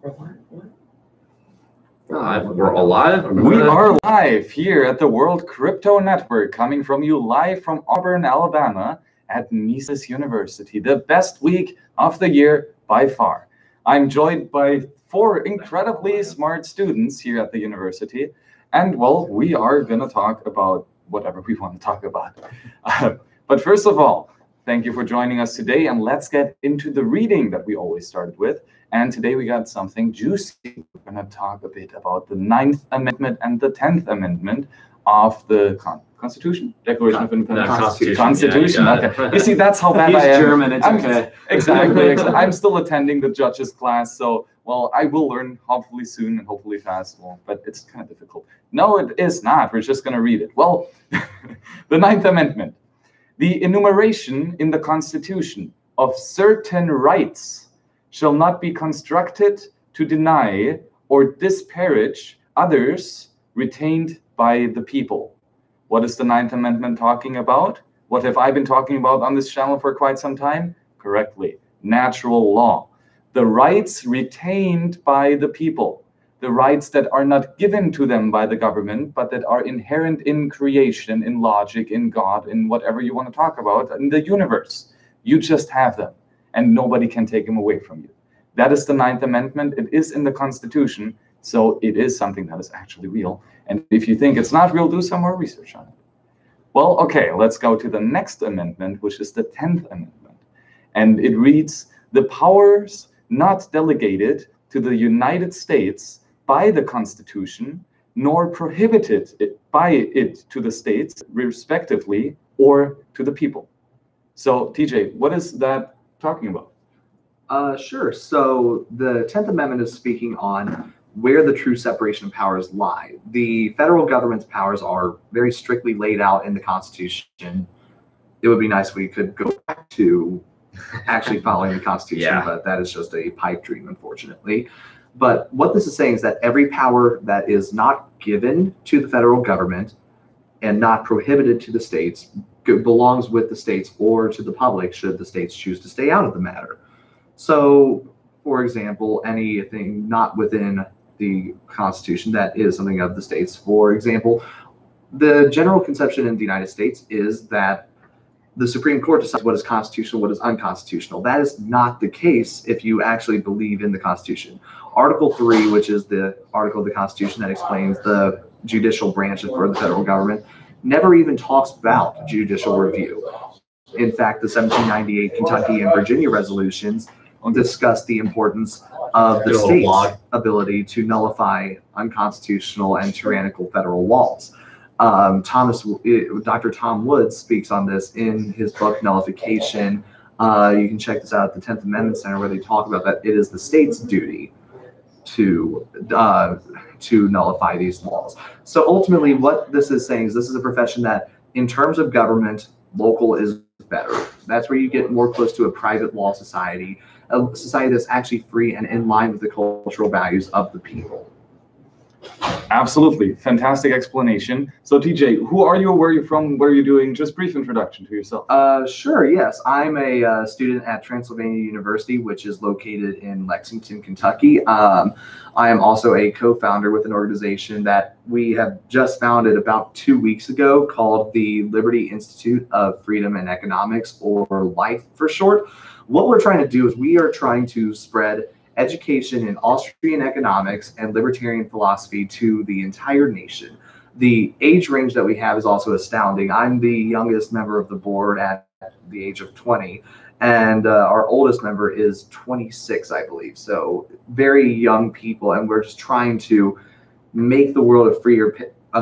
We're alive? We are live here at the World Crypto Network, coming from you live from Auburn, Alabama at Mises University, the best week of the year by far. I'm joined by 4 incredibly smart students here at the university, and well, we are going to talk about whatever we want to talk about. But first of all, thank you for joining us today, and let's get into the reading that we always started with. And today we got something juicy. We're going to talk a bit about the 9th Amendment and the 10th Amendment of the Constitution? Declaration of Independence. Constitution. Yeah, okay. You see, that's how bad I am. He's German, it's okay. Exactly. I'm still attending the judges class, so, well, I will learn hopefully soon and hopefully fast, but it's kind of difficult. No, it is not. We're just going to read it. Well, the 9th Amendment. The enumeration in the Constitution of certain rights shall not be constructed to deny or disparage others retained by the people. What is the 9th Amendment talking about? What have I been talking about on this channel for quite some time? Correctly, natural law. The rights retained by the people. The rights that are not given to them by the government, but that are inherent in creation, in logic, in God, in whatever you want to talk about, in the universe. You just have them, and nobody can take them away from you. That is the 9th Amendment. It is in the Constitution, so it is something that is actually real. And if you think it's not real, do some more research on it. Well, okay, let's go to the next amendment, which is the 10th Amendment. And it reads, the powers not delegated to the United States by the Constitution, nor prohibited by it to the states, respectively, or to the people. So, TJ, what is that talking about? Sure. So the 10th Amendment is speaking on where the true separation of powers lie. The federal government's powers are very strictly laid out in the Constitution. It would be nice if we could go back to actually following the Constitution, but that is just a pipe dream, unfortunately. But what this is saying is that every power that is not given to the federal government and not prohibited to the states belongs with the states or to the public should the states choose to stay out of the matter. So, for example, anything not within the Constitution that is something of the states. For example, the general conception in the United States is that the Supreme Court decides what is constitutional, what is unconstitutional. That is not the case if you actually believe in the Constitution. Article 3, which is the article of the Constitution that explains the judicial branches for the federal government, never even talks about judicial review. In fact, the 1798 Kentucky and Virginia resolutions discuss the importance of the state's ability to nullify unconstitutional and tyrannical federal laws. Dr. Tom Woods speaks on this in his book Nullification. You can check this out at the 10th Amendment Center, where they talk about that it is the state's duty to nullify these laws. So ultimately, what this is saying is this is a profession that, in terms of government, local is better. That's where you get more close to a private law society, a society that's actually free and in line with the cultural values of the people. Absolutely. Fantastic explanation. So, TJ, who are you? Where are you from? What are you doing? Just brief introduction to yourself. Sure, yes. I'm a student at Transylvania University, which is located in Lexington, Kentucky. I am also a co-founder with an organization that we have just founded about 2 weeks ago called the Liberty Institute of Freedom and Economics, or LIFE for short. What we're trying to do is we are trying to spread education in Austrian economics and libertarian philosophy to the entire nation. The age range that we have is also astounding. I'm the youngest member of the board at the age of 20, and our oldest member is 26, I believe. So very young people, and we're just trying to make the world a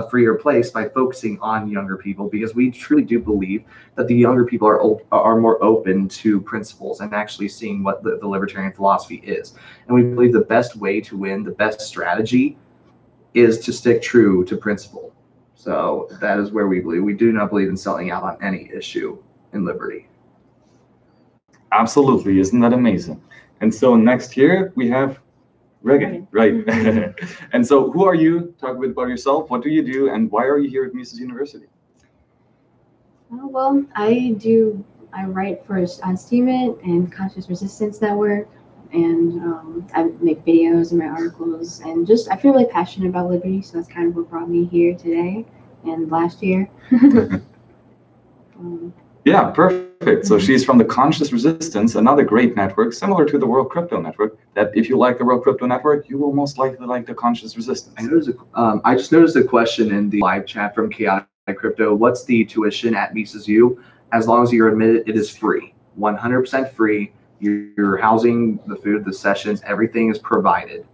freer place by focusing on younger people, because we truly do believe that the younger people are more open to principles and actually seeing what the libertarian philosophy is. And we believe the best way to win, the best strategy, is to stick true to principle. So that is where we believe. We do not believe in selling out on any issue in liberty. Absolutely. Isn't that amazing? And so next here we have Regan, right? And so who are you? Talk a bit about yourself. What do you do, and why are you here at Mises University? Well, I write for Steemit and Conscious Resistance Network, and I make videos and write articles, and just I feel really passionate about liberty, so that's kind of what brought me here today and last year. Yeah, perfect. So she's from the Conscious Resistance, another great network, similar to the World Crypto Network, that if you like the World Crypto Network, you will most likely like the Conscious Resistance. I just noticed a question in the live chat from Chaotic Crypto. What's the tuition at MisesU? As long as you're admitted, it is free, 100% free. Your housing, the food, the sessions, everything is provided.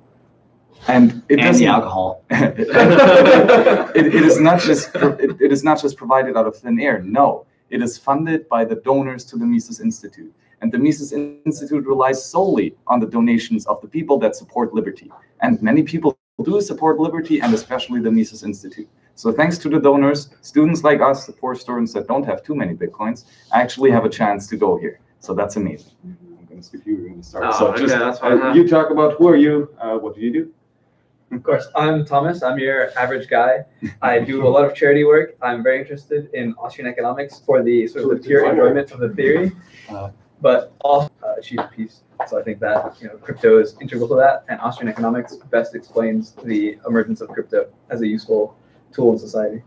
And it doesn't, the alcohol. it is not just provided out of thin air. No, it is funded by the donors to the Mises Institute. And the Mises Institute relies solely on the donations of the people that support liberty. And many people do support liberty, and especially the Mises Institute. So thanks to the donors, students like us, the poor students that don't have too many Bitcoins, actually have a chance to go here. So that's amazing. I'm going to skip you. We're going to start. Oh, so okay, just, that's fine. you talk about who are you, what do you do? Of course, I'm Thomas. I'm your average guy. I do a lot of charity work. I'm very interested in Austrian economics for the sort of the pure enjoyment of the theory, but also achieve peace. So I think that crypto is integral to that, and Austrian economics best explains the emergence of crypto as a useful tool in society.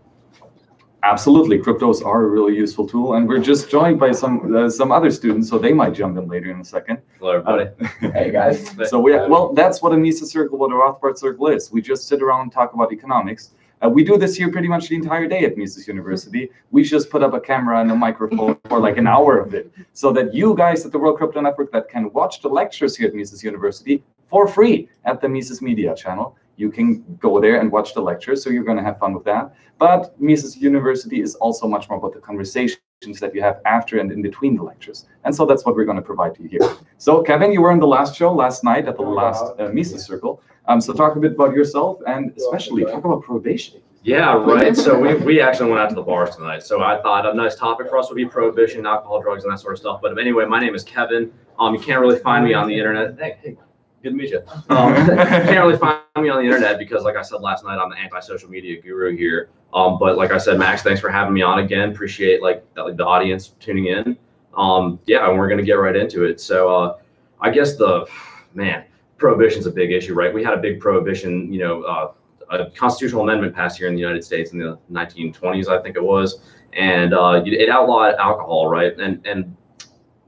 Absolutely, cryptos are a really useful tool, and we're just joined by some other students, so they might jump in later in a second. Hello, everybody. Hey guys. So well, that's what a Mises circle, what a Rothbard circle is. We just sit around and talk about economics. We do this here pretty much the entire day at Mises University. We just put up a camera and a microphone for like an hour of it, so that you guys at the World Crypto Network that can watch the lectures here at Mises University for free at the Mises Media channel. You can go there and watch the lectures, so you're going to have fun with that. But Mises University is also much more about the conversations that you have after and in between the lectures. And so that's what we're going to provide to you here. So Kevin, you were in the last show last night at the last Mises Circle. So talk a bit about yourself, and especially talk about prohibition. Yeah, right. So we actually went out to the bars tonight. So I thought a nice topic for us would be prohibition, alcohol, drugs, and that sort of stuff. But anyway, my name is Kevin. You can't really find me on the internet. Hey, good to meet you. You can't really find me on the internet because, like I said last night, I'm the anti-social media guru here. But like I said, Max, thanks for having me on again. Appreciate the audience tuning in. Yeah, and we're gonna get right into it. So I guess prohibition's a big issue, right? We had a big prohibition, a constitutional amendment passed here in the United States in the 1920s, I think it was, and it outlawed alcohol, right? And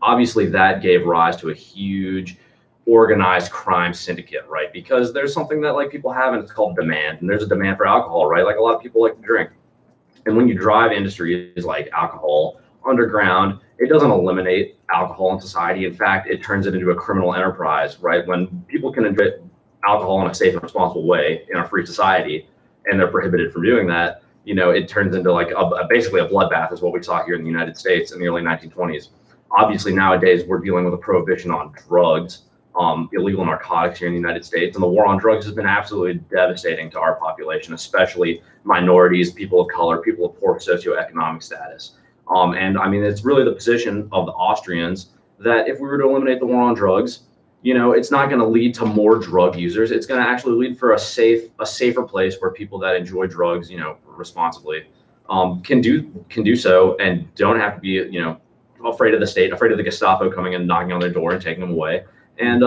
obviously that gave rise to a huge organized crime syndicate, right? Because there's something that people have, and it's called demand, and there's a demand for alcohol, right? Like a lot of people like to drink, and when you drive industries like alcohol underground, it doesn't eliminate alcohol in society. In fact, it turns it into a criminal enterprise, right? When people can enjoy alcohol in a safe and responsible way in a free society, and they're prohibited from doing that, it turns into basically a bloodbath, is what we saw here in the United States in the early 1920s. Obviously, nowadays we're dealing with a prohibition on drugs, illegal narcotics here in the United States, and the war on drugs has been absolutely devastating to our population, especially minorities, people of color, people of poor socioeconomic status. And I mean, it's really the position of the Austrians that if we were to eliminate the war on drugs, it's not going to lead to more drug users. It's going to actually lead for a safer place where people that enjoy drugs, responsibly, can do so and don't have to be, afraid of the state, afraid of the Gestapo coming and knocking on their door and taking them away. And,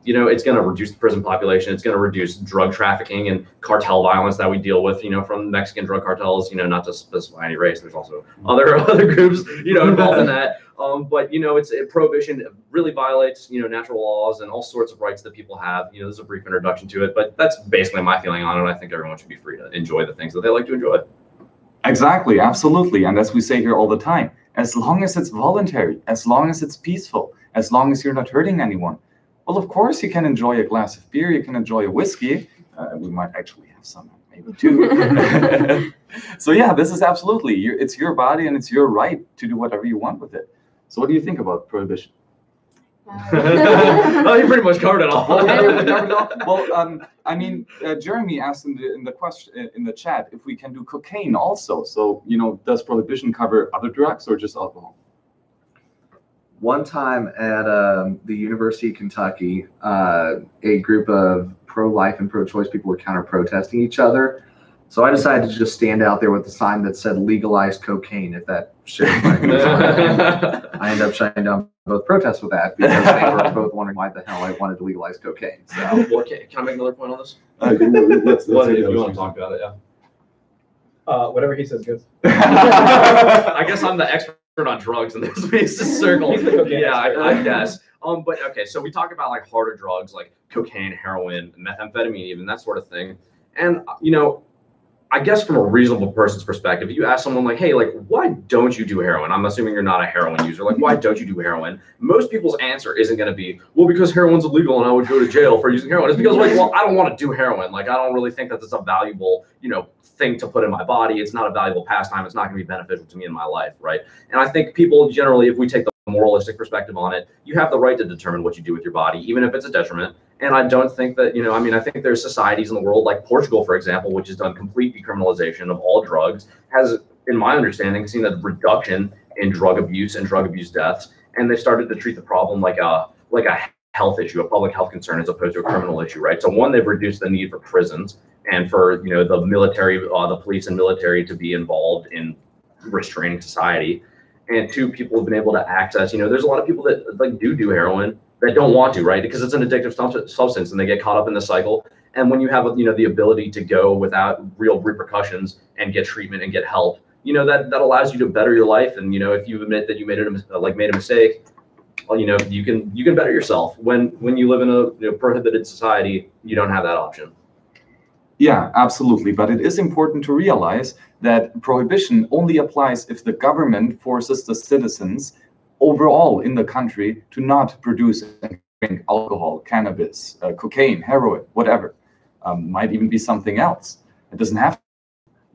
it's going to reduce the prison population. It's going to reduce drug trafficking and cartel violence that we deal with, from Mexican drug cartels, not to specify any race. There's also other groups, involved in that. But, prohibition really violates, natural laws and all sorts of rights that people have. There's a brief introduction to it, but that's basically my feeling on it. I think everyone should be free to enjoy the things that they like to enjoy. Exactly, absolutely. And as we say here all the time, as long as it's voluntary, as long as it's peaceful, as long as you're not hurting anyone, well, of course you can enjoy a glass of beer, you can enjoy a whiskey. We might actually have some, maybe two. So yeah, this is absolutely, it's your body and it's your right to do whatever you want with it. So what do you think about prohibition? Oh, you pretty much covered it all. Well, I mean, Jeremy asked in the question in the chat if we can do cocaine also. So, does prohibition cover other drugs or just alcohol? One time at the University of Kentucky, a group of pro-life and pro-choice people were counter-protesting each other. So I decided to just stand out there with a sign that said legalize cocaine, if that shit. I ended up shutting down both protest with that because they were both wondering why the hell I wanted to legalize cocaine. So, Well, can I make another point on this? Let's Well, if hear you those. want to talk about it, yeah. Whatever he says goes. I guess I'm the expert on drugs in this Mises circle. He's the cocaine Yeah, expert. I guess. But okay, so we talk about like harder drugs like cocaine, heroin, methamphetamine, even that sort of thing. And you know, I guess from a reasonable person's perspective, you ask someone like, hey, like, why don't you do heroin? I'm assuming you're not a heroin user. Like, why don't you do heroin? Most people's answer isn't going to be, well, because heroin's illegal and I would go to jail for using heroin. It's because, like, well, I don't want to do heroin. Like, I don't really think that it's a valuable, you know, thing to put in my body. It's not a valuable pastime. It's not going to be beneficial to me in my life, right? And I think people generally, if we take the moralistic perspective on it, you have the right to determine what you do with your body, even if it's a detriment. And I don't think that, you know, I mean, I think there's societies in the world like Portugal, for example, which has done complete decriminalization of all drugs, has, in my understanding, seen a reduction in drug abuse and drug abuse deaths. And they've started to treat the problem like a health issue, a public health concern, as opposed to a criminal issue, right? So one, they've reduced the need for prisons and for, you know, the military, the police and military to be involved in restraining society. And two, people have been able to access, you know, there's a lot of people that like do heroin that don't want to, right? Because it's an addictive substance and they get caught up in the cycle. And when you have, you know, the ability to go without real repercussions and get treatment and get help, you know, that allows you to better your life. And, you know, if you admit that you made a mistake, well, you know, you can better yourself. When you live in a prohibited society, you don't have that option. Yeah, absolutely. But it is important to realize that prohibition only applies if the government forces the citizens overall in the country to not produce and drink alcohol, cannabis, cocaine, heroin, whatever. Might even be something else. It doesn't have to.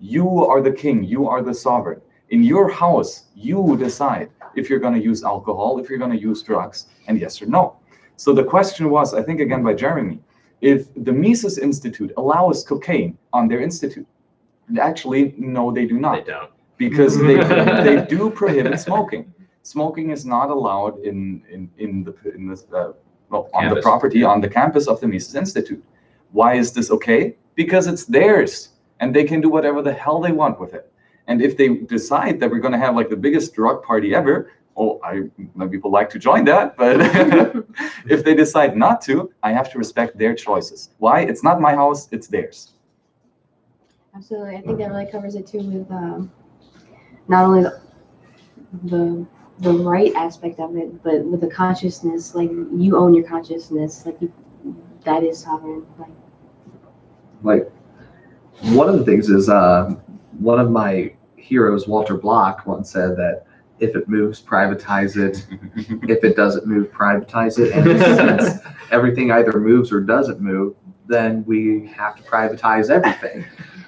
You are the king. You are the sovereign. In your house, you decide if you're going to use alcohol, if you're going to use drugs, and yes or no. So the question was, I think again by Jeremy, if the Mises Institute allows cocaine on their institute. Actually, no, they do not. They don't. Because they do prohibit smoking. Smoking is not allowed on the property, on the campus of the Mises Institute. Why is this okay? Because it's theirs, and they can do whatever the hell they want with it. And if they decide that we're going to have like the biggest drug party ever, people like to join that, but if they decide not to, I have to respect their choices. Why? It's not my house, it's theirs. Absolutely. I think that really covers it too with not only the right aspect of it, but with the consciousness, like you own your consciousness, like that is sovereign. Like one of the things is one of my heroes, Walter Block, once said that if it moves, privatize it. If it doesn't move, privatize it. And since everything either moves or doesn't move, then we have to privatize everything.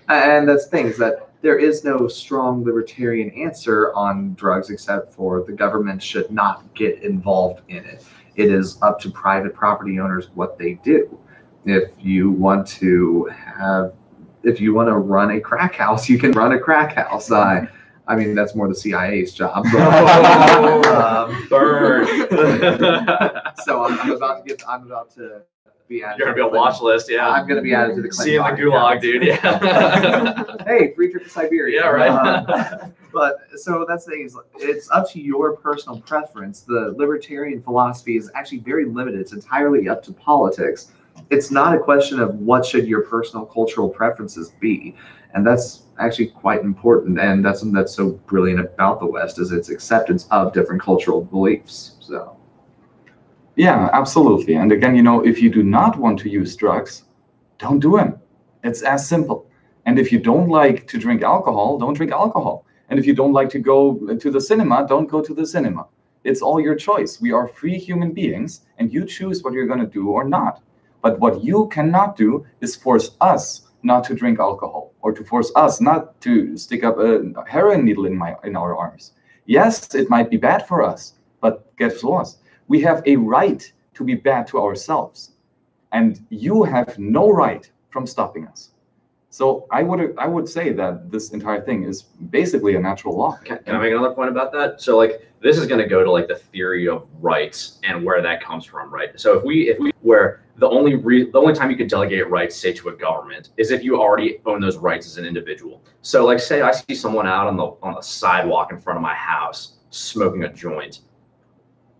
And that's things that there is no strong libertarian answer on drugs except for the government should not get involved in it. It is up to private property owners what they do. If you want to run a crack house, you can run a crack house. I mean, that's more the CIA's job. Burn. So I'm about to be added. You're gonna be on a watch list, yeah. I'm gonna be added to the See you in the gulag, dude. Yeah. Hey, free trip to Siberia. Yeah, right. But so that's the thing, is it's up to your personal preference. The libertarian philosophy is actually very limited. It's entirely up to politics. It's not a question of what should your personal cultural preferences be. And that's actually quite important. And that's something that's so brilliant about the West, is its acceptance of different cultural beliefs. So. Yeah, absolutely. And again, you know, if you do not want to use drugs, don't do them. It's as simple. And if you don't like to drink alcohol, don't drink alcohol. And if you don't like to go to the cinema, don't go to the cinema. It's all your choice. We are free human beings, and you choose what you're going to do or not. But what you cannot do is force us not to drink alcohol, or to force us not to stick up a heroin needle in our arms. Yes, it might be bad for us, but guess what? We have a right to be bad to ourselves, and you have no right from stopping us. So I would say that this entire thing is basically a natural law. Can I make another point about that? So like this is going to go to like the theory of rights and where that comes from, right? So if we where the only time you could delegate rights, say, to a government is if you already own those rights as an individual. So like say I see someone out on the sidewalk in front of my house smoking a joint,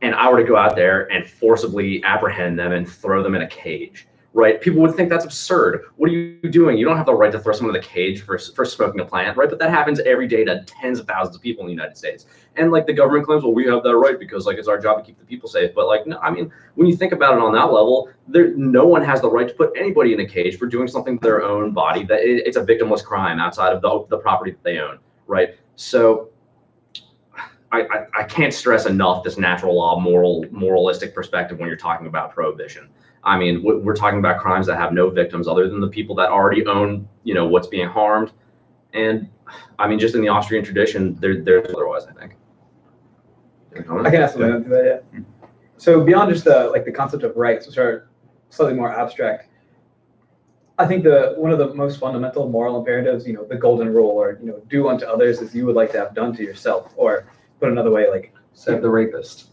and I were to go out there and forcibly apprehend them and throw them in a cage, right? People would think that's absurd. What are you doing? You don't have the right to throw someone in the cage for smoking a plant, right? But that happens every day to tens of thousands of people in the United States. And like the government claims, well, we have that right because like it's our job to keep the people safe. But like, no, I mean, when you think about it on that level, no one has the right to put anybody in a cage for doing something to their own body. That it's a victimless crime outside of the property that they own, right? So I can't stress enough this natural law, moralistic perspective when you're talking about prohibition. I mean, we're talking about crimes that have no victims other than the people that already own, what's being harmed. And I mean, just in the Austrian tradition, there's otherwise, I think. I can add something to that, yeah. So beyond just the concept of rights, which are slightly more abstract, I think one of the most fundamental moral imperatives, the golden rule, or do unto others as you would like to have done to yourself, or put another way, like Save the rapist.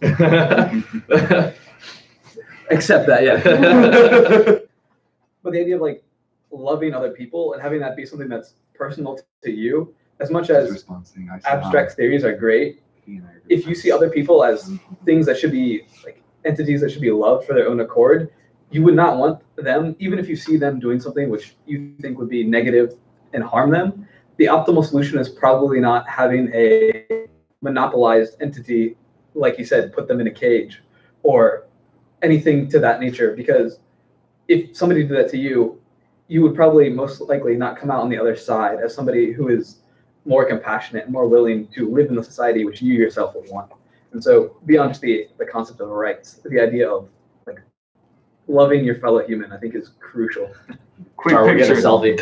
Accept that, yeah. But the idea of like loving other people and having that be something that's personal to you, as much as abstract theories are great, if you see other people as things that should be like entities that should be loved for their own accord, you would not want them, even if you see them doing something which you think would be negative and harm them, the optimal solution is probably not having a monopolized entity, like you said, put them in a cage or anything to that nature, because if somebody did that to you, you would probably most likely not come out on the other side as somebody who is more compassionate and more willing to live in the society which you yourself would want. And so beyond just the concept of rights, the idea of like loving your fellow human, I think is crucial. Quick picture. Get a selfie.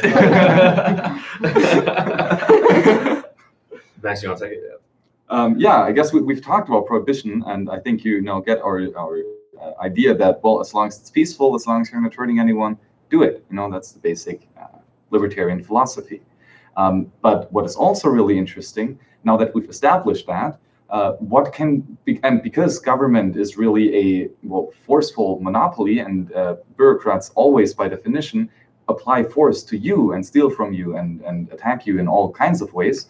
Max, you want to take it? Yeah, I guess we've talked about prohibition, and I think get our idea that, well, as long as it's peaceful, as long as you're not hurting anyone, do it. That's the basic libertarian philosophy. But what is also really interesting, now that we've established that, and because government is really a forceful monopoly, and bureaucrats always, by definition, apply force to you and steal from you and attack you in all kinds of ways.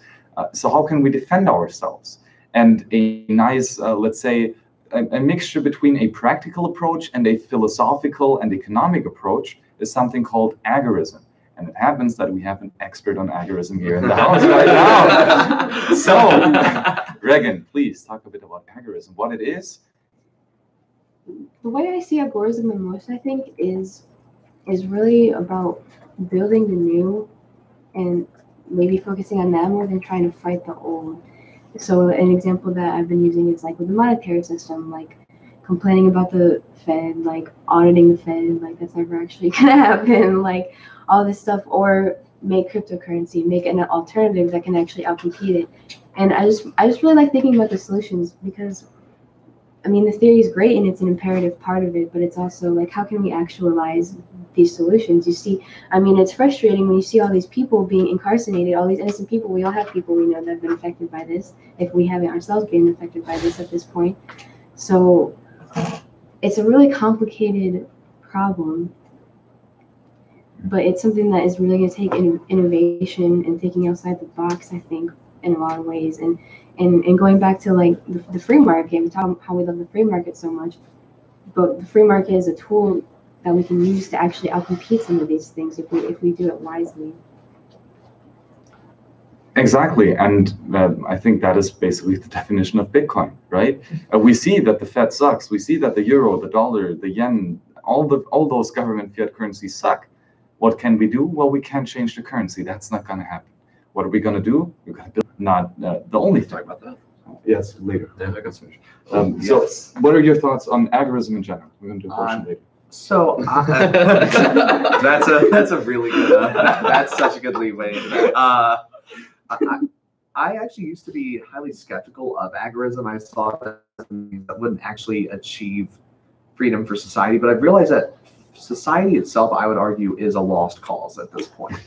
So how can we defend ourselves? And a nice, let's say, a mixture between a practical approach and a philosophical and economic approach is something called agorism. And it happens that we have an expert on agorism here in the house right now. So, Regan, please talk a bit about agorism, what it is. The way I see agorism the most, I think, is really about building the new and maybe focusing on that more than trying to fight the old. So an example that I've been using is like with the monetary system, like complaining about the Fed, like auditing the Fed, like that's never actually gonna happen, like all this stuff, or make cryptocurrency, make an alternative that can actually outcompete it. And I just really like thinking about the solutions, because I mean, the theory is great and it's an imperative part of it, but it's also like, how can we actualize these solutions? You see, I mean, it's frustrating when you see all these people being incarcerated, all these innocent people. We all have people we know that have been affected by this, if we haven't ourselves been affected by this at this point. So it's a really complicated problem, but it's something that is really going to take innovation and thinking outside the box, I think, in a lot of ways. And going back to like the free market, we talk about how we love the free market so much, but the free market is a tool that we can use to actually outcompete some of these things if we do it wisely. Exactly, and I think that is basically the definition of Bitcoin, right? We see that the Fed sucks. We see that the euro, the dollar, the yen, all those government fiat currencies suck. What can we do? Well, we can't change the currency. That's not going to happen. What are we going to do? We're going to build. Not the only thing. Talk about that. Yes, later. Yeah, I can finish. So, what are your thoughts on agorism in general? We're going to do a portion later. So that's a really good. That's such a good leeway into that. I actually used to be highly skeptical of agorism. I thought that wouldn't actually achieve freedom for society, but I've realized that society itself, I would argue, is a lost cause at this point.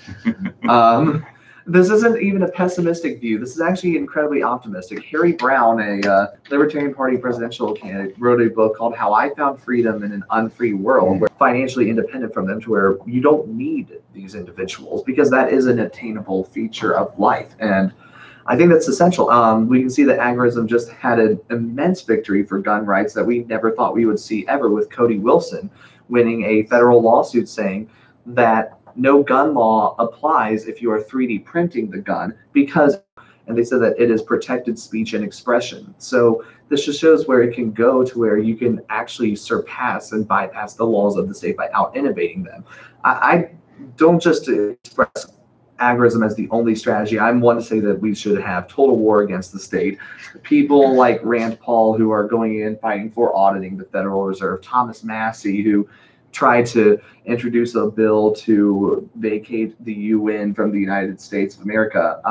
This isn't even a pessimistic view. This is actually incredibly optimistic. Harry Brown, a Libertarian Party presidential candidate, wrote a book called How I Found Freedom in an Unfree World, where financially independent from them, to where you don't need these individuals, because that is an attainable feature of life. And I think that's essential. We can see that agorism just had an immense victory for gun rights that we never thought we would see ever, with Cody Wilson winning a federal lawsuit saying that no gun law applies if you are 3D printing the gun because, and they said that it is protected speech and expression. So this just shows where it can go to where you can actually surpass and bypass the laws of the state by out innovating them. I don't just express agorism as the only strategy. I'm one to say that we should have total war against the state. People like Rand Paul, who are going in fighting for auditing the Federal Reserve, Thomas Massey, who tried to introduce a bill to vacate the UN from the United States of America,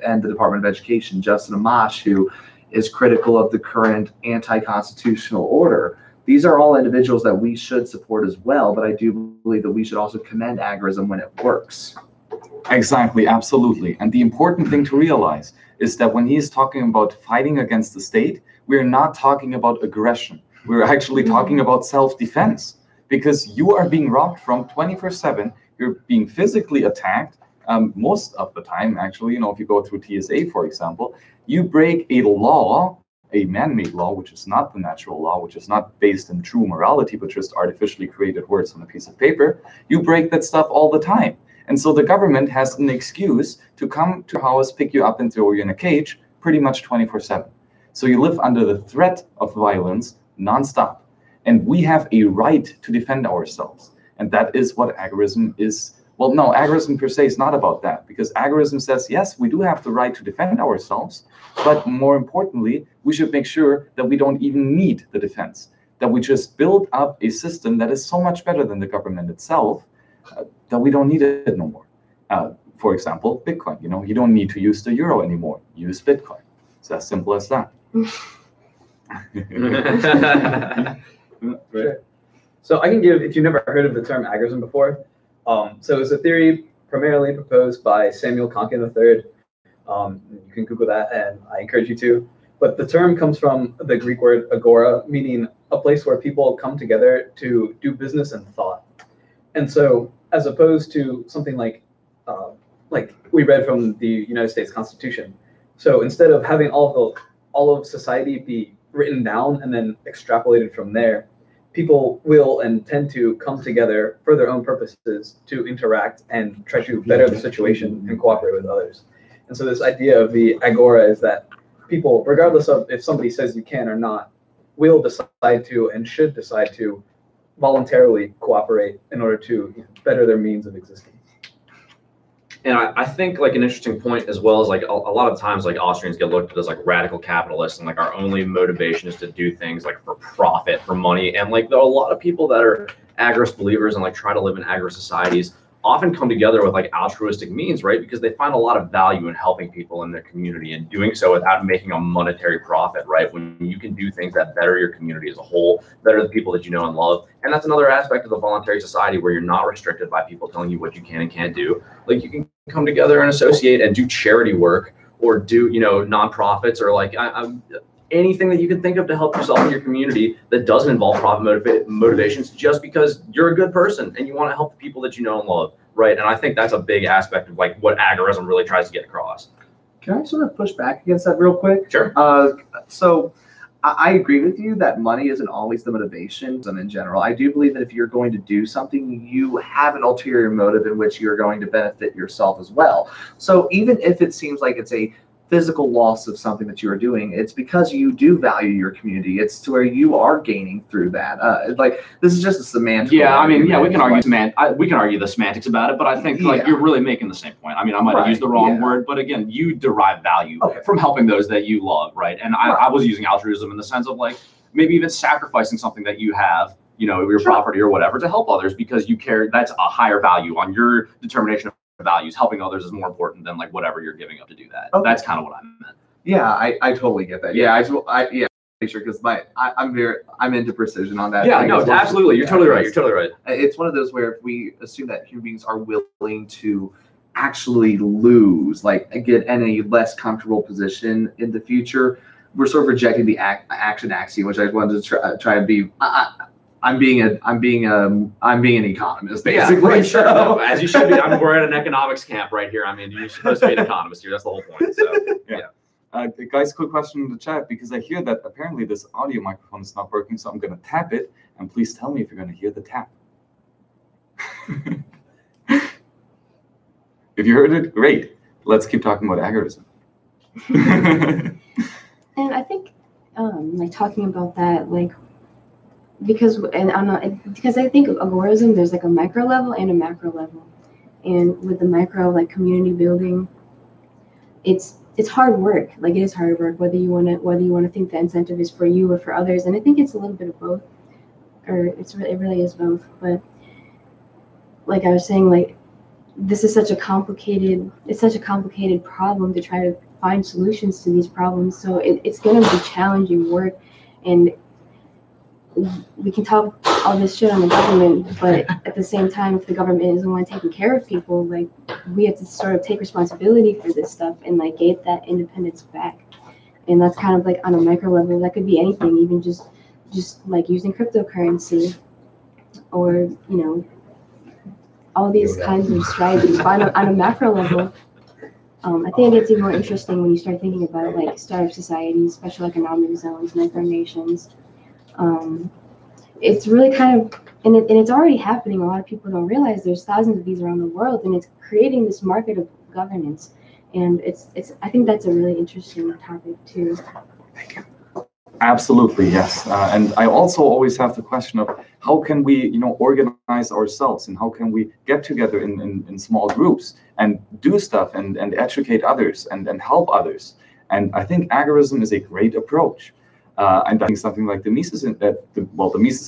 and the Department of Education, Justin Amash, who is critical of the current anti-constitutional order. These are all individuals that we should support as well, but I do believe that we should also commend agorism when it works. Exactly, absolutely. And the important thing to realize is that when he's talking about fighting against the state, we're not talking about aggression. We're actually talking about self-defense, because you are being robbed from 24/7. You're being physically attacked most of the time, actually. You know, if you go through TSA, for example, you break a law, a man-made law, which is not the natural law, which is not based in true morality, but just artificially created words on a piece of paper. You break that stuff all the time. And so the government has an excuse to come to your house, pick you up and throw you in a cage pretty much 24/7. So you live under the threat of violence nonstop. And we have a right to defend ourselves. And that is what agorism is. Well, no, agorism per se is not about that, because agorism says, yes, we do have the right to defend ourselves, but more importantly, we should make sure that we don't even need the defense, that we just build up a system that is so much better than the government itself, that we don't need it no more. For example, Bitcoin. You know, you don't need to use the euro anymore. Use Bitcoin. It's as simple as that. Sure. So I can give, if you've never heard of the term agorism before, so it's a theory primarily proposed by Samuel Konkin III. You can Google that, and I encourage you to. But the term comes from the Greek word agora, meaning a place where people come together to do business and thought. And so, as opposed to something like we read from the United States Constitution, so instead of having all of society be written down and then extrapolated from there, people will and tend to come together for their own purposes to interact and try to better the situation and cooperate with others. And so this idea of the agora is that people, regardless of if somebody says you can or not, will decide to and should decide to voluntarily cooperate in order to better their means of existence. And I think like an interesting point as well is like a lot of times like Austrians get looked at as like radical capitalists, and like our only motivation is to do things like for profit, for money. And like there are a lot of people that are agorist believers and like try to live in agorist societies often come together with like altruistic means, right? Because they find a lot of value in helping people in their community and doing so without making a monetary profit, right? When you can do things that better your community as a whole, better the people that you know and love. And that's another aspect of the voluntary society where you're not restricted by people telling you what you can and can't do. Like you can come together and associate and do charity work or do, nonprofits or like anything that you can think of to help yourself and your community that doesn't involve profit motivations, just because you're a good person and you want to help the people that you know and love, right? And I think that's a big aspect of like what agorism really tries to get across. Can I sort of push back against that real quick? Sure. So I agree with you that money isn't always the motivation. And in general, I do believe that if you're going to do something, you have an ulterior motive in which you're going to benefit yourself as well. So even if it seems like it's a physical loss of something that you are doing, it's because you do value your community. It's to where you are gaining through that. Like this is just a semantic. Yeah, I mean, yeah, we can argue the semantics about it, but I think like you're really making the same point. I mean, I might have used the wrong word, but again, you derive value from helping those that you love, right? And I was using altruism in the sense of like maybe even sacrificing something that you have, your property or whatever, to help others because you care. That's a higher value on your determination of values. Helping others is more important than like whatever you're giving up to do that. That's kind of what I meant. Yeah, I totally get that. Yeah, sure, because I'm into precision on that. Yeah, no, absolutely. You're totally right. You're totally right. It's one of those where if we assume that human beings are willing to actually lose, like get in a less comfortable position in the future, we're sort of rejecting the action axiom, which I wanted to try to be. I'm being an economist, basically. Yeah, right, sure. No, as you should be. We're at an economics camp right here. I mean, you're supposed to be an economist here. That's the whole point. So, yeah. Guys, quick question in the chat, because I hear that apparently this audio microphone is not working, so I'm going to tap it, and please tell me if you're going to hear the tap. If you heard it, great. Let's keep talking about agorism. And I think, like talking about that, like, because I think agorism, there's like a micro level and a macro level, and with the micro, like community building, it's hard work. Like it is hard work, whether you want to think the incentive is for you or for others, and I think it's a little bit of both, or it really is both. But like I was saying, like this is such a complicated problem to try to find solutions to these problems. So it's going to be challenging work, and we can talk all this shit on the government, but at the same time, if the government isn't the one taking care of people, like we have to sort of take responsibility for this stuff and like get that independence back. And that's kind of like on a micro level. That could be anything, even just like using cryptocurrency, or all these kinds of strategies. But on a macro level, I think it gets even more interesting when you start thinking about like startup societies, special economic zones, micronations. It's really kind of, and it's already happening. A lot of people don't realize there's thousands of these around the world, and it's creating this market of governance. And I think that's a really interesting topic too. Thank you. Absolutely, yes. And I also always have the question of how can we, organize ourselves, and how can we get together in small groups and do stuff and educate others and help others. And I think agorism is a great approach. And I think something like the Mises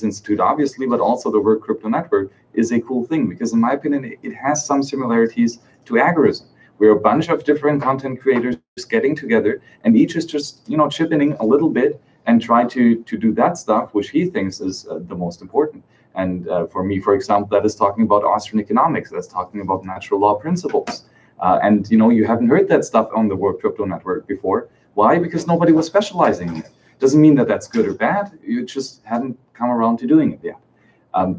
Institute, obviously, but also the WorldCryptoNetwork is a cool thing, because in my opinion, it has some similarities to agorism. We're a bunch of different content creators getting together, and each is just, chipping in a little bit and try to do that stuff which he thinks is the most important. And for me, for example, that is talking about Austrian economics. That's talking about natural law principles. And you haven't heard that stuff on the WorldCryptoNetwork before. Why? Because nobody was specializing in it. Doesn't mean that that's good or bad. You just hadn't come around to doing it yet.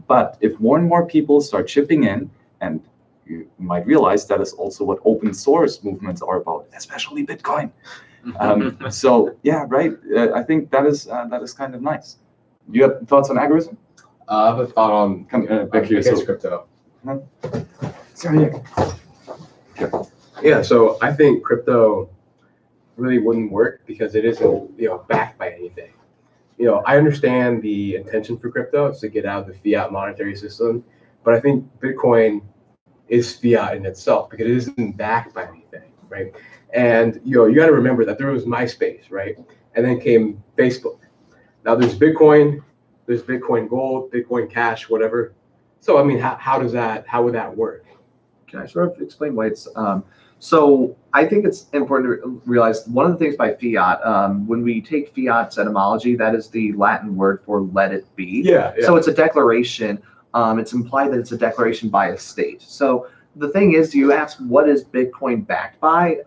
But if more and more people start chipping in, and you might realize that is also what open source movements are about, especially Bitcoin. So yeah, right. I think that is kind of nice. Do you have thoughts on agorism? I have a thought on crypto. Sorry. Yeah, so I think crypto really wouldn't work because it isn't backed by anything. I understand the intention for crypto is to get out of the fiat monetary system, but I think Bitcoin is fiat in itself because it isn't backed by anything, right? And you got to remember that there was MySpace, right? And then came Facebook. Now there's Bitcoin Gold, Bitcoin Cash, whatever. So I mean, how would that work? Can I sort of explain why it's so I think it's important to realize one of the things by fiat, when we take fiat's etymology, that is the Latin word for let it be. Yeah. So it's a declaration. It's implied that it's a declaration by a state. So the thing is, you ask, what is Bitcoin backed by?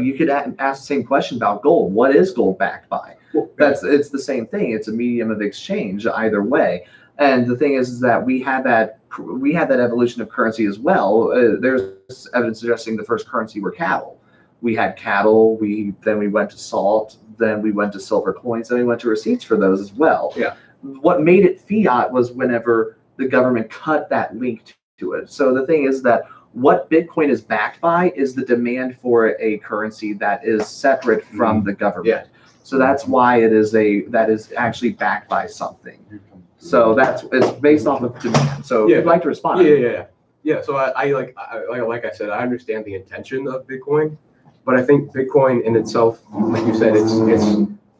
You could ask the same question about gold. What is gold backed by? It's the same thing. It's a medium of exchange either way. And the thing is that we had that evolution of currency as well. There's evidence suggesting the first currency were cattle. We had cattle. Then we went to salt. Then we went to silver coins. Then we went to receipts for those as well. Yeah. What made it fiat was whenever the government cut that link to it. So the thing is that what Bitcoin is backed by is the demand for a currency that is separate from the government. Yeah. So that's why that is actually backed by something. So it's based off of demand. So if you'd like to respond. Yeah. So I like I said, I understand the intention of Bitcoin, but I think Bitcoin in itself, like you said, it's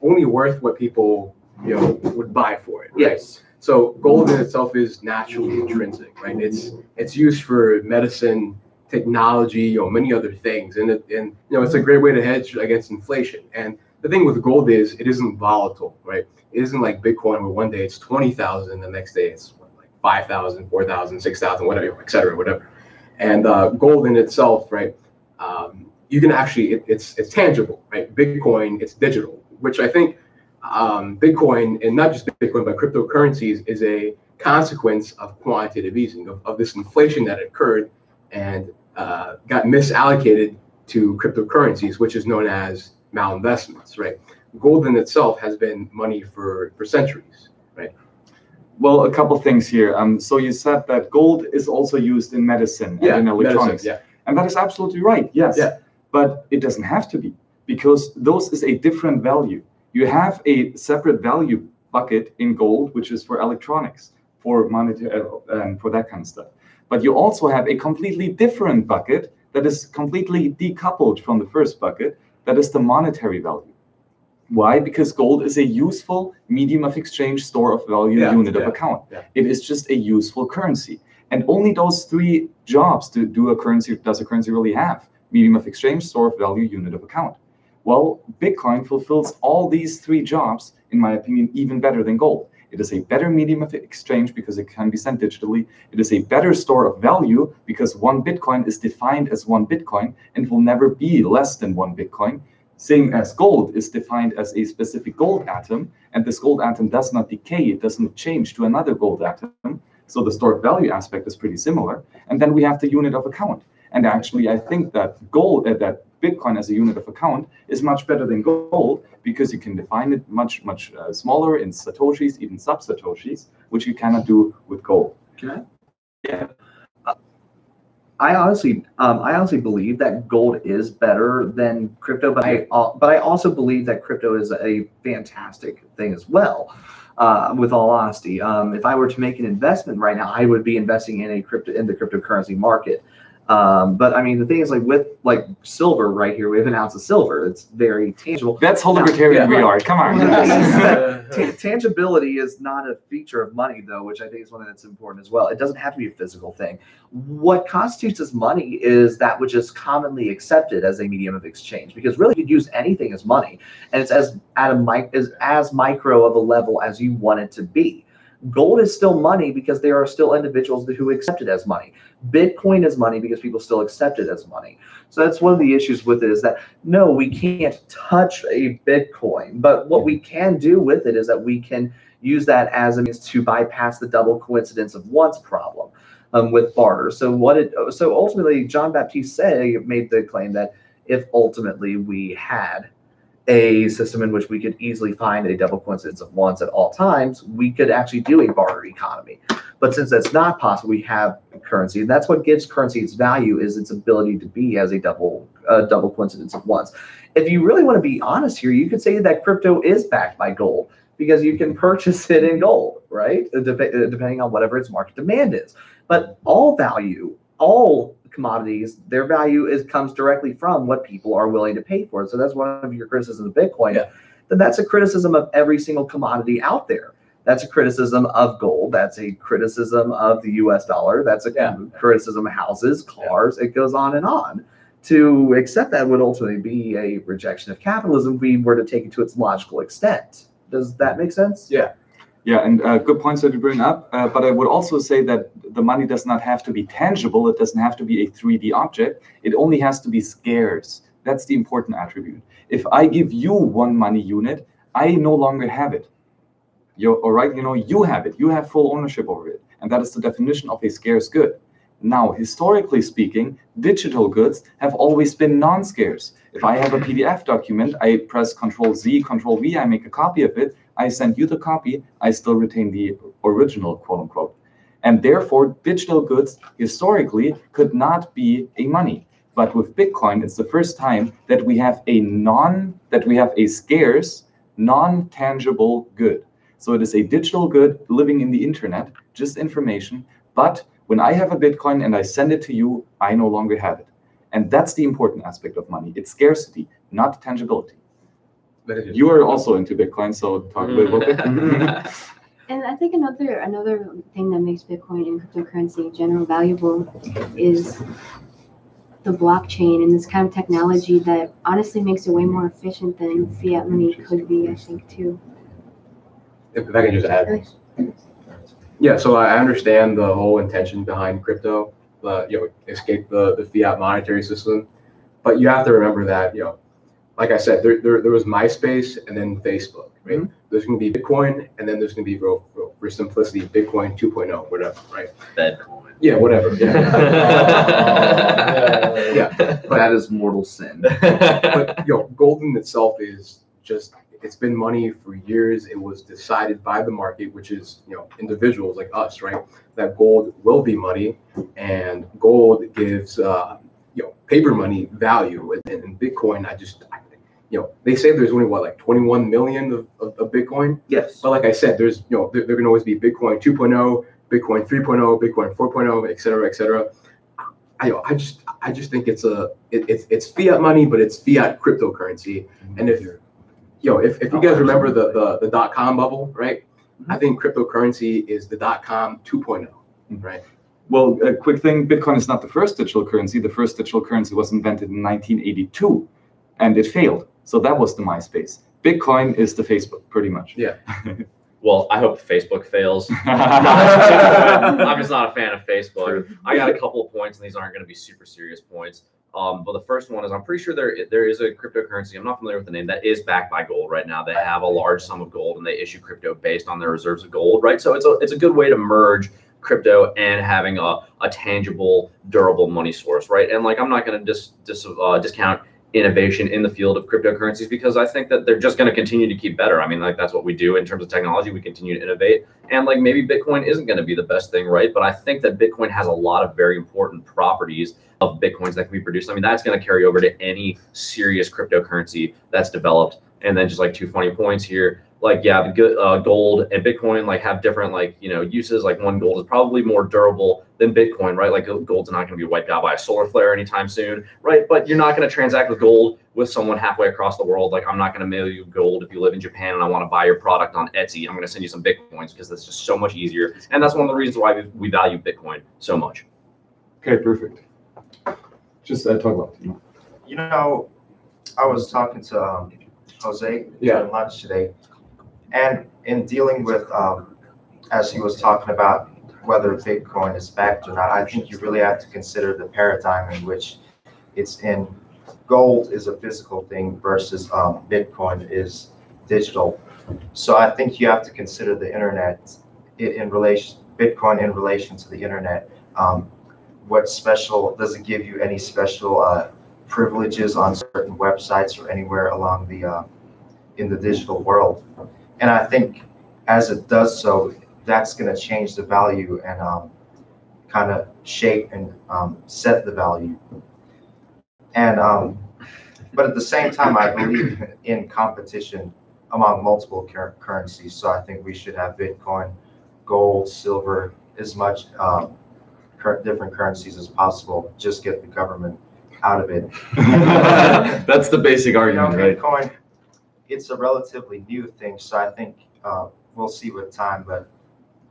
only worth what people would buy for it. Right? Yes. So gold in itself is naturally intrinsic, right? It's used for medicine, technology, many other things, and it's a great way to hedge against inflation. And the thing with gold is it isn't volatile, right? It isn't like Bitcoin where one day it's 20,000, the next day it's like 5,000, 4,000, 6,000, whatever, et cetera, whatever. And gold in itself, right? You can actually it's tangible, right? Bitcoin, it's digital, which I think Bitcoin, and not just Bitcoin, but cryptocurrencies, is a consequence of quantitative easing, of this inflation that occurred and got misallocated to cryptocurrencies, which is known as malinvestments, right? Gold in itself has been money for centuries, right? Well, a couple things here. So you said that gold is also used in medicine and in electronics. Medicine, and that is absolutely right, yes. Yeah. But it doesn't have to be, because those is a different value. You have a separate value bucket in gold, which is for electronics, for monetary, and for that kind of stuff. But you also have a completely different bucket that is completely decoupled from the first bucket, that is the monetary value. Why? Because gold is a useful medium of exchange, store of value, unit of account. It is just a useful currency. And only those three jobs does a currency really have: medium of exchange, store of value, unit of account. Well, Bitcoin fulfills all these three jobs, in my opinion, even better than gold. It is a better medium of exchange because it can be sent digitally. It is a better store of value because one Bitcoin is defined as one Bitcoin and will never be less than one Bitcoin. Same as gold is defined as a specific gold atom, and this gold atom does not decay, it doesn't change to another gold atom. So the stored value aspect is pretty similar. And then we have the unit of account. And actually, I think that that Bitcoin as a unit of account is much better than gold, because you can define it much smaller in satoshis, even sub-satoshis, which you cannot do with gold. Can I? Yeah. I honestly believe that gold is better than crypto, but I also believe that crypto is a fantastic thing as well. With all honesty, if I were to make an investment right now, I would be investing in the cryptocurrency market. But I mean, the thing is, with silver right here, we have an ounce of silver. It's very tangible. That's how libertarian we are. Come on. Tangibility is not a feature of money, though, which I think is one that's important as well. It doesn't have to be a physical thing. What constitutes as money is that which is commonly accepted as a medium of exchange, because really you could use anything as money, and it's as micro of a level as you want it to be. Gold is still money because there are still individuals who accept it as money. Bitcoin is money because people still accept it as money. So that's one of the issues with it, is that no, we can't touch a Bitcoin, but what we can do with it is that we can use that as a means to bypass the double coincidence of wants problem with barter. So ultimately, John Baptiste made the claim that if ultimately we had a system in which we could easily find a double coincidence of wants at all times, we could actually do a barter economy. But since that's not possible, we have currency, and that's what gives currency its value, is its ability to be as a double coincidence of wants. If you really want to be honest here, you could say that crypto is backed by gold, because you can purchase it in gold, right? Depending on whatever its market demand is. But all value, all commodities, their value comes directly from what people are willing to pay for it. So that's one of your criticisms of Bitcoin. Yeah. Then that's a criticism of every single commodity out there. That's a criticism of gold. That's a criticism of the US dollar. That's a criticism of houses, cars. It goes on and on. To accept that would ultimately be a rejection of capitalism if we were to take it to its logical extent. Does that make sense? Yeah. Yeah, and good points that you bring up. But I would also say that the money does not have to be tangible. It doesn't have to be a 3D object. It only has to be scarce. That's the important attribute. If I give you one money unit, I no longer have it. All right, you have it. You have full ownership over it. And that is the definition of a scarce good. Now, historically speaking, digital goods have always been non-scarce. If I have a PDF document, I press Control-Z, Control-V, I make a copy of it, I send you the copy, I still retain the original, quote unquote. And therefore, digital goods historically could not be a money. But with Bitcoin, it's the first time that we have a scarce, non-tangible good. So it is a digital good living in the internet, just information. But when I have a Bitcoin and I send it to you, I no longer have it. And that's the important aspect of money. It's scarcity, not tangibility. You are also into Bitcoin, so talk a bit about it. And I think another thing that makes Bitcoin and cryptocurrency in general valuable is the blockchain and this kind of technology that honestly makes it way more efficient than fiat money could be, I think, too. If I can just add. Yeah, so I understand the whole intention behind crypto, escape the fiat monetary system. But you have to remember that, like I said, there was MySpace and then Facebook, right? Mm-hmm. There's going to be Bitcoin, and then there's going to be, for simplicity, Bitcoin 2.0, whatever, right? Bedcoin. Yeah, whatever. Yeah. Yeah. But that is mortal sin. But gold in itself is just, it's been money for years. It was decided by the market, which is individuals like us, right? That gold will be money, and gold gives paper money value. And Bitcoin, they say there's only like 21 million of Bitcoin. Yes. But like I said, there's there can always be Bitcoin 2.0, Bitcoin 3.0, Bitcoin 4.0, et cetera, et cetera. I just think it's fiat money, but it's fiat cryptocurrency. And if you guys remember the .com bubble, right? I think cryptocurrency is the .com 2.0, right? Well, a quick thing, Bitcoin is not the first digital currency. The first digital currency was invented in 1982, and it failed. So that was the MySpace. Bitcoin is the Facebook, pretty much. Yeah. Well, I hope Facebook fails. I'm just not a fan of Facebook. True. I got a couple of points, and these aren't going to be super serious points. But the first one is I'm pretty sure there is a cryptocurrency, I'm not familiar with the name, that is backed by gold right now. They have a large sum of gold, and they issue crypto based on their reserves of gold, right? So it's a good way to merge crypto and having a tangible, durable money source, right? And like I'm not going to discount innovation in the field of cryptocurrencies, because I think that they're just going to continue to keep better. I mean, like that's what we do in terms of technology. We continue to innovate, and like maybe Bitcoin isn't going to be the best thing, right? But I think that Bitcoin has a lot of very important properties of Bitcoins that can be produced. I mean, that's going to carry over to any serious cryptocurrency that's developed. And then just like 2 funny points here, like, yeah, the good gold and Bitcoin like have different uses. Like one, gold is probably more durable than Bitcoin, right? Like gold's not going to be wiped out by a solar flare anytime soon, right? But you're not going to transact with gold with someone halfway across the world. Like I'm not going to mail you gold if you live in Japan and I want to buy your product on Etsy. I'm going to send you some Bitcoins because that's just so much easier. And that's one of the reasons why we value Bitcoin so much. Okay, perfect. Just talk about it. I was talking to Jose during lunch today, and in dealing with, as he was talking about whether Bitcoin is backed or not, I think you really have to consider the paradigm in which it's in. Gold is a physical thing versus Bitcoin is digital. So I think you have to consider the internet Bitcoin in relation to the internet. What special, does it give you any special privileges on certain websites or anywhere along the in the digital world? And I think as it does so, that's going to change the value and kind of shape and set the value. And but at the same time, I believe in competition among multiple currencies. So I think we should have Bitcoin, gold, silver, as much different currencies as possible. Just get the government out of it. That's the basic argument, right? Bitcoin, it's a relatively new thing, so I think we'll see with time. But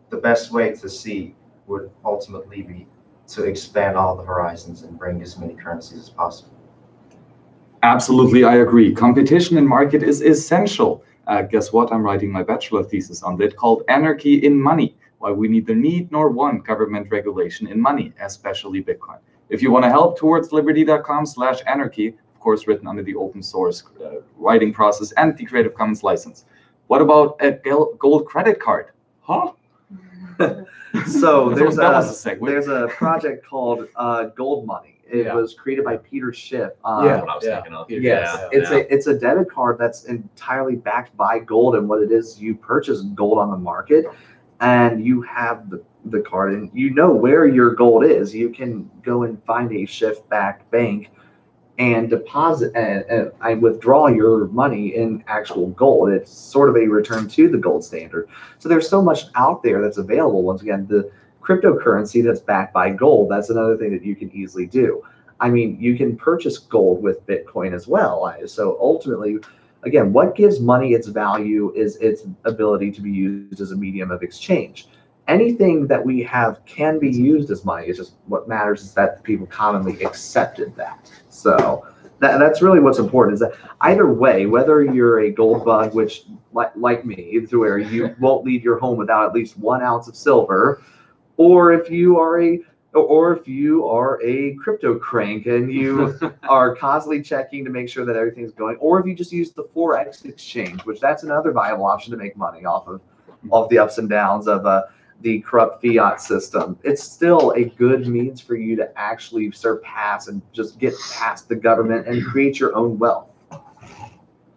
the best way to see would ultimately be to expand all the horizons and bring as many currencies as possible. Absolutely, I agree. Competition in market is essential. Guess what? I'm writing my bachelor thesis on that, called Anarchy in Money: Why We Neither Need Nor Want Government Regulation in Money, especially Bitcoin. If you want to help towards liberty.com/anarchy, of course, written under the open source writing process and the Creative Commons license. What about a gold credit card? Huh? So there's there's a project called Gold Money. It was created by Peter Schiff. What I was thinking of. Yes, it's a debit card that's entirely backed by gold, and what it is, you purchase gold on the market, and you have the card, and you know where your gold is. You can go and find a Schiff-backed bank and deposit and withdraw your money in actual gold. It's sort of a return to the gold standard. So there's so much out there that's available. Once again, the cryptocurrency that's backed by gold, that's another thing that you can easily do. I mean, you can purchase gold with Bitcoin as well. So ultimately, again, what gives money its value is its ability to be used as a medium of exchange. Anything that we have can be used as money. It's just what matters is that people commonly accepted that. So that's really what's important, is that either way, whether you're a gold bug, which like me, to where you won't leave your home without at least 1 ounce of silver, or if you are a Or if you are a crypto crank and you are constantly checking to make sure that everything's going, or if you just use the Forex exchange, which that's another viable option to make money off of the ups and downs of the corrupt fiat system. It's still a good means for you to actually surpass and just get past the government and create your own wealth.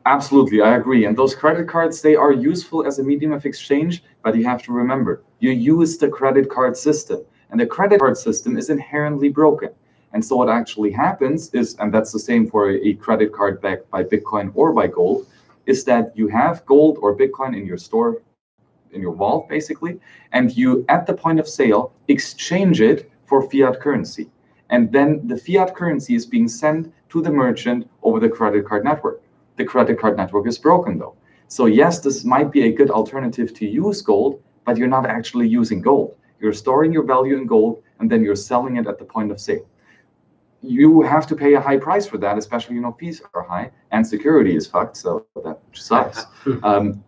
Absolutely, I agree. And those credit cards, they are useful as a medium of exchange, but you have to remember, you use the credit card system. And the credit card system is inherently broken. And so what actually happens is, and that's the same for a credit card backed by Bitcoin or by gold, is that you have gold or Bitcoin in your store, in your vault, basically, and you, at the point of sale, exchange it for fiat currency. And then the fiat currency is being sent to the merchant over the credit card network. The credit card network is broken, though. So yes, this might be a good alternative to use gold, but you're not actually using gold. You're storing your value in gold, and then you're selling it at the point of sale. You have to pay a high price for that, especially, fees are high, and security is fucked, so that sucks.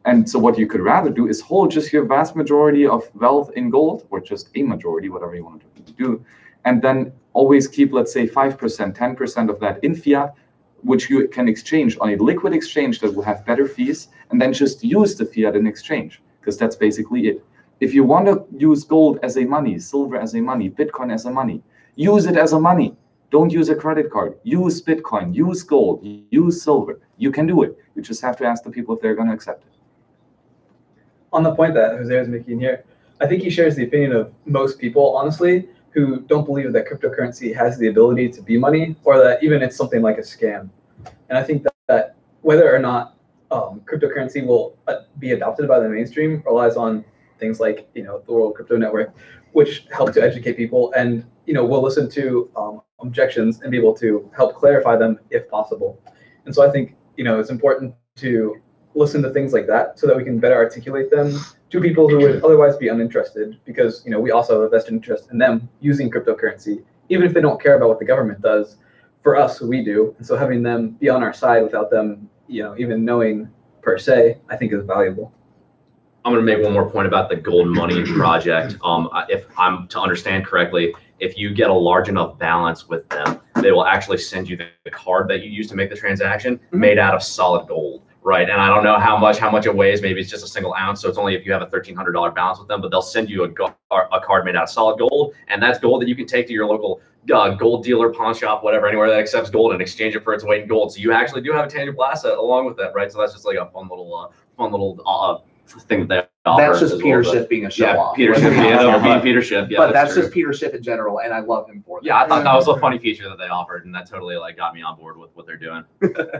And so what you could rather do is hold just your vast majority of wealth in gold, or just a majority, whatever you want to do, and then always keep, let's say, 5%, 10% of that in fiat, which you can exchange on a liquid exchange that will have better fees, and then just use the fiat in exchange, because that's basically it. If you want to use gold as a money, silver as a money, Bitcoin as a money, use it as a money. Don't use a credit card. Use Bitcoin, use gold, use silver. You can do it. You just have to ask the people if they're going to accept it. On the point that Jose is making here, I think he shares the opinion of most people, honestly, who don't believe that cryptocurrency has the ability to be money, or that even it's something like a scam. And I think that whether or not cryptocurrency will be adopted by the mainstream relies on things like, the World Crypto Network, which help to educate people, and we'll listen to objections and be able to help clarify them if possible. And so I think it's important to listen to things like that so that we can better articulate them to people who would otherwise be uninterested, because we also have a vested interest in them using cryptocurrency, even if they don't care about what the government does. For us, we do. And so having them be on our side without them even knowing per se, I think is valuable. I'm going to make one more point about the gold money project. If I'm to understand correctly, if you get a large enough balance with them, they will actually send you the card that you use to make the transaction made out of solid gold, right? And I don't know how much it weighs. Maybe it's just a single ounce. So it's only if you have a $1,300 balance with them, but they'll send you a card made out of solid gold. And that's gold that you can take to your local gold dealer, pawn shop, whatever, anywhere that accepts gold, and exchange it for its weight in gold. So you actually do have a tangible asset along with that, right? So that's just like a fun little thing that they offer. That's just Peter Schiff being a show-off. Peter Schiff being Peter Schiff. Yeah, but that's just Peter Schiff in general, and I love him for that. Yeah, I thought that was a funny feature that they offered, and that totally got me on board with what they're doing.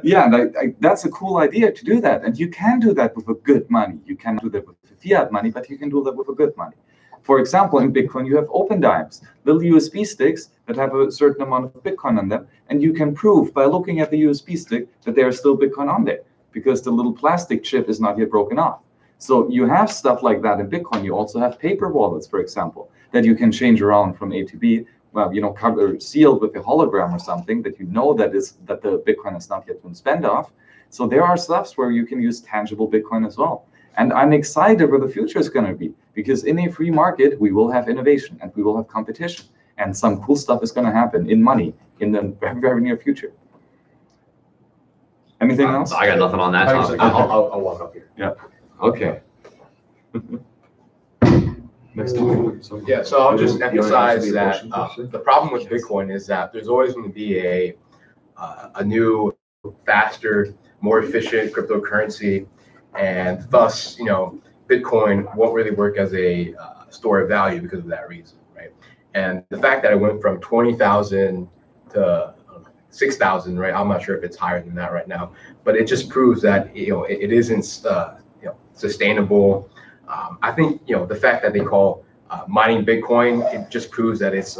Yeah, that's a cool idea to do that, and you can do that with a good money. You can do that with fiat money, but you can do that with a good money. For example, in Bitcoin, you have open dimes, little USB sticks that have a certain amount of Bitcoin on them, and you can prove by looking at the USB stick that there is still Bitcoin on there, because the little plastic chip is not yet broken off. So you have stuff like that in Bitcoin. You also have paper wallets, for example, that you can change around from A to B, sealed with a hologram or something that that the Bitcoin has not yet been spent off. So there are stuffs where you can use tangible Bitcoin as well. And I'm excited where the future is going to be, because in a free market, we will have innovation and we will have competition. And some cool stuff is going to happen in money in the very, very near future. Anything else? I got nothing on that topic. I'll walk up here. Yeah. Okay. Next topic. Yeah, so I'll just emphasize that the problem with Bitcoin is that there's always going to be a new, faster, more efficient cryptocurrency, and thus, Bitcoin won't really work as a store of value because of that reason, right? And the fact that it went from 20,000 to 6,000, right? I'm not sure if it's higher than that right now, but it just proves that it isn't sustainable. I think the fact that they call mining Bitcoin, it just proves that it's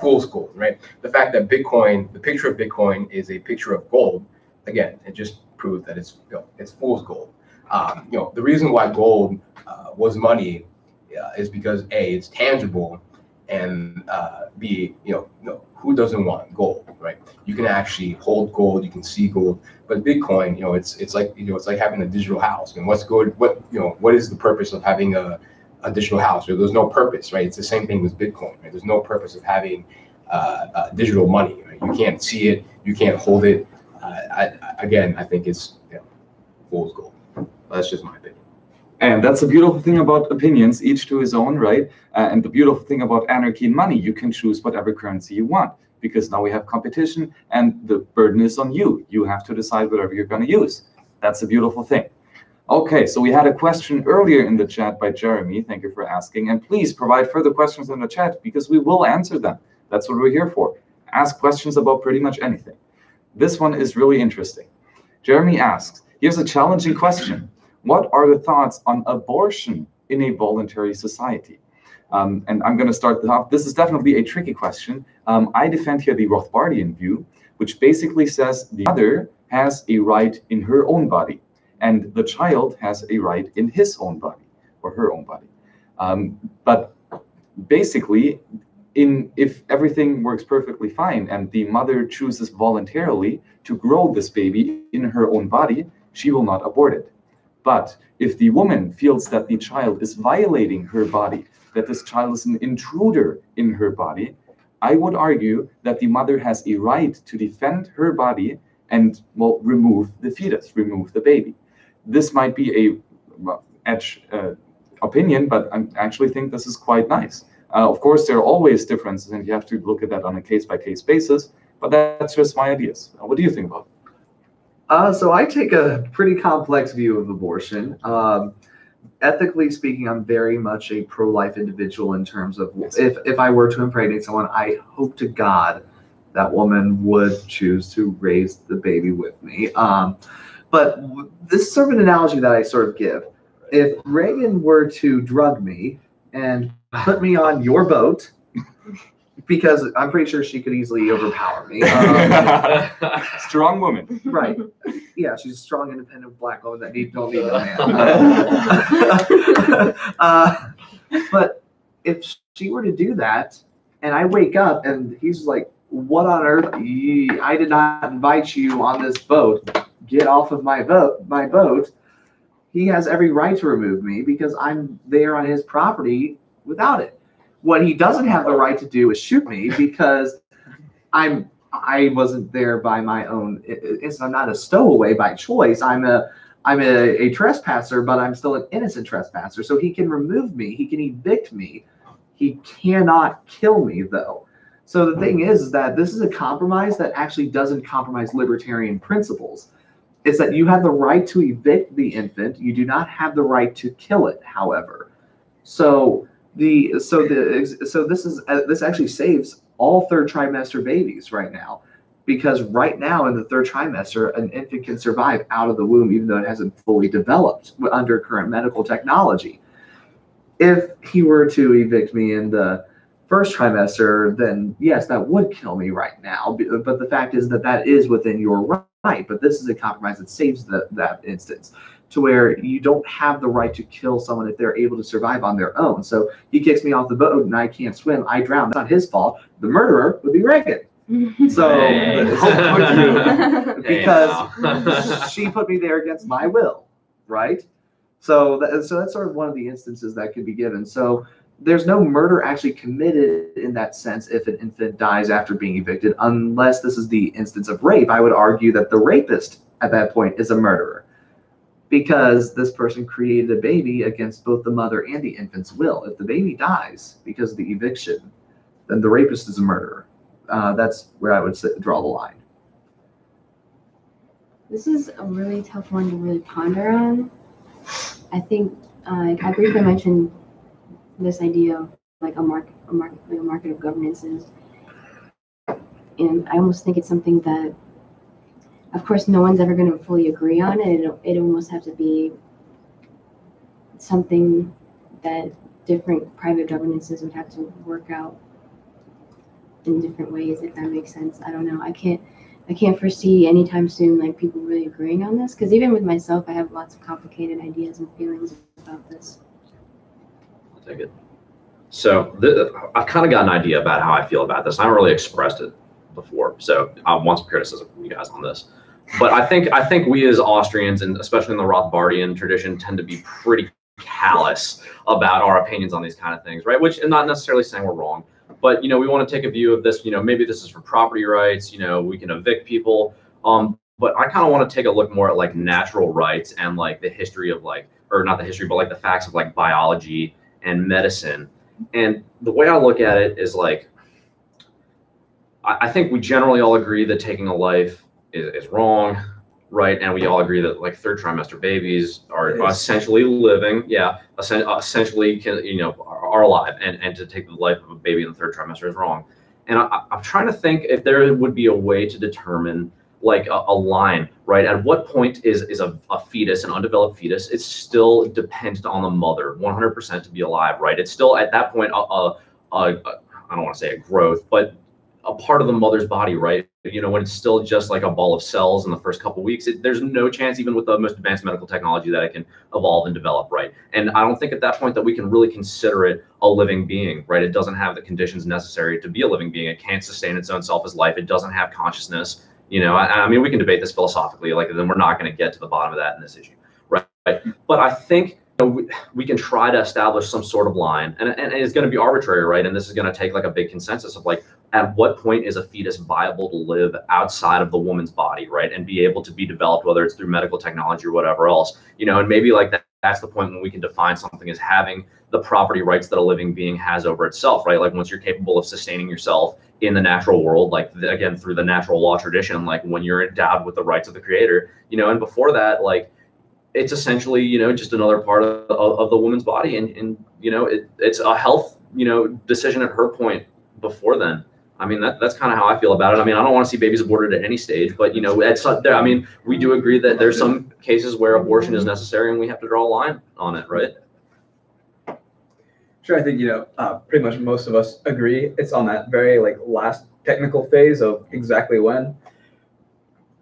fool's gold, right? The fact that Bitcoin, the picture of Bitcoin is a picture of gold, again, it just proves that it's fool's gold. The reason why gold was money is because A, it's tangible, and B, who doesn't want gold, right? You can actually hold gold, you can see gold, but Bitcoin, it's like having a digital house. And what's good? What is the purpose of having a additional house, or there's no purpose, right? It's the same thing with Bitcoin, right? There's no purpose of having digital money, right? You can't see it, you can't hold it. I think it's fool's gold. That's just my opinion. And that's the beautiful thing about opinions, each to his own, right? And the beautiful thing about anarchy and money, you can choose whatever currency you want, because now we have competition and the burden is on you. You have to decide whatever you're going to use. That's a beautiful thing. Okay, so we had a question earlier in the chat by Jeremy. Thank you for asking. And please provide further questions in the chat because we will answer them. That's what we're here for. Ask questions about pretty much anything. This one is really interesting. Jeremy asks, here's a challenging question. What are the thoughts on abortion in a voluntary society? And I'm going to start off. This is definitely a tricky question. I defend here the Rothbardian view, which basically says the mother has a right in her own body, and the child has a right in his own body or her own body. But basically, if everything works perfectly fine and the mother chooses voluntarily to grow this baby in her own body, she will not abort it. But if the woman feels that the child is violating her body, that this child is an intruder in her body, I would argue that the mother has a right to defend her body and, well, remove the fetus, remove the baby. This might be a edge opinion, but I actually think this is quite nice. Of course, there are always differences, and you have to look at that on a case-by-case basis, but that's just my ideas. What do you think about it? So I take a pretty complex view of abortion. Ethically speaking, I'm very much a pro-life individual in terms of if I were to impregnate someone, I hope to God that woman would choose to raise the baby with me. But this is sort of an analogy that I sort of give. If Regan were to drug me and put me on your boat, because I'm pretty sure she could easily overpower me. Strong woman. Right. Yeah, she's a strong, independent black woman that don't need a man. But if she were to do that, and I wake up and he's like, what on earth? I did not invite you on this boat. Get off of my boat. He has every right to remove me because I'm there on his property without it. What he doesn't have the right to do is shoot me because I wasn't there by my own. I'm not a stowaway by choice. I'm a trespasser, but I'm still an innocent trespasser. So he can remove me. He can evict me. He cannot kill me, though. So the thing is that this is a compromise that actually doesn't compromise libertarian principles. It's that you have the right to evict the infant. You do not have the right to kill it, however. So this actually saves all third trimester babies right now, because right now in the third trimester, an infant can survive out of the womb even though it hasn't fully developed under current medical technology. If he were to evict me in the first trimester, then yes, that would kill me right now. But the fact is that that is within your right. But this is a compromise that saves that instance, to where you don't have the right to kill someone if they're able to survive on their own. So he kicks me off the boat and I can't swim. I drown. That's not his fault. The murderer would be Regan. So because she put me there against my will, right? So that's sort of one of the instances that could be given. So there's no murder actually committed in that sense if an infant dies after being evicted, unless this is the instance of rape. I would argue that the rapist at that point is a murderer, because this person created a baby against both the mother and the infant's will. If the baby dies because of the eviction, then the rapist is a murderer. That's where I would draw the line. This is a really tough one to really ponder on. I think I briefly mentioned this idea of like a market of governances, and I almost think it's something that, of course, no one's ever going to fully agree on it. It almost have to be something that different private governances would have to work out in different ways, if that makes sense. I don't know. I can't foresee anytime soon like people really agreeing on this, because even with myself, I have lots of complicated ideas and feelings about this. I'll take it. So I've kind of got an idea about how I feel about this. I haven't really expressed it before, so I want some criticism from you guys on this. But I think we as Austrians, and especially in the Rothbardian tradition, tend to be pretty callous about our opinions on these kind of things, right? Which, and not necessarily saying we're wrong, but we want to take a view of this. Maybe this is for property rights. We can evict people. But I kind of want to take a look more at like natural rights and like the history of like, or not the history, but like the facts of like biology and medicine. And the way I look at it is like, I think we generally all agree that taking a life is wrong, right? And we all agree that like third trimester babies are essentially living, essentially are alive, and to take the life of a baby in the third trimester is wrong. And I'm trying to think if there would be a way to determine like a line, right? At what point is a fetus, an undeveloped fetus, it's still dependent on the mother 100% to be alive, right? It's still at that point I don't want to say a growth, but a part of the mother's body, right? When it's still just like a ball of cells in the first couple of weeks, there's no chance, even with the most advanced medical technology, that it can evolve and develop, right? And I don't think at that point that we can really consider it a living being, right? It doesn't have the conditions necessary to be a living being. It can't sustain its own self as life. It doesn't have consciousness. I mean, we can debate this philosophically, like, then we're not going to get to the bottom of that in this issue, right? But I think we can try to establish some sort of line, and it's going to be arbitrary, right? And this is going to take like a big consensus of like, at what point is a fetus viable to live outside of the woman's body, right? And be able to be developed, whether it's through medical technology or whatever else, and maybe like that's the point when we can define something as having the property rights that a living being has over itself, right? Like once you're capable of sustaining yourself in the natural world, like again, through the natural law tradition, like when you're endowed with the rights of the creator, and before that, like it's essentially, just another part of the woman's body. And it's a health, decision at her point before then. I mean, that's kind of how I feel about it. I mean, I don't want to see babies aborted at any stage, but I mean, we do agree that there's some cases where abortion is necessary and we have to draw a line on it, right? Sure, I think pretty much most of us agree. It's on that very like last technical phase of exactly when.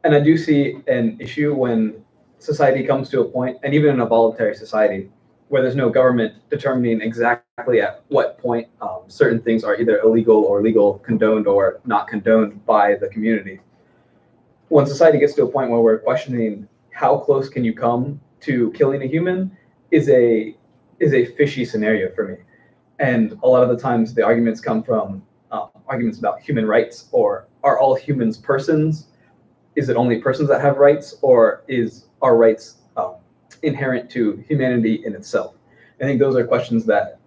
And I do see an issue when society comes to a point, and even in a voluntary society, where there's no government determining exactly at what point certain things are either illegal or legal, condoned or not condoned by the community. When society gets to a point where we're questioning how close can you come to killing a human is a fishy scenario for me. And a lot of the times the arguments come from arguments about human rights, or are all humans persons? Is it only persons that have rights, or is our rights inherent to humanity in itself? I think those are questions that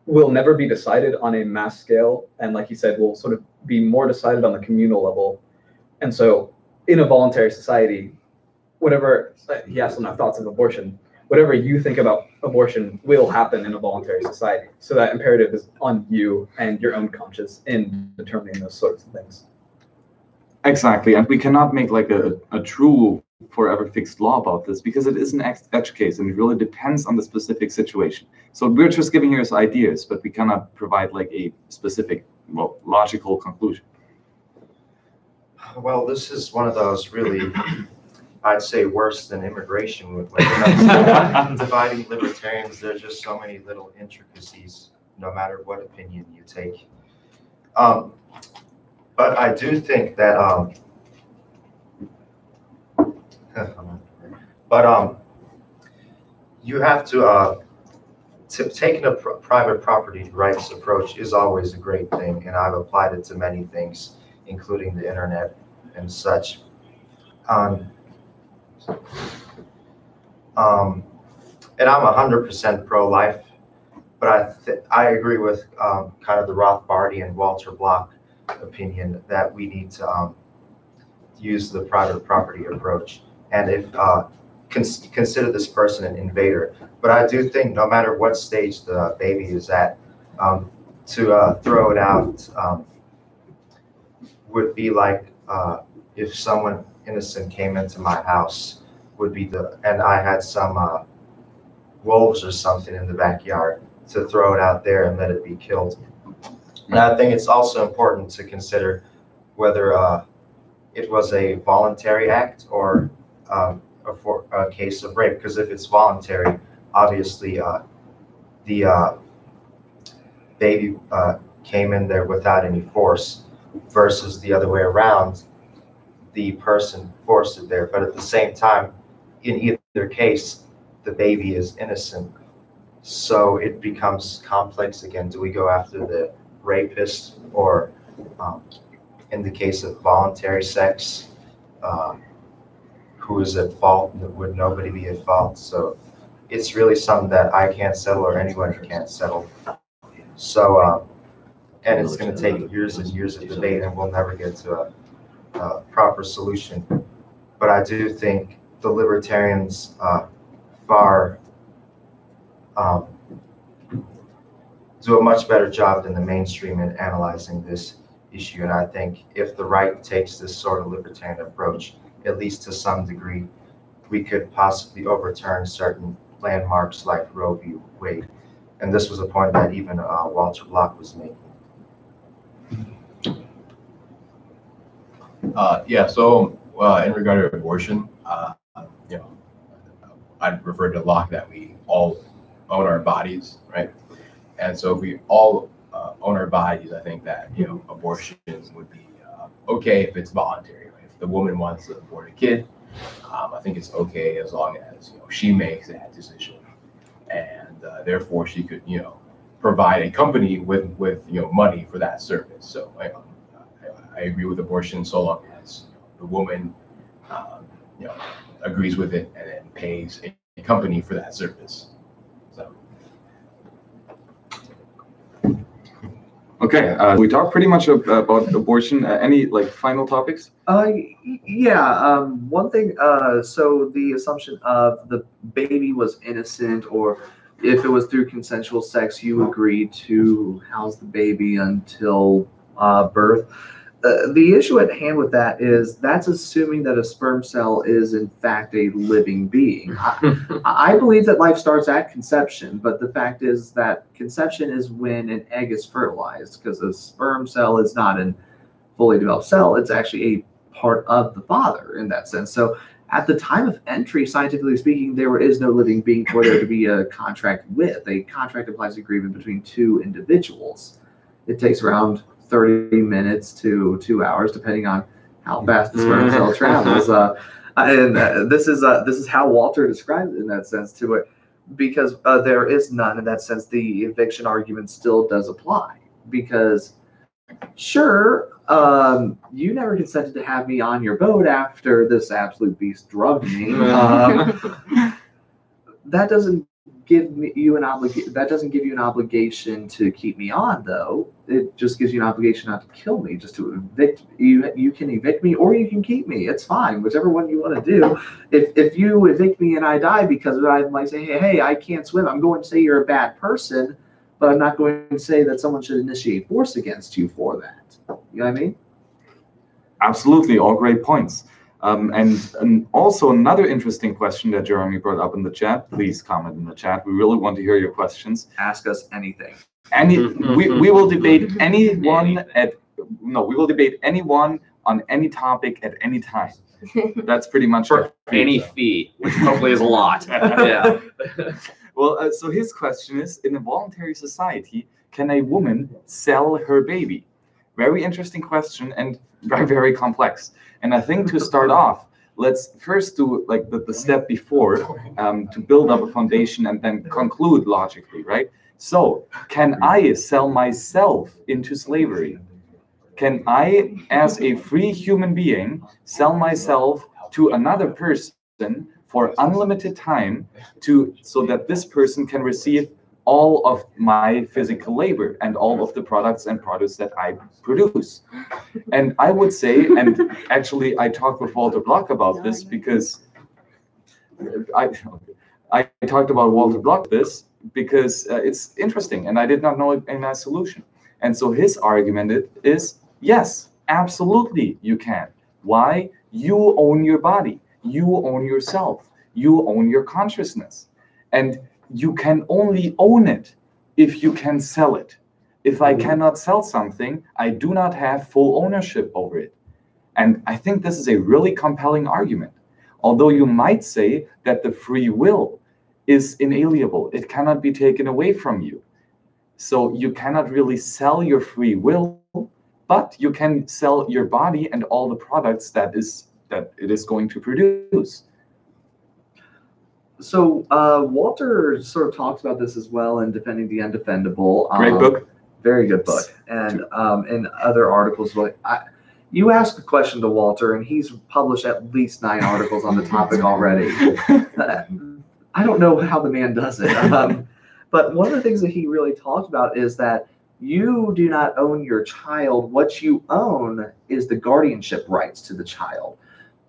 will never be decided on a mass scale, and like you said, will sort of be more decided on the communal level. And so in a voluntary society, whatever, he asked on our thoughts of abortion, whatever you think about abortion will happen in a voluntary society. So that imperative is on you and your own conscience in determining those sorts of things. Exactly, and we cannot make like a true forever fixed law about this, because it is an edge case and it really depends on the specific situation. So we're just giving here as ideas, but we cannot provide like a specific, logical conclusion. Well, this is one of those really, I'd say, worse than immigration. With like, dividing libertarians, there's just so many little intricacies, no matter what opinion you take. But I do think that, you have to taking a private property rights approach is always a great thing, and I've applied it to many things, including the internet and such. And I'm 100% pro-life, but I agree with kind of the Rothbardian and Walter Block opinion that we need to use the private property approach, and if consider this person an invader. But I do think no matter what stage the baby is at, to throw it out would be like if someone innocent came into my house, and I had some wolves or something in the backyard, to throw it out there and let it be killed. And I think it's also important to consider whether it was a voluntary act or a case of rape, because if it's voluntary, obviously the baby came in there without any force, versus the other way around, the person forced it there. But at the same time, in either case, the baby is innocent. So it becomes complex again. Do we go after the rapist, or in the case of voluntary sex, who is at fault? Would nobody be at fault? So it's really something that I can't settle or anyone can't settle. So, and it's going to take years and years of debate, and we'll never get to a proper solution. But I do think the libertarians do a much better job than the mainstream in analyzing this issue. And I think if the right takes this sort of libertarian approach, at least to some degree, we could possibly overturn certain landmarks like Roe v. Wade. And this was a point that even Walter Block was making. Yeah, so in regard to abortion, I'd refer to Locke that we all own our bodies, right? And so if we all own our bodies, I think that, abortion would be okay if it's voluntary. Right? If the woman wants to abort a kid, I think it's okay as long as, she makes that decision. And therefore she could, provide a company with money for that service. So I agree with abortion so long as the woman, agrees with it and then pays a company for that service. So. Okay, we talked pretty much about abortion. Any final topics? Yeah. One thing. So the assumption of the baby was innocent, or if it was through consensual sex, you agreed to house the baby until birth. The issue at hand with that is that's assuming that a sperm cell is in fact a living being. I believe that life starts at conception, but the fact is that conception is when an egg is fertilized, because a sperm cell is not a fully developed cell. It's actually a part of the father in that sense. So at the time of entry, scientifically speaking, there is no living being for there to be a contract with. A contract implies agreement between two individuals. It takes around 30 minutes to 2 hours, depending on how fast the sperm cell travels. And this is how Walter described it in that sense to it, because there is none in that sense. The eviction argument still does apply, because sure, you never consented to have me on your boat after this absolute beast drugged me. That doesn't give you an obligation to keep me on, though. It just gives you an obligation not to kill me, just to evict you. You can evict me or you can keep me. It's fine, whichever one you want to do. If you evict me and I die because of it, I might say, hey, I can't swim. I'm going to say you're a bad person, but I'm not going to say that someone should initiate force against you for that. You know what I mean? Absolutely, all great points. And also another interesting question that Jeremy brought up in the chat. Please comment in the chat. We really want to hear your questions. Ask us anything. We will debate anyone we will debate anyone on any topic at any time. That's pretty much for any fee, which hopefully is a lot. Yeah. Well, so his question is: in a voluntary society, can a woman sell her baby? Very interesting question and very, very complex. And I think to start off, let's first do the step before to build up a foundation and then conclude logically, right? So can I sell myself into slavery? Can I, as a free human being, sell myself to another person for unlimited time so that this person can receive all of my physical labor and all of the products and produce that I produce? And I would say, and actually I talked with Walter Block about this because I talked about Walter Block this because it's interesting and I did not know a nice solution. And so his argument is, yes, absolutely you can. Why? You own your body. You own yourself. You own your consciousness. And you can only own it if you can sell it. If I cannot sell something, I do not have full ownership over it. And I think this is a really compelling argument. Although you might say that the free will is inalienable. It cannot be taken away from you. So you cannot really sell your free will, but you can sell your body and all the products that it is going to produce. So Walter sort of talks about this as well in Defending the Undefendable. Great book. Very good book. And in other articles, you asked a question to Walter, and he's published at least 9 articles on the topic already. I don't know how the man does it. But one of the things that he really talked about is that you do not own your child. What you own is the guardianship rights to the child.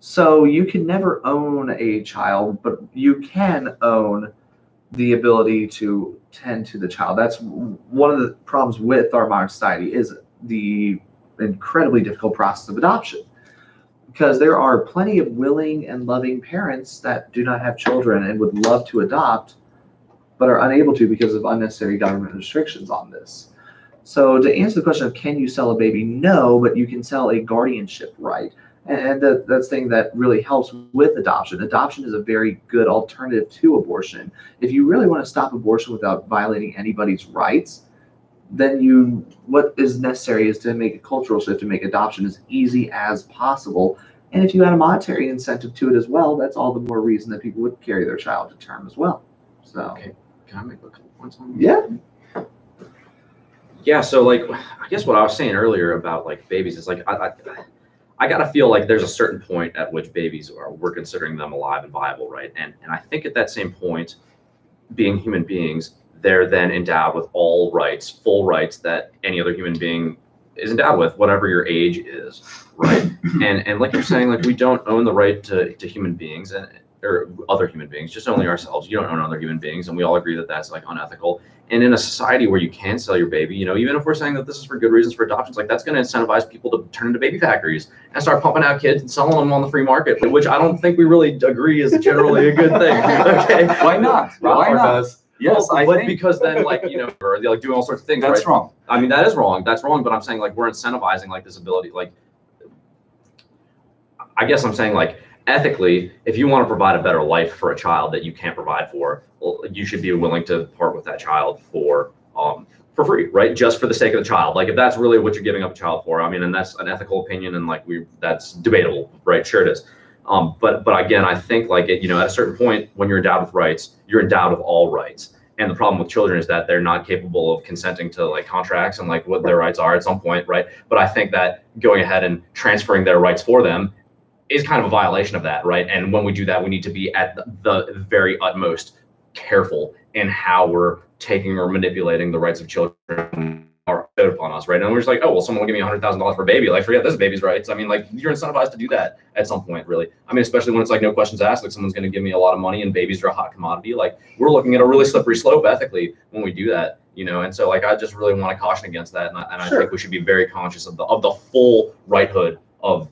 So you can never own a child, but you can own the ability to tend to the child. That's one of the problems with our modern society, is the incredibly difficult process of adoption. Because there are plenty of willing and loving parents that do not have children and would love to adopt, but are unable to because of unnecessary government restrictions on this. So to answer the question of can you sell a baby, no, but you can sell a guardianship right. And that's the thing that really helps with adoption. Adoption is a very good alternative to abortion. If you really want to stop abortion without violating anybody's rights, then what is necessary is to make a cultural shift to make adoption as easy as possible. And if you had a monetary incentive to it as well, that's all the more reason that people would carry their child to term as well. So, okay, can I make a couple points on that? Yeah. Yeah, so like, I guess what I was saying earlier about like babies is like, I gotta feel like there's a certain point at which babies we're considering them alive and viable, right? And I think at that same point, being human beings, they're then endowed with all rights, full rights that any other human being is endowed with, whatever your age is, right? and like you're saying, like we don't own the right to human beings or other human beings, just only ourselves. You don't own other human beings, and we all agree that that's like unethical. And in a society where you can sell your baby, even if we're saying that this is for good reasons for adoptions, like that's going to incentivize people to turn into baby factories and start pumping out kids and selling them on the free market, which I don't think we really agree is generally a good thing. Okay, why not? Why not? Yes, well, but because then or like doing all sorts of things. That's right? wrong. I mean, that is wrong. That's wrong. But I'm saying like we're incentivizing like this ability. Like, I guess I'm saying like ethically, if you want to provide a better life for a child that you can't provide for, well, you should be willing to part with that child for free, right? Just for the sake of the child. Like if that's really what you're giving up a child for, I mean, and that's an ethical opinion, and like that's debatable, right? Sure it is. But again, I think like at a certain point when you're endowed with rights, you're endowed with all rights. And the problem with children is that they're not capable of consenting to like contracts and like what their rights are at some point, right? But I think that going ahead and transferring their rights for them is kind of a violation of that, right? And when we do that, we need to be at the very utmost careful in how we're taking or manipulating the rights of children are put upon us, right? And we're just like, oh, well, someone will give me $100,000 for a baby. Like, forget this baby's rights. I mean, like, you're incentivized to do that at some point, really. I mean, especially when it's like no questions asked, like someone's going to give me a lot of money and babies are a hot commodity. Like, we're looking at a really slippery slope ethically when we do that, And so, like, I just really want to caution against that. And I think we should be very conscious of the full righthood of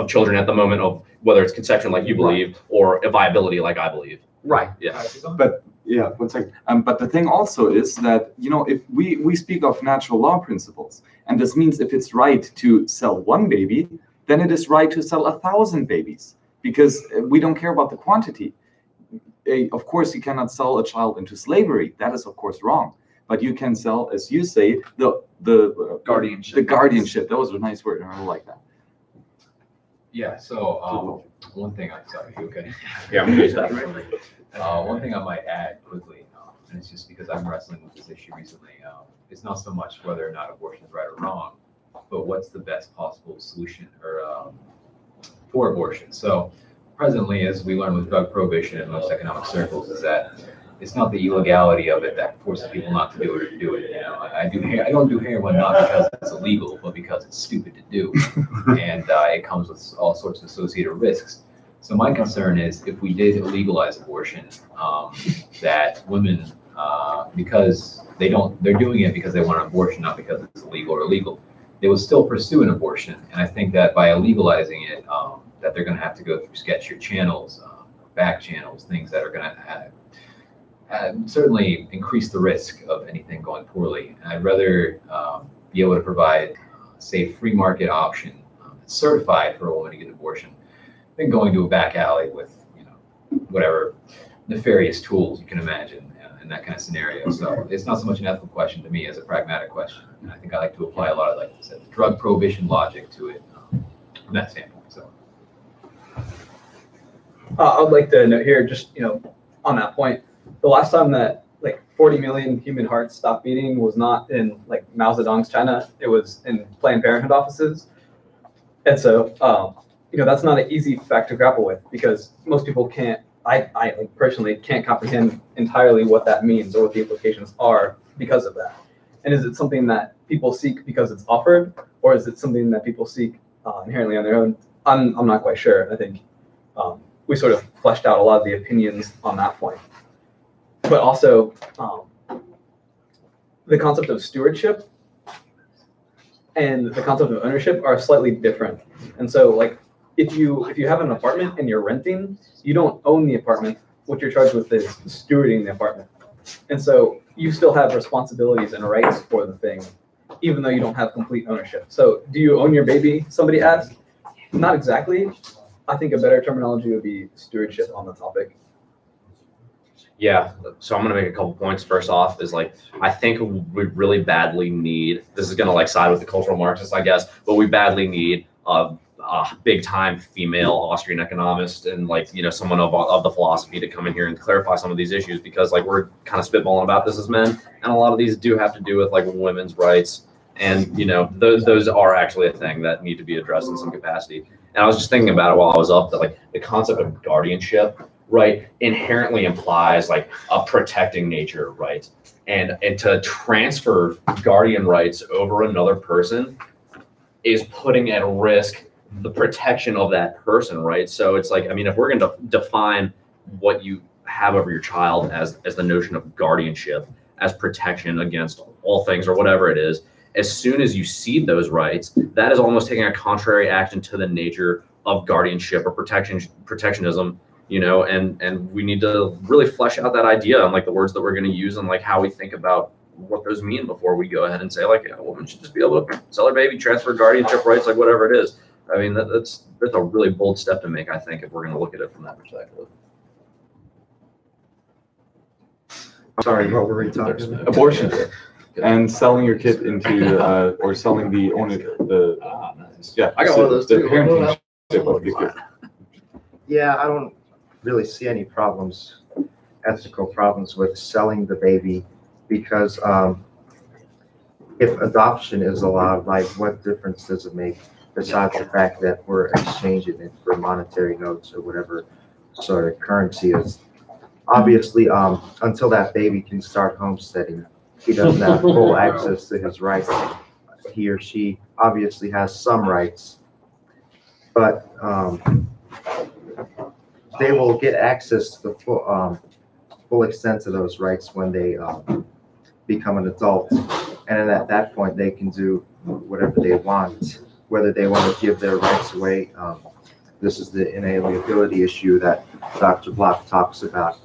children at the moment of whether it's conception, like you believe, or a viability, like I believe. Right. Yeah. But yeah, one second. But the thing also is that, if we speak of natural law principles, and this means if it's right to sell one baby, then it is right to sell 1,000 babies, because we don't care about the quantity. Of course, you cannot sell a child into slavery. That is, of course, wrong. But you can sell, as you say, the guardianship. The guardianship. That was a nice word. I really like that. Yeah. So one thing okay. Yeah, I'm gonna use that. One thing I might add quickly, and it's just because I'm wrestling with this issue recently. It's not so much whether or not abortion is right or wrong, but what's the best possible solution for abortion. So presently, as we learn with drug prohibition in most economic circles, is that it's not the illegality of it that forces people not to do it or to do it. I don't do heroin not because it's illegal, but because it's stupid to do, and it comes with all sorts of associated risks. So my concern is if we did legalize abortion, that women, because they're doing it because they want an abortion, not because it's illegal or illegal, they will still pursue an abortion. And I think that by illegalizing it, that they're going to have to go through sketchier channels, back channels, things that are going to certainly increase the risk of anything going poorly. And I'd rather be able to provide, say, free market option certified for a woman to get an abortion than going to a back alley with, whatever nefarious tools you can imagine in that kind of scenario. So it's not so much an ethical question to me as a pragmatic question. And I think I like to apply a lot of, like I said, drug prohibition logic to it from that standpoint. So I'd like to note here, just, on that point, the last time that like 40 million human hearts stopped beating was not in like Mao Zedong's China. It was in Planned Parenthood offices. And so, that's not an easy fact to grapple with, because most people can't, I like, personally can't comprehend entirely what that means or what the implications are because of that. And is it something that people seek because it's offered, or is it something that people seek inherently on their own? I'm not quite sure. I think we sort of fleshed out a lot of the opinions on that point. But also, the concept of stewardship and the concept of ownership are slightly different. And so, like, if you have an apartment and you're renting, you don't own the apartment. What you're charged with is stewarding the apartment. And so you still have responsibilities and rights for the thing, even though you don't have complete ownership. So do you own your baby? Somebody asked. Not exactly. I think a better terminology would be stewardship on the topic. Yeah, so I'm gonna make a couple points. First off is like, I think we really badly need, this is gonna like side with the cultural Marxists, I guess, but we badly need a big time female Austrian economist and like, someone of the philosophy to come in here and clarify some of these issues, because like we're kind of spitballing about this as men, and a lot of these do have to do with like women's rights, and those are actually a thing that need to be addressed in some capacity. And I was just thinking about it while I was up, that like the concept of guardianship, right, inherently implies like a protecting nature, right? And to transfer guardian rights over another person is putting at risk the protection of that person, right? So it's like, I mean, if we're going to define what you have over your child as the notion of guardianship, as protection against all things or whatever it is, as soon as you cede those rights, that is almost taking a contrary action to the nature of guardianship or protectionism. And we need to really flesh out that idea and like the words that we're going to use and like how we think about what those mean before we go ahead and say like, a woman should just be able to sell her baby, transfer guardianship rights, like whatever it is. I mean, that's a really bold step to make, I think, if we're going to look at it from that perspective. Sorry, what were we talking about? Abortion and selling your kid into or selling the owner yeah, I got one of those too. Parenting of the kid. Yeah, I don't really see any ethical problems with selling the baby, because if adoption is allowed, like what difference does it make besides the fact that we're exchanging it for monetary notes or whatever sort of currency is? Obviously, until that baby can start homesteading, he doesn't have full access to his rights. He or she obviously has some rights, but they will get access to the full extent of those rights when they become an adult. And then at that point, they can do whatever they want, whether they want to give their rights away. This is the inalienability issue that Dr. Block talks about.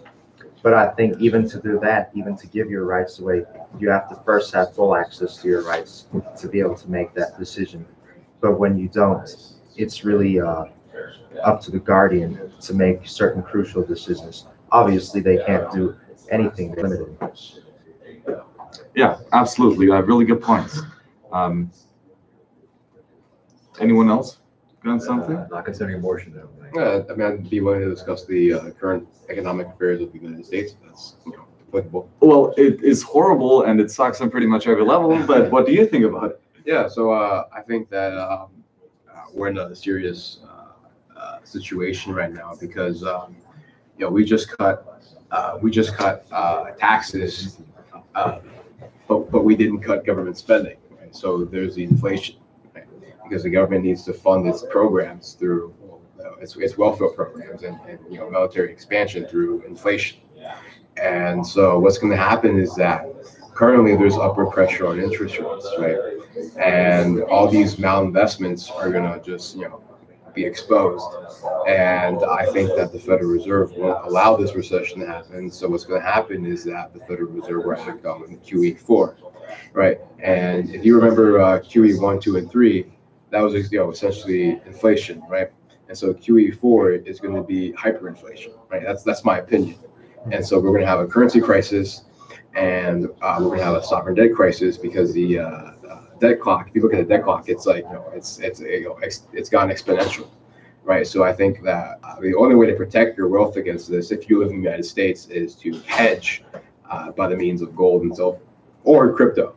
But I think even to do that, even to give your rights away, you have to first have full access to your rights to be able to make that decision. But when you don't, it's really up to the guardian to make certain crucial decisions. Obviously, they can't do anything limited. Yeah, absolutely. Really good points. Anyone else got something? Not concerning abortion, though. I mean, I'd be willing to discuss the current economic affairs of the United States. That's applicable. Well, it is horrible and it sucks on pretty much every level. But what do you think about it? Yeah, so I think that we're in a serious situation right now because we just cut taxes, but we didn't cut government spending. Right? So there's the inflation, right? Because the government needs to fund its programs through its welfare programs and military expansion through inflation. And so what's going to happen is that currently there's upward pressure on interest rates, right? And all these malinvestments are going to just be exposed. And I think that the Federal Reserve won't allow this recession to happen. So what's going to happen is that the Federal Reserve will become in QE4, right? And if you remember QE 1, 2, and 3, that was essentially inflation, right? And so QE4 is going to be hyperinflation, right? That's my opinion. And so we're going to have a currency crisis, and we're going to have a sovereign debt crisis because the debt clock. If you look at the debt clock, it's like it's gone exponential, right? So I think that the only way to protect your wealth against this, if you live in the United States, is to hedge by the means of gold and silver or crypto.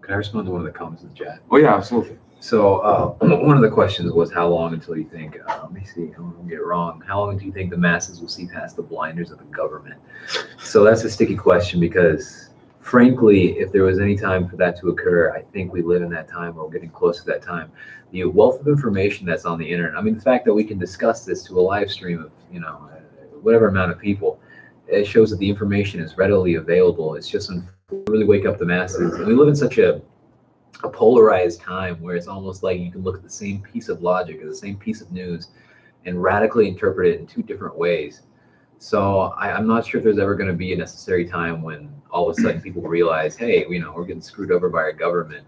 Can I respond to one of the comments in the chat? Oh yeah, absolutely. So one of the questions was how long until you think, let me see, I don't get it wrong. How long do you think the masses will see past the blinders of the government? So that's a sticky question because frankly, if there was any time for that to occur, I think we live in that time or we're getting close to that time. The wealth of information that's on the internet, I mean, the fact that we can discuss this to a live stream of, you know, whatever amount of people, it shows that the information is readily available. It's just really wake up the masses. And we live in such a polarized time where it's almost like you can look at the same piece of logic or the same piece of news and radically interpret it in two different ways. So I'm not sure if there's ever going to be a necessary time when all of a sudden people realize, hey, you know, we're getting screwed over by our government.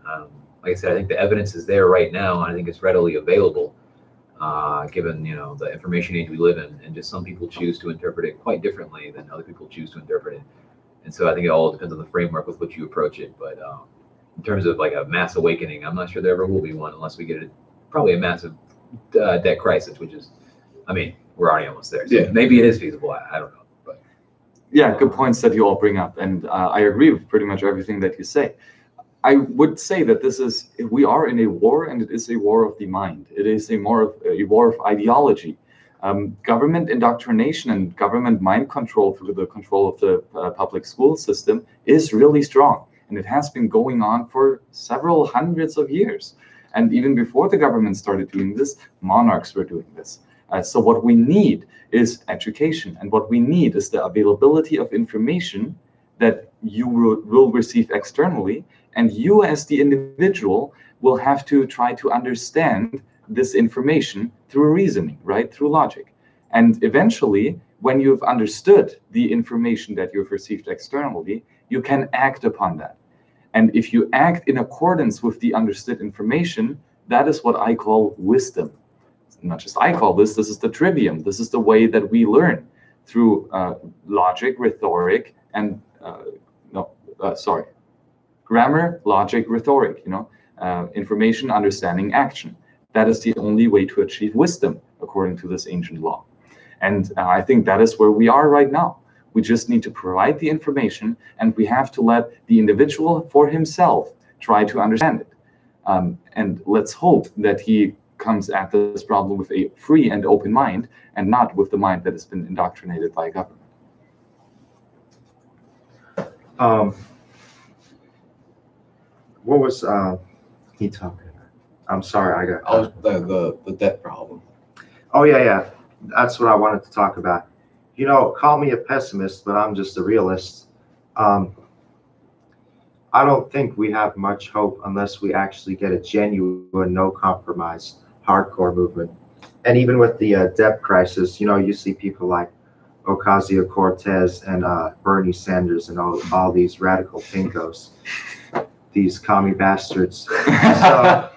Like I said, I think the evidence is there right now, and I think it's readily available, given, you know, the information age we live in, and just some people choose to interpret it quite differently than other people choose to interpret it. And so I think it all depends on the framework with which you approach it. But in terms of like a mass awakening, I'm not sure there ever will be one unless we get probably a massive debt crisis, which is, I mean, we're already almost there. So yeah, maybe it is feasible. I don't know. But yeah, good points that you all bring up. And I agree with pretty much everything that you say. I would say that we are in a war, and it is a war of the mind. It is a war of ideology. Government indoctrination and government mind control through the control of the public school system is really strong. And it has been going on for several hundreds of years. And even before the government started doing this, monarchs were doing this. So what we need is education. And what we need is the availability of information that you will receive externally. And you as the individual will have to try to understand this information through reasoning, right? Through logic. And eventually, when you've understood the information that you've received externally, you can act upon that. And if you act in accordance with the understood information, that is what I call wisdom. Not just I call this is the trivium. This is the way that we learn through logic, rhetoric, and grammar, logic, rhetoric, you know, information, understanding, action. That is the only way to achieve wisdom, according to this ancient law. And I think that is where we are right now. We just need to provide the information, and we have to let the individual for himself try to understand it. And let's hope that he comes at this problem with a free and open mind, and not with the mind that has been indoctrinated by government. What was he talking about? I'm sorry, I got the debt problem. Oh yeah, that's what I wanted to talk about. You know, call me a pessimist, but I'm just a realist. I don't think we have much hope unless we actually get a genuine, no compromise, hardcore movement. And even with the debt crisis, you know, you see people like Ocasio-Cortez and Bernie Sanders and all these radical pinkos, these commie bastards. So,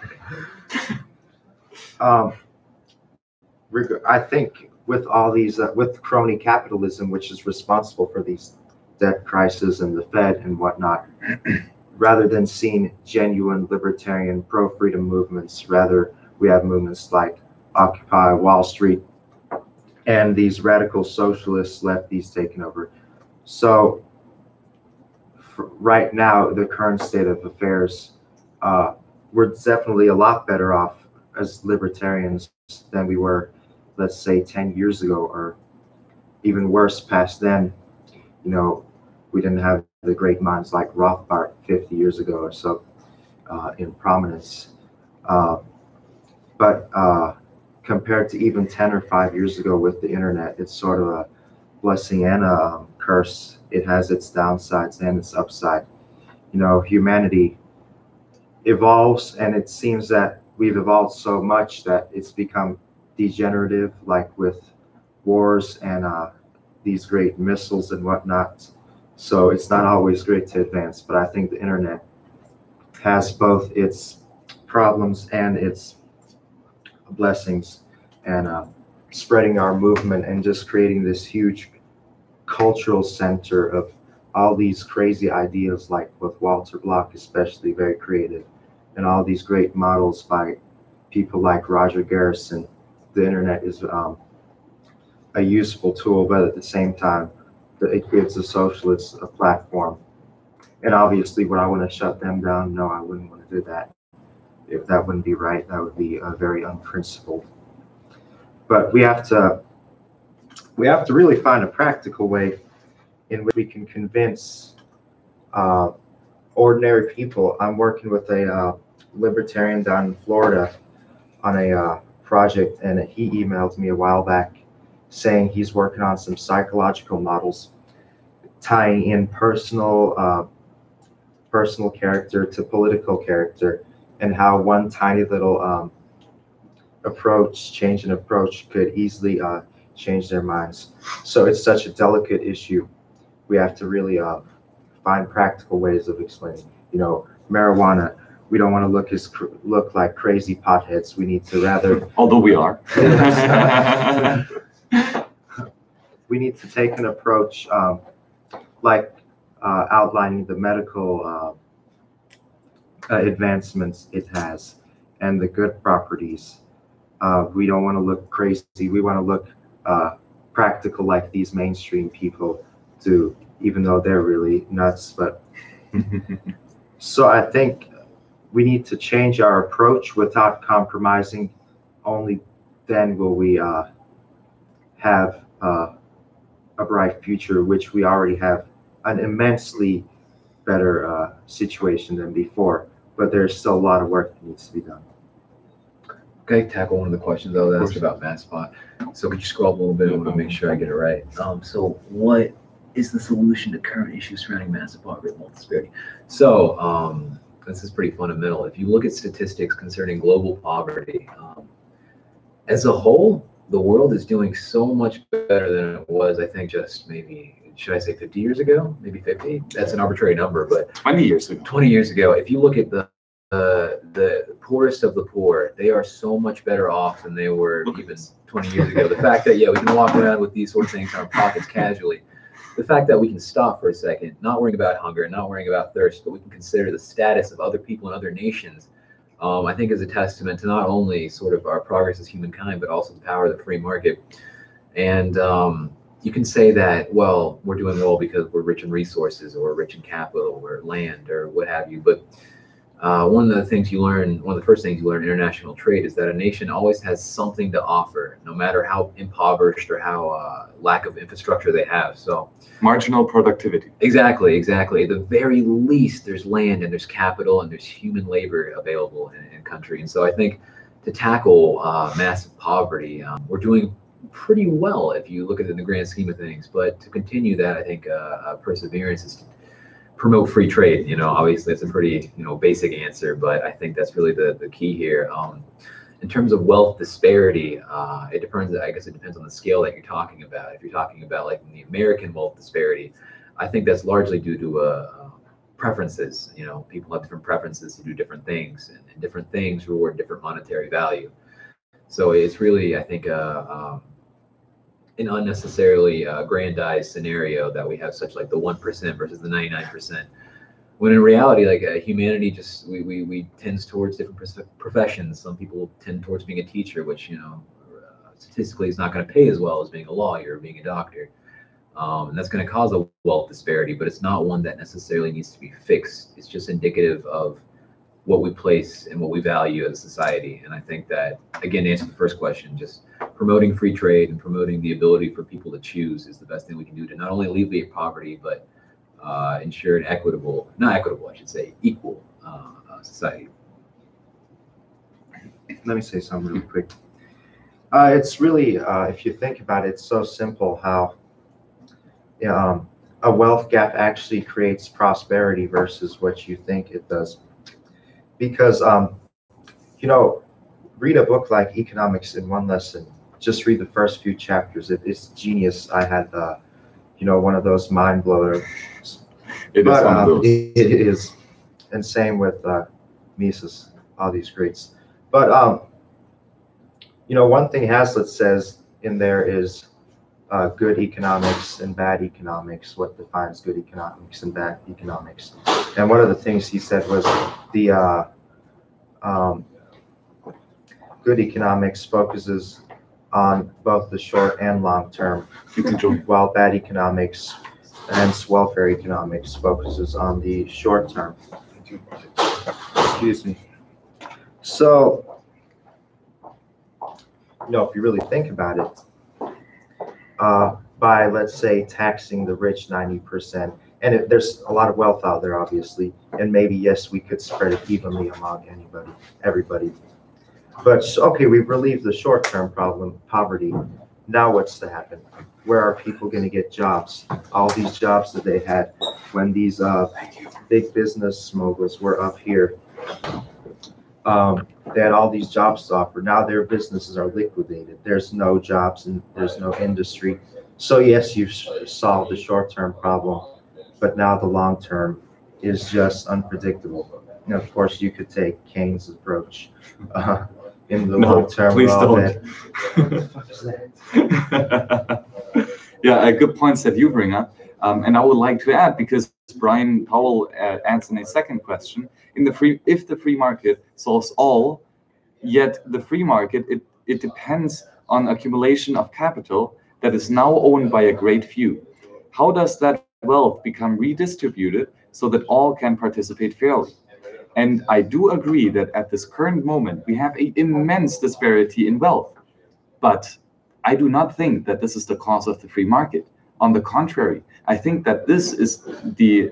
I think with all these, with crony capitalism, which is responsible for these debt crisis and the Fed and whatnot, rather than seeing genuine libertarian pro-freedom movements, rather we have movements like Occupy Wall Street and these radical socialist lefties taking over. So right now, the current state of affairs, we're definitely a lot better off as libertarians than we were, let's say, 10 years ago, or even worse past then. You know, we didn't have the great minds like Rothbard 50 years ago or so in prominence. But compared to even 10 or 5 years ago with the internet, it's sort of a blessing and a curse. It has its downsides and its upside. You know, humanity evolves, and it seems that we've evolved so much that it's become degenerative, like with wars and these great missiles and whatnot. So it's not always great to advance, but I think the internet has both its problems and its blessings, and spreading our movement and just creating this huge cultural center of all these crazy ideas, like with Walter Block, especially very creative, and all these great models by people like Roger Garrison, the internet is a useful tool, but at the same time, it gives the socialists a platform. And obviously, would I want to shut them down? No, I wouldn't want to do that. If that wouldn't be right, that would be very unprincipled. But we have to really find a practical way in which we can convince ordinary people. I'm working with a libertarian down in Florida on a project, and he emailed me a while back saying he's working on some psychological models tying in personal character to political character, and how one tiny little change in approach could easily change their minds. So it's such a delicate issue. We have to really find practical ways of explaining. You know, marijuana, we don't want to look like crazy potheads. We need to rather, although we are. We need to take an approach like outlining the medical advancements it has and the good properties. We don't want to look crazy. We want to look practical like these mainstream people do, even though they're really nuts. But so I think we need to change our approach without compromising. Only then will we have a bright future, which we already have an immensely better situation than before. But there's still a lot of work that needs to be done. Okay, tackle one of the questions I was asked about MassPot. So could you scroll up a little bit? I want to make sure I get it right. So what is the solution to current issues surrounding massive poverty and wealth disparity? So this is pretty fundamental. If you look at statistics concerning global poverty, as a whole, the world is doing so much better than it was, I think, just maybe, should I say 50 years ago? Maybe 50? That's an arbitrary number, but 20 years ago. 20 years ago, if you look at the poorest of the poor, they are so much better off than they were even 20 years ago. The fact that, yeah, we can walk around with these sort of things in our pockets casually. The fact that we can stop for a second, not worrying about hunger, not worrying about thirst, but we can consider the status of other people in other nations, I think is a testament to not only sort of our progress as humankind, but also the power of the free market. And you can say that, well, we're doing well because we're rich in resources, or rich in capital, or land, or what have you. But one of the things you learn, one of the first things you learn in international trade is that a nation always has something to offer, no matter how impoverished or how lack of infrastructure they have. So marginal productivity. Exactly, exactly. At the very least, there's land and there's capital and there's human labor available in country. And so I think to tackle massive poverty, we're doing pretty well if you look at it in the grand scheme of things. But to continue that, I think perseverance is to promote free trade. You know, obviously it's a pretty, basic answer, but I think that's really the key here. In terms of wealth disparity, it depends. I guess it depends on the scale that you're talking about. If you're talking about like the American wealth disparity, I think that's largely due to preferences. People have different preferences to do different things, and different things reward different monetary value. So it's really, I think, an unnecessarily grandized scenario that we have such like the 1% versus the 99%. When in reality, like humanity just, we tends towards different professions. Some people tend towards being a teacher, which, statistically is not going to pay as well as being a lawyer or being a doctor. And that's going to cause a wealth disparity, but it's not one that necessarily needs to be fixed. It's just indicative of what we place and what we value as a society. And I think that, again, to answer the first question, just promoting free trade and promoting the ability for people to choose is the best thing we can do to not only alleviate poverty, but ensure an equal society. Let me say something really quick. It's really, if you think about it, it's so simple how a wealth gap actually creates prosperity versus what you think it does. Because, read a book like Economics in one lesson. Just read the first few chapters. It's genius. I had, one of those mind blowers. It is. And same with Mises, all these greats. But, one thing Hazlitt says in there is good economics and bad economics, what defines good economics and bad economics. And one of the things he said was good economics focuses on both the short and long term, while bad economics, hence welfare economics, focuses on the short term. Excuse me. So, if you really think about it, by, let's say, taxing the rich 90%, and there's a lot of wealth out there, obviously, and maybe, yes, we could spread it evenly among everybody. But, okay, we've relieved the short-term problem, poverty. Now what's to happen? Where are people going to get jobs? All these jobs that they had when these big business moguls were up here. They had all these jobs to offer. Now their businesses are liquidated. There's no jobs and there's no industry. So yes, you've solved the short-term problem, but now the long-term is just unpredictable. And of course, you could take Keynes' approach. In the long term, please don't. Yeah, good points that you bring up. And I would like to add, because Brian Powell adds in a second question, if the free market solves all, yet the free market, it depends on accumulation of capital that is now owned by a great few. How does that wealth become redistributed so that all can participate fairly? And I do agree that at this current moment, we have an immense disparity in wealth. But I do not think that this is the cause of the free market. On the contrary, I think that this is the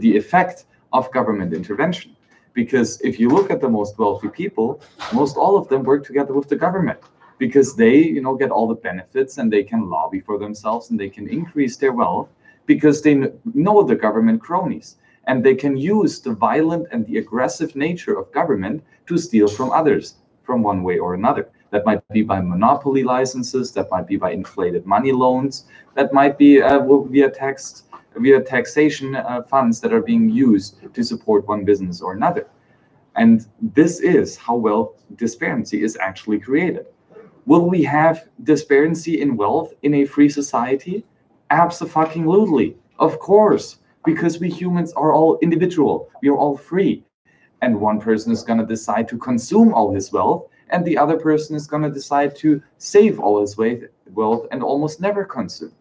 effect of government intervention. Because if you look at the most wealthy people, most all of them work together with the government, because they get all the benefits and they can lobby for themselves and they can increase their wealth because they know the government cronies. And they can use the violent and the aggressive nature of government to steal from others from one way or another. That might be by monopoly licenses, that might be by inflated money loans, that might be via taxation funds that are being used to support one business or another. And this is how wealth disparity is actually created. Will we have disparity in wealth in a free society? Abso-fucking-lutely, of course. Because we humans are all individual, we are all free. And one person is going to decide to consume all his wealth, and the other person is going to decide to save all his wealth and almost never consume.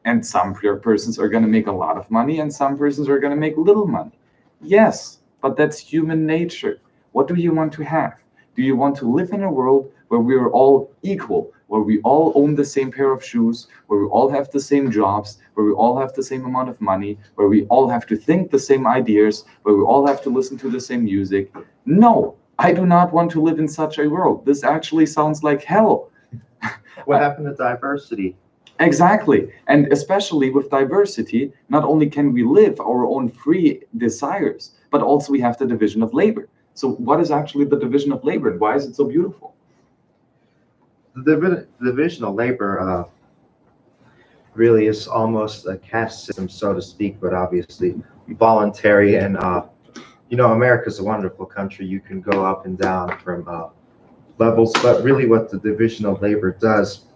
And some persons are going to make a lot of money, and some persons are going to make little money. Yes, but that's human nature. What do you want to have? Do you want to live in a world where we are all equal, where we all own the same pair of shoes, where we all have the same jobs, where we all have the same amount of money, where we all have to think the same ideas, where we all have to listen to the same music? No, I do not want to live in such a world. This actually sounds like hell. What happened to diversity? Exactly. And especially with diversity, not only can we live our own free desires, but also we have the division of labor. So what is actually the division of labor, and why is it so beautiful? The division of labor really is almost a caste system, so to speak, but obviously voluntary. And America's a wonderful country. You can go up and down from levels, but really what the division of labor does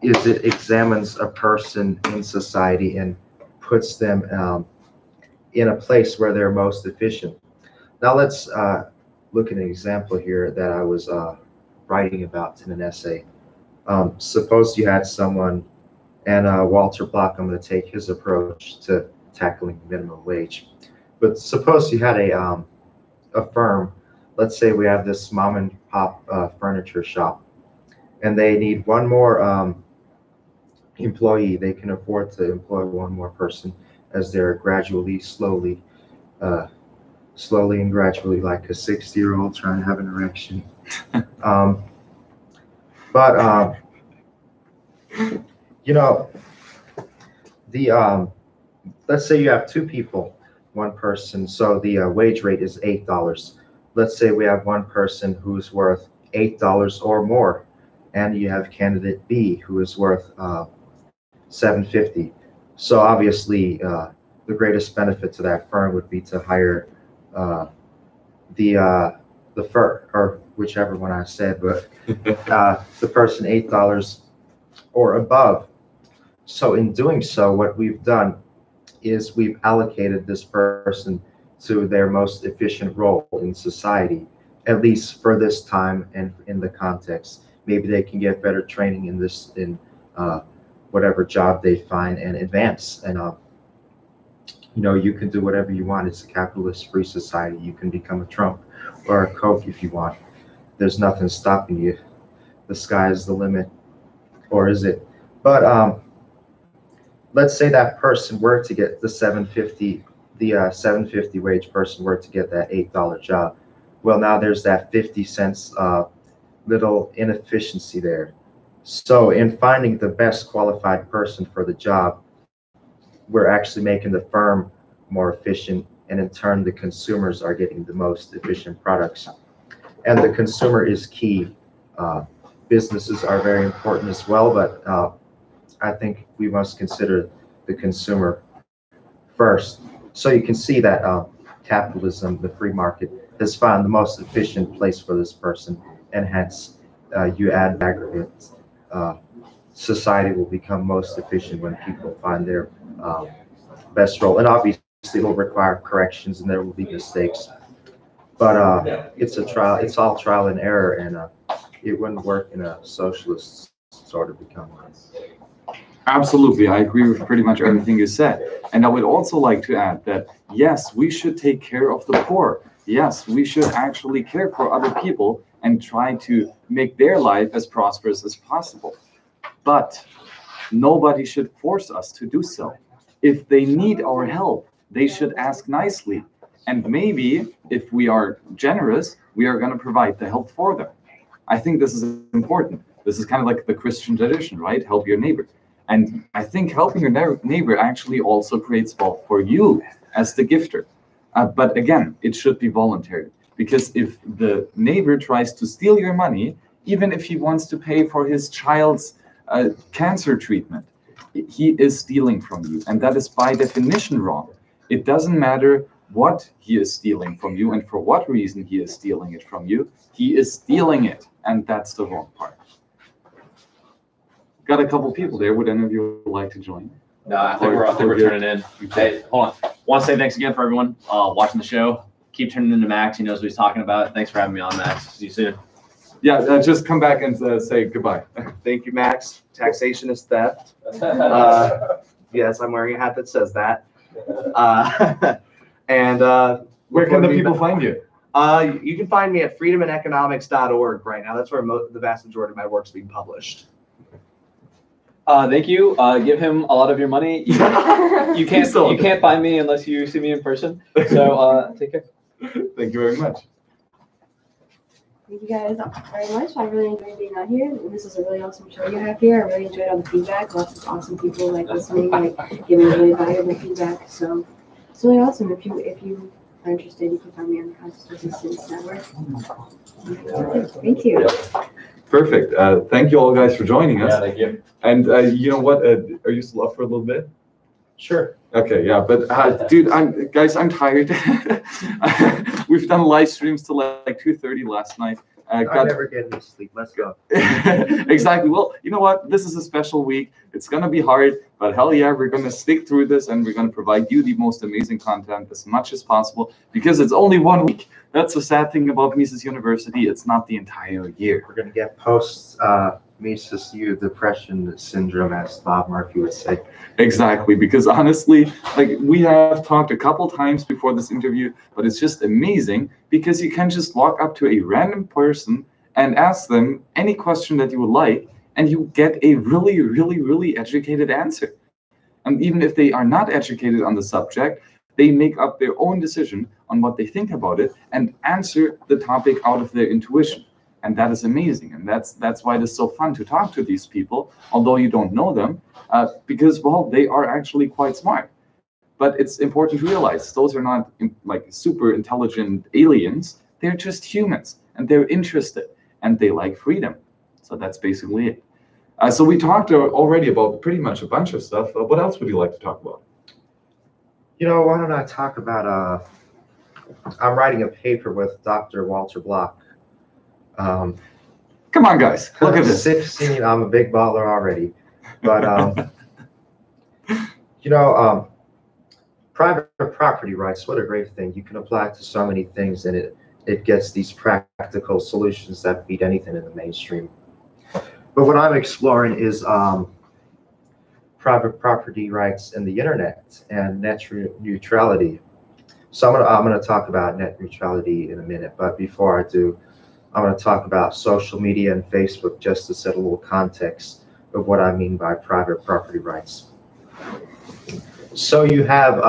is it examines a person in society and puts them in a place where they're most efficient. Now let's look at an example here that I was writing about in an essay. Suppose you had someone, and Walter Block, I'm going to take his approach to tackling minimum wage. But suppose you had a firm, let's say we have this mom and pop furniture shop, and they need one more employee. They can afford to employ one more person as they're slowly and gradually, like a 60-year-old trying to have an erection. Let's say you have two people, one person, so the wage rate is $8. Let's say we have one person who's worth $8 or more, and you have candidate B who is worth $7.50. So obviously, the greatest benefit to that firm would be to hire the firm, or whichever one I said, but the person $8 or above. So in doing so, what we've done is we've allocated this person to their most efficient role in society. at least for this time and in the context. Maybe they can get better training in whatever job they find and advance. And you can do whatever you want. It's a capitalist free society. You can become a Trump or a Koch if you want. There's nothing stopping you. The sky is the limit, or is it? But let's say that person were to get the $7.50 wage person were to get that $8 job. Well, now there's that 50 cents little inefficiency there. So in finding the best qualified person for the job, we're actually making the firm more efficient, and in turn, the consumers are getting the most efficient products. And the consumer is key. Businesses are very important as well, but I think we must consider the consumer first. So you can see that capitalism, the free market, has found the most efficient place for this person, and hence you add aggregate. Society will become most efficient when people find their best role, and obviously it will require corrections and there will be mistakes, but it's all trial and error, and it wouldn't work in a socialist sort of economy. Absolutely, I agree with pretty much everything you said. And I would also like to add that, yes, we should take care of the poor. Yes, we should actually care for other people and try to make their life as prosperous as possible. But nobody should force us to do so. If they need our help, they should ask nicely. And maybe if we are generous, we are going to provide the help for them. I think this is important. This is kind of like the Christian tradition, right? Help your neighbor. And I think helping your neighbor actually also creates wealth for you as the gifter. But again, it should be voluntary, because if the neighbor tries to steal your money, even if he wants to pay for his child's cancer treatment, he is stealing from you. And that is by definition wrong. It doesn't matter what he is stealing from you and for what reason he is stealing it from you. He is stealing it. And that's the wrong part. Got a couple people there. Would any of you like to join? No, I think we're turning in. Hey, hold on. Want to say thanks again for everyone watching the show. Keep turning into Max. He knows what he's talking about. Thanks for having me on, Max. See you soon. Yeah, just come back and say goodbye. Thank you, Max. Taxation is theft. Yes, I'm wearing a hat that says that. Where can the people find you? You can find me at freedomandeconomics.org right now. That's where the vast majority of my work's being published. Thank you. Give him a lot of your money. You can't find me unless you see me in person. So take care. Thank you very much. Thank you guys very much. I really enjoyed being on here. This is a really awesome show you have here. I really enjoyed all the feedback. Lots of awesome people listening, giving really valuable feedback. So it's really awesome. If you are interested, you can find me on the Conscious Resistance Network. Thank you. Yeah. Perfect. Thank you all guys for joining us. Yeah, thank you. And you know what? Are you still up for a little bit? Sure. Okay, yeah, but dude, I'm tired. We've done live streams till like 2:30 last night. I never get any sleep. Let's go. Exactly. Well, you know what? This is a special week. It's gonna be hard, but hell yeah, we're gonna stick through this, and we're gonna provide you the most amazing content as much as possible, because it's only 1 week. That's the sad thing about Mises University. It's not the entire year. We're gonna get post MisesU depression syndrome, as Bob Murphy would say. Exactly, because honestly, like we have talked a couple times before this interview, but it's just amazing because you can just walk up to a random person and ask them any question that you would like, and you get a really, really, really educated answer. And even if they are not educated on the subject, they make up their own decision on what they think about it and answer the topic out of their intuition. And that is amazing. And that's why it is so fun to talk to these people, although you don't know them, because, well, they are actually quite smart. But it's important to realize those are not like super intelligent aliens. They're just humans, and they're interested, and they like freedom. So that's basically it. So we talked already about pretty much a bunch of stuff. What else would you like to talk about? You know, why don't I talk about, I'm writing a paper with Dr. Walter Block. Come on, guys, look at this. 16, I'm a big baller already. But, you know, private property rights, what a great thing. You can apply it to so many things, and it it gets these practical solutions that beat anything in the mainstream. But what I'm exploring is private property rights in the internet and net neutrality. So I'm gonna talk about net neutrality in a minute, but before I do, I'm gonna talk about social media and Facebook just to set a little context of what I mean by private property rights. So you have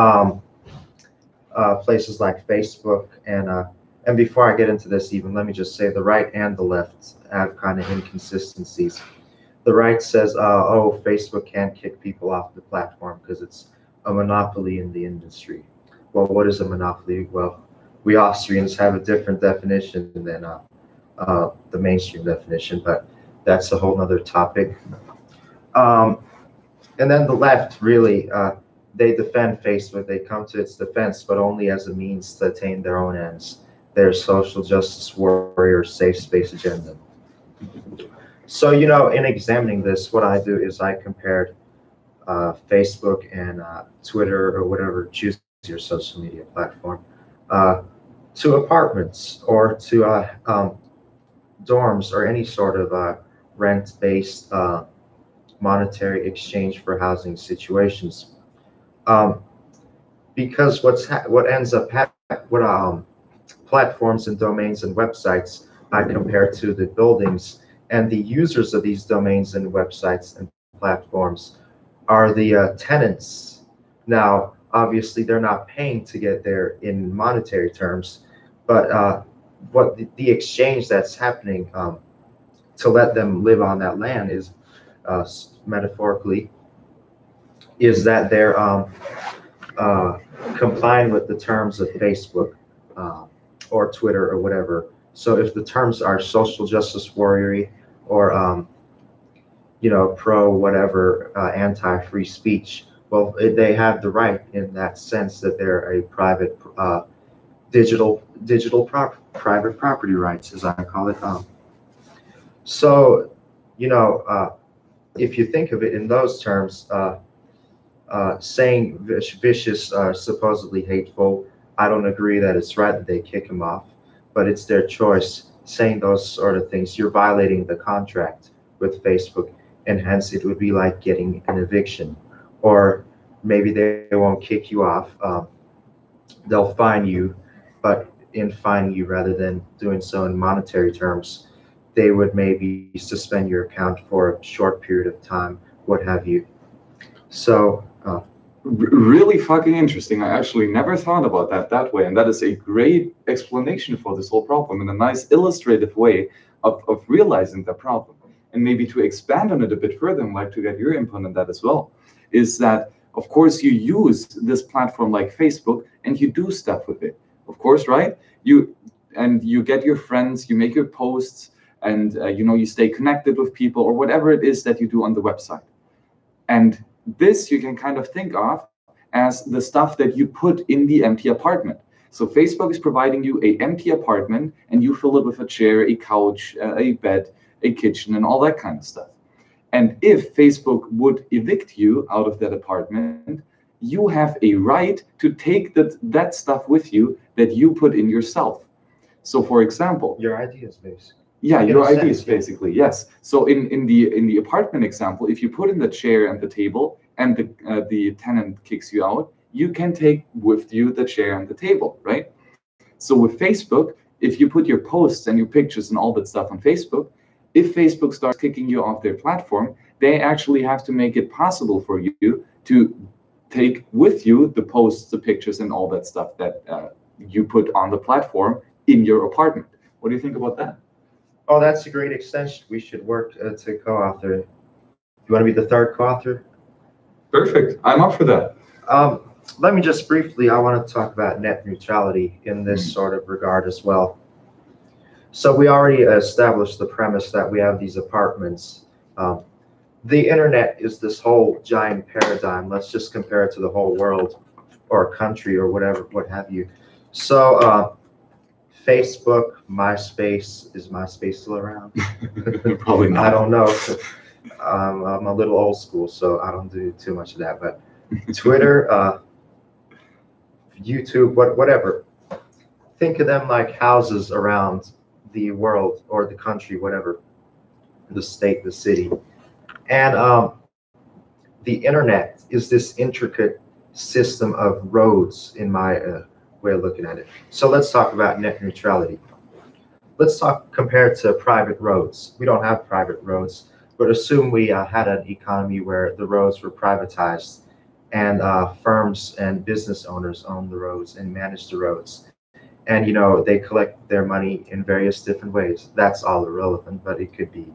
places like Facebook, and before I get into this even, let me just say the right and the left have kind of inconsistencies. The right says, oh, Facebook can't kick people off the platform because it's a monopoly in the industry. Well, what is a monopoly? Well, we Austrians have a different definition than the mainstream definition, but that's a whole nother topic. And then the left, really, they defend Facebook. They come to its defense, but only as a means to attain their own ends, their social justice warrior safe space agenda. So, you know, in examining this, what I do is I compared Facebook and Twitter or whatever, choose your social media platform, to apartments or to dorms or any sort of rent-based monetary exchange for housing situations. Because what ends up happening, platforms and domains and websites I compare to the buildings, and the users of these domains and websites and platforms are the tenants. Now, obviously, they're not paying to get there in monetary terms, but what the exchange that's happening to let them live on that land is, metaphorically, is that they're complying with the terms of Facebook or Twitter or whatever. So if the terms are social justice warrior or you know, pro whatever, anti-free speech, well, they have the right in that sense that they're a private private property rights, as I call it. So, you know, if you think of it in those terms, saying vicious, supposedly hateful, I don't agree that it's right that they kick him off, but it's their choice. Saying those sort of things, you're violating the contract with Facebook, and hence it would be like getting an eviction. Or maybe they won't kick you off, they'll fine you, but in fining you, rather than doing so in monetary terms, they would maybe suspend your account for a short period of time, what have you. So really fucking interesting. I actually never thought about that way, and that is a great explanation for this whole problem and a nice illustrative way of realizing the problem. And maybe to expand on it a bit further, and like to get your input on that as well, is that of course you use this platform like Facebook and you do stuff with it, of course, right? You get your friends, you make your posts, and you know, you stay connected with people or whatever it is that you do on the website. And this you can kind of think of as the stuff that you put in the empty apartment. So Facebook is providing you an empty apartment and you fill it with a chair, a couch, a bed, a kitchen, and all that kind of stuff. And if Facebook would evict you out of that apartment, you have a right to take that stuff with you that you put in yourself. So for example, your ideas, basically. Yeah, your ideas, basically, yes. So in the apartment example, if you put in the chair and the table and the tenant kicks you out, you can take with you the chair and the table, right? So with Facebook, if you put your posts and your pictures and all that stuff on Facebook, if Facebook starts kicking you off their platform, they actually have to make it possible for you to take with you the posts, the pictures, and all that stuff that you put on the platform in your apartment. What do you think about that? Oh, that's a great extension. We should work to co-author. You want to be the third co-author? Perfect. I'm up for that. Let me just briefly, I want to talk about net neutrality in this sort of regard as well. So we already established the premise that we have these apartments. The internet is this whole giant paradigm. Let's just compare it to the whole world or country or whatever, what have you. So Facebook, MySpace, is MySpace still around? Probably not. I don't know. I'm a little old school, so I don't do too much of that. But Twitter, YouTube, whatever. think of them like houses around the world or the country, whatever, the state, the city. And the internet is this intricate system of roads in my way of looking at it. So let's talk about net neutrality. Let's talk compared to private roads. We don't have private roads, but assume we had an economy where the roads were privatized and firms and business owners own the roads and manage the roads. And, you know, they collect their money in various different ways. That's all irrelevant, but it could be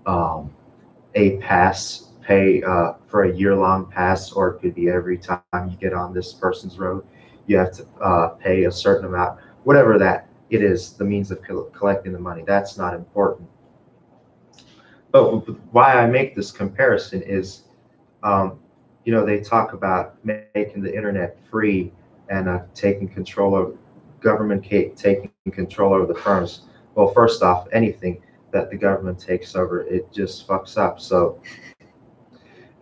a pass, pay for a year-long pass, or it could be every time you get on this person's road, you have to pay a certain amount, whatever that it is, the means of collecting the money. That's not important. But why I make this comparison is, you know, they talk about making the internet free and taking control of government, taking control over the firms. Well, first off, anything that the government takes over, it just fucks up. So,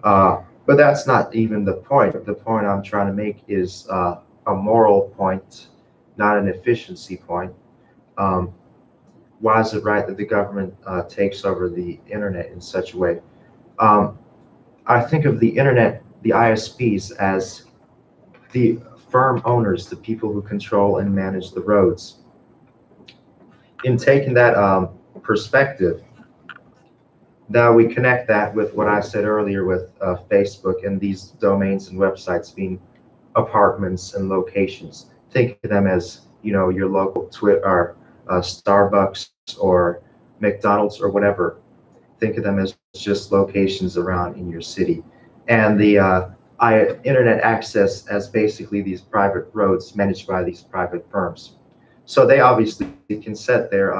but that's not even the point. The point I'm trying to make is a moral point, not an efficiency point. Why is it right that the government takes over the internet in such a way? I think of the internet, the ISPs, as the firm owners, the people who control and manage the roads. In taking that perspective, now we connect that with what I said earlier with Facebook and these domains and websites being apartments and locations. Think of them as, you know, your local Twitter or Starbucks or McDonald's or whatever. Think of them as just locations around in your city. And the internet access as basically these private roads managed by these private firms. So they obviously can set their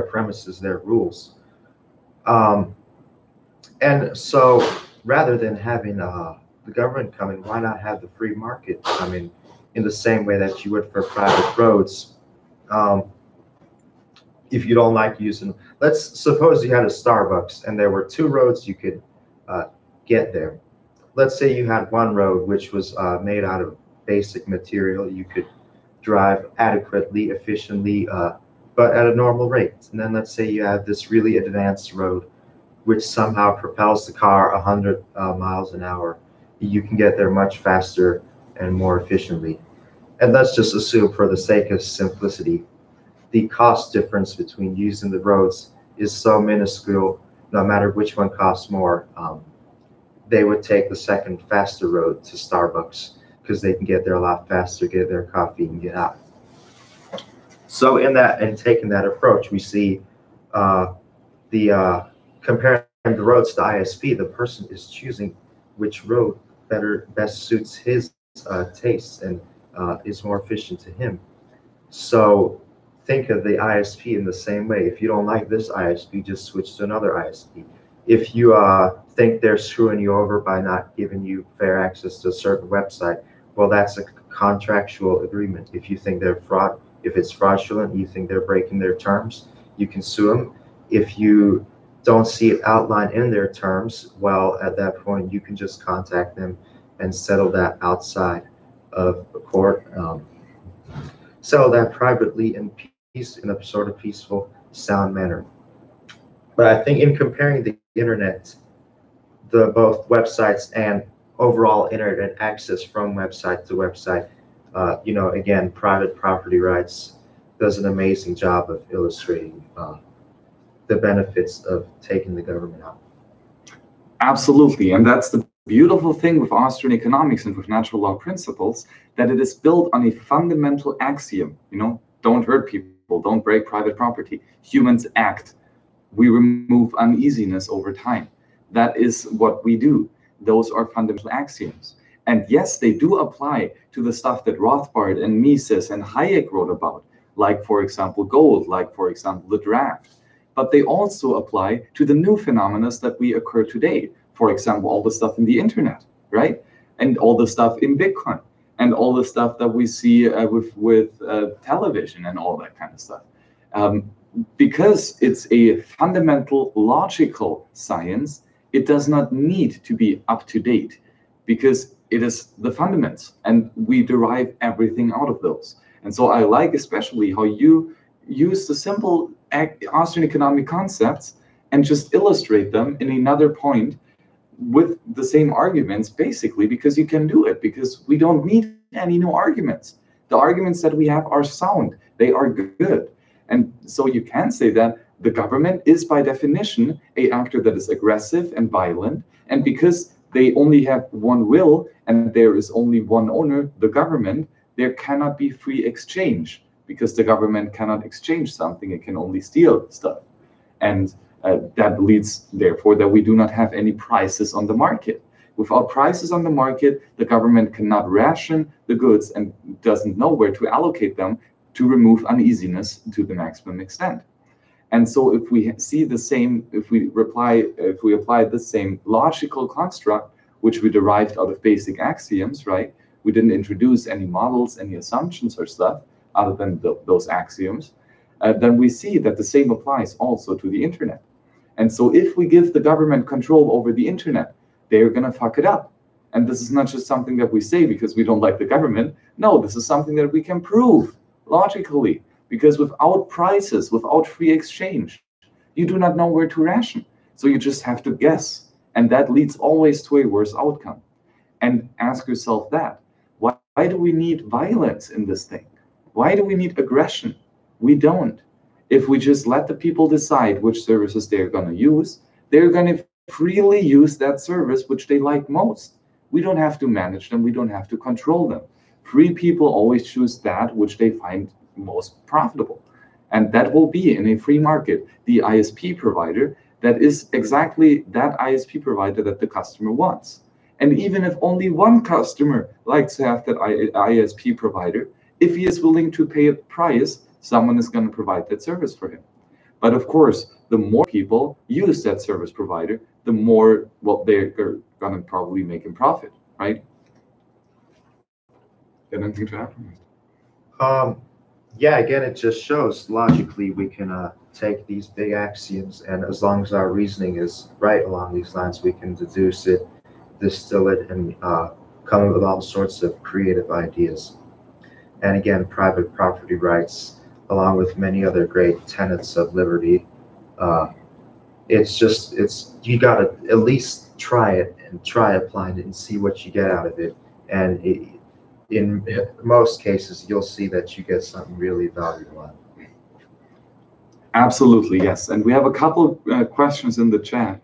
premises, their rules. And so rather than having the government come in, why not have the free market come in the same way that you would for private roads? If you don't like using, let's suppose you had a Starbucks and there were two roads you could get there. Let's say you had one road which was made out of basic material. You could drive adequately, efficiently, but at a normal rate. And then let's say you have this really advanced road which somehow propels the car 100 miles an hour. You can get there much faster and more efficiently. And let's just assume, for the sake of simplicity, the cost difference between using the roads is so minuscule, no matter which one costs more, they would take the second faster road to Starbucks because they can get there a lot faster, get their coffee and get out. So in that, and taking that approach, we see comparing the roads to ISP, the person is choosing which road best suits his tastes and is more efficient to him. So think of the ISP in the same way. If you don't like this ISP, just switch to another ISP. If you think they're screwing you over by not giving you fair access to a certain website, well, that's a contractual agreement. If you think they're fraud, if it's fraudulent, you think they're breaking their terms, you can sue them. If you don't see it outlined in their terms, well, at that point, you can just contact them and settle that outside of the court. Settle that privately in peace, in a sort of peaceful, sound manner. But I think in comparing the internet, both websites and overall internet access from website to website, you know, again, private property rights does an amazing job of illustrating the benefits of taking the government out. Absolutely, and that's the beautiful thing with Austrian economics and with natural law principles, that it is built on a fundamental axiom, you know, don't hurt people, don't break private property. Humans act. We remove uneasiness over time. That is what we do. Those are fundamental axioms. And yes, they do apply to the stuff that Rothbard and Mises and Hayek wrote about, like, for example, gold, like, for example, the draft. But they also apply to the new phenomena that we occur today. For example, all the stuff in the internet, right? And all the stuff in Bitcoin, and all the stuff that we see with television and all that kind of stuff. Because it's a fundamental logical science, it does not need to be up to date, because it is the fundamentals, and we derive everything out of those. And so I like especially how you use the simple Austrian economic concepts and just illustrate them in another point with the same arguments, basically, because you can do it, because we don't need any new arguments. The arguments that we have are sound, they are good. And so you can say that the government is by definition an actor that is aggressive and violent, and because they only have one will and there is only one owner, the government, there cannot be free exchange, because the government cannot exchange something, it can only steal stuff. And that leads, therefore, that we do not have any prices on the market. Without prices on the market, the government cannot ration the goods and doesn't know where to allocate them to remove uneasiness to the maximum extent. And so if we see the same, if we apply the same logical construct, which we derived out of basic axioms, right? We didn't introduce any models, any assumptions or stuff other than those axioms, then we see that the same applies also to the internet. And so if we give the government control over the internet, they're going to fuck it up. And this is not just something that we say because we don't like the government. No, this is something that we can prove logically, because without prices, without free exchange, you do not know where to ration. So you just have to guess. And that leads always to a worse outcome. And ask yourself that. Why do we need violence in this thing? Why do we need aggression? We don't. If we just let the people decide which services they're going to use, they're going to freely use that service which they like most. We don't have to manage them. We don't have to control them. Free people always choose that which they find most profitable. And that will be in a free market, the ISP provider that is exactly that ISP provider that the customer wants. And even if only one customer likes to have that ISP provider, if he is willing to pay a price, someone is going to provide that service for him. But of course, the more people use that service provider, the more, well, they're going to probably make him profit, right? Got anything to add? Yeah, again, it just shows logically we can take these big axioms, and as long as our reasoning is right along these lines, we can deduce it, distill it, and come up with all sorts of creative ideas. And again, private property rights, along with many other great tenets of liberty, you got to at least try it and try applying it and see what you get out of it. And in most cases, you'll see that you get something really valuable out of it. Absolutely, yes. And we have a couple questions in the chat.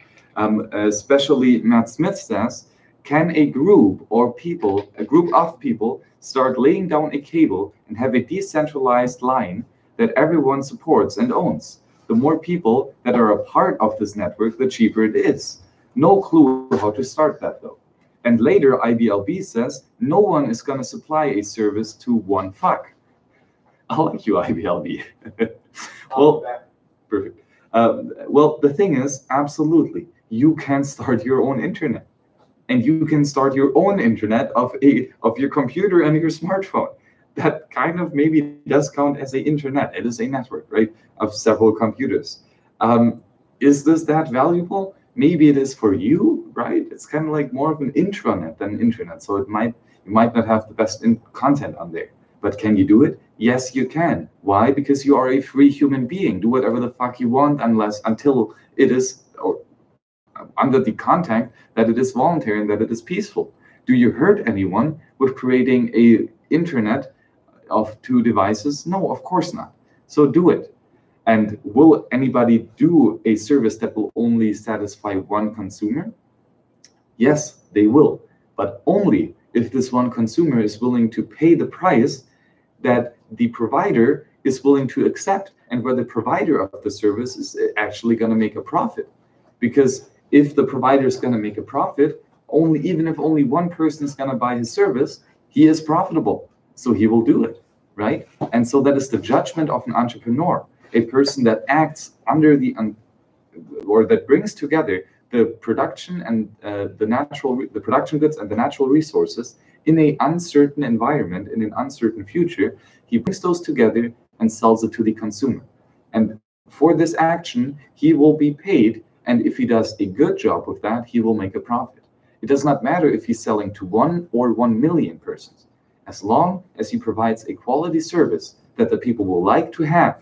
Especially Matt Smith says, can a group of people start laying down a cable and have a decentralized line that everyone supports and owns? The more people that are a part of this network, the cheaper it is. No clue how to start that, though. And later, IBLB says, no one is going to supply a service to one fuck. I like you, IBLB. Well, perfect. Well, the thing is, absolutely, you can start your own internet. And you can start your own internet of your computer and your smartphone. That kind of maybe does count as an internet. It is a network, right, of several computers. Is this that valuable? Maybe it is for you, right? It's kind of like more of an intranet than an internet. So you might not have the best content on there. But can you do it? Yes, you can. Why? Because you are a free human being. Do whatever the fuck you want until it is under the contact that it is voluntary and that it is peaceful. Do you hurt anyone with creating a internet of two devices? No, of course not. So do it. And will anybody do a service that will only satisfy one consumer? Yes, they will, but only if this one consumer is willing to pay the price that the provider is willing to accept, and where the provider of the service is actually going to make a profit. Because if the provider is going to make a profit, even if only one person is going to buy his service, he is profitable, so he will do it, right? And so that is the judgment of an entrepreneur, a person that acts under or that brings together the production and the production goods and the natural resources in an uncertain environment, in an uncertain future. He brings those together and sells it to the consumer. And for this action, he will be paid. And if he does a good job with that, he will make a profit. It does not matter if he's selling to 1 or 1 million persons. As long as he provides a quality service that the people will like to have,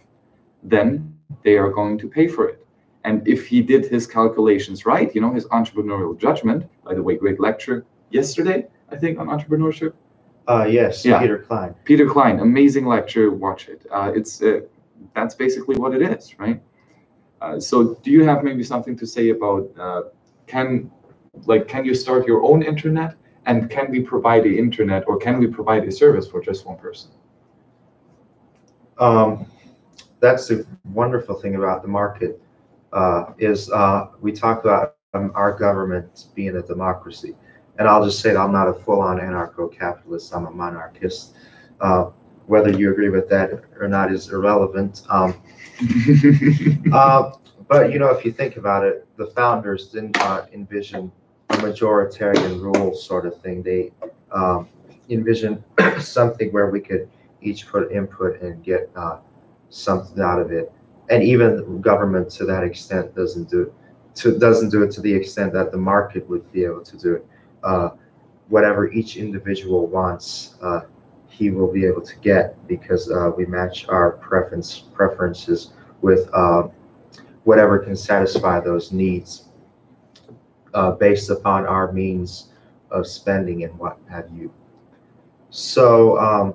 then they are going to pay for it. And if he did his calculations right, you know, his entrepreneurial judgment, by the way, great lecture yesterday, I think, on entrepreneurship. Yes, Yeah. Peter Klein. Peter Klein, amazing lecture, watch it. That's basically what it is, right? So do you have maybe something to say about, can you start your own internet? And can we provide the internet, or can we provide a service for just one person? That's the wonderful thing about the market, is we talk about our government being a democracy. And I'll just say that I'm not a full-on anarcho-capitalist, I'm a monarchist. Whether you agree with that or not is irrelevant. But, you know, if you think about it, the founders didn't envision a majoritarian rule sort of thing. They envisioned something where we could each put input and get something out of it. And even government, to that extent, doesn't do it to the extent that the market would be able to do it. Whatever each individual wants, he will be able to get, because we match our preferences with whatever can satisfy those needs, based upon our means of spending and what have you. So,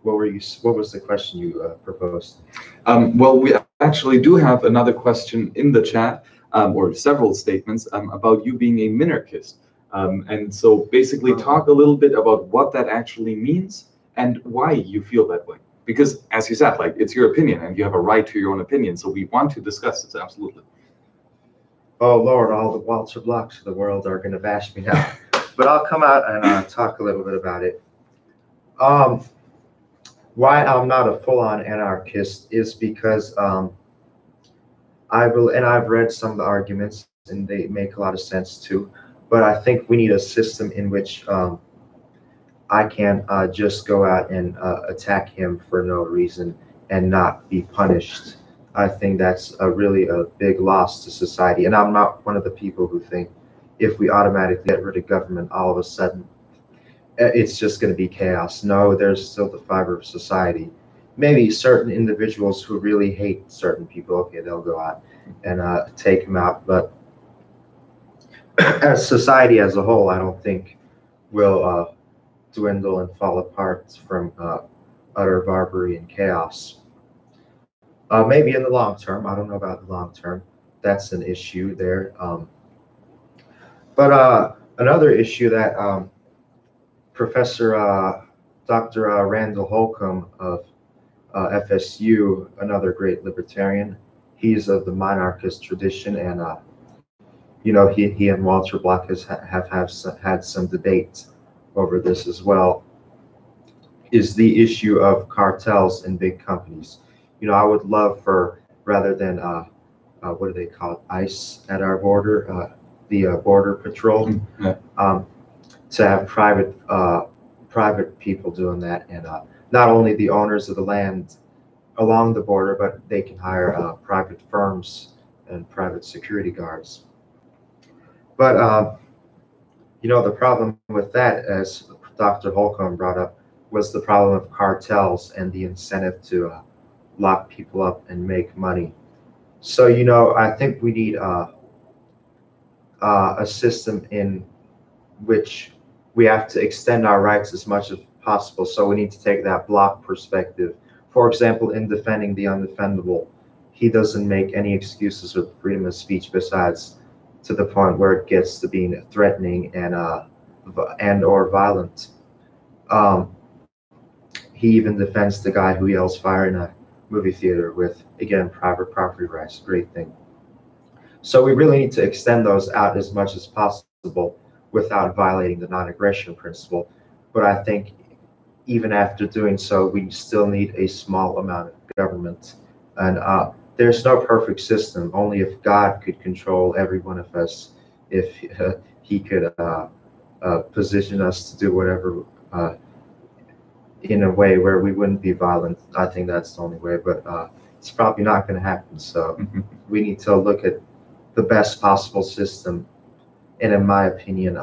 what was the question you proposed? Well, we actually do have another question in the chat, or several statements about you being a minarchist. And so basically talk a little bit about what that actually means and why you feel that way. Because as you said, like, it's your opinion and you have a right to your own opinion. So we want to discuss this, absolutely. Oh, Lord, all the Walter Blocks of the world are going to bash me now. But I'll come out and talk a little bit about it. Why I'm not a full-on anarchist is because I've read some of the arguments, and they make a lot of sense too. But I think we need a system in which I can just go out and attack him for no reason and not be punished. I think that's really a big loss to society. And I'm not one of the people who think if we automatically get rid of government, all of a sudden it's just going to be chaos. No, there's still the fiber of society. Maybe certain individuals who really hate certain people, okay, they'll go out and take them out. But as society as a whole, I don't think will dwindle and fall apart from utter barbarity and chaos. Maybe in the long term. I don't know about the long term. That's an issue there. But another issue that Professor Dr. Randall Holcomb of FSU, another great libertarian, he's of the monarchist tradition, and you know, he and Walter Block have had some debate over this as well, is the issue of cartels and big companies. You know, I would love for, rather than what do they call it, ICE at our border, the Border Patrol, to have private people doing that, and not only the owners of the land along the border, but they can hire private firms and private security guards. But you know, the problem with that, as Dr. Holcomb brought up, was the problem of cartels and the incentive to lock people up and make money. So, you know, I think we need a system in which we have to extend our rights as much as possible. So we need to take that block perspective. For example, in defending the undefendable, he doesn't make any excuses with freedom of speech besides to the point where it gets to being threatening and or violent. He even defends the guy who yells fire in a movie theater with, again, private property rights. Great thing. So we really need to extend those out as much as possible without violating the non-aggression principle. But I think even after doing so, we still need a small amount of government. And there's no perfect system. Only if God could control every one of us, if he could position us to do whatever in a way where we wouldn't be violent. I think that's the only way, but it's probably not going to happen. So we need to look at the best possible system. And in my opinion,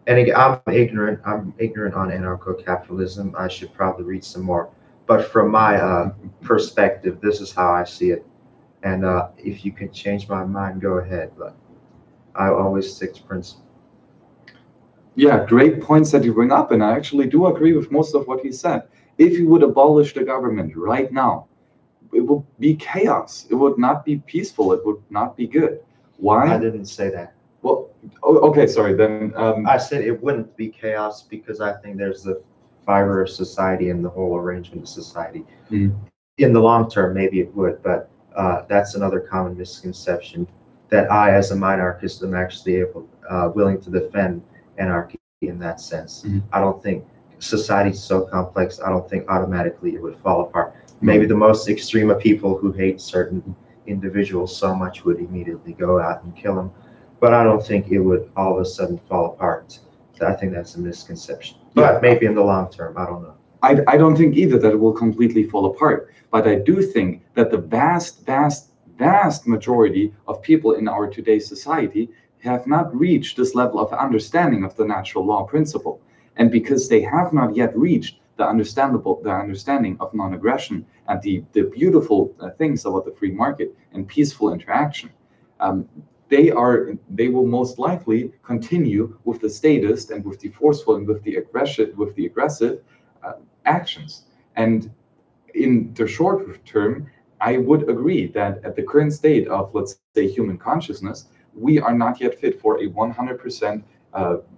And again, I'm ignorant. I'm ignorant on anarcho-capitalism. I should probably read some more. But from my perspective, this is how I see it. And if you can change my mind, go ahead. But I always stick to principle. Yeah, great points that you bring up, and I actually do agree with most of what he said. If you would abolish the government right now, it would be chaos. It would not be peaceful. It would not be good. Why? I didn't say that. Well, okay, sorry. Then I said it wouldn't be chaos because I think there's the fiber of society and the whole arrangement of society. Mm. In the long term, maybe it would, but that's another common misconception that I, as a minarchist, am actually willing to defend anarchy in that sense. Mm. I don't think society is so complex. I don't think automatically it would fall apart. Maybe the most extreme of people who hate certain individuals so much would immediately go out and kill them. But I don't think it would all of a sudden fall apart. So I think that's a misconception. But maybe in the long term, I don't know. I don't think either that it will completely fall apart. But I do think that the vast majority of people in our today's society have not reached this level of understanding of the natural law principle. And because they have not yet reached the understanding of non-aggression and the beautiful things about the free market and peaceful interaction, they will most likely continue with the statist and with the forceful and with the aggressive actions. And in the short term, I would agree that at the current state of, let's say, human consciousness, we are not yet fit for a 100%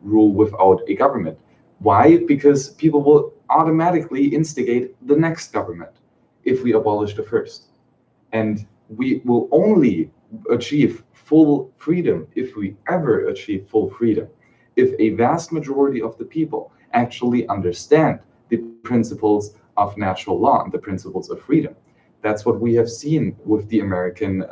rule without a government. Why? Because people will automatically instigate the next government if we abolish the first. And we will only achieve full freedom, if we ever achieve full freedom, if a vast majority of the people actually understand the principles of natural law and the principles of freedom. That's what we have seen with the American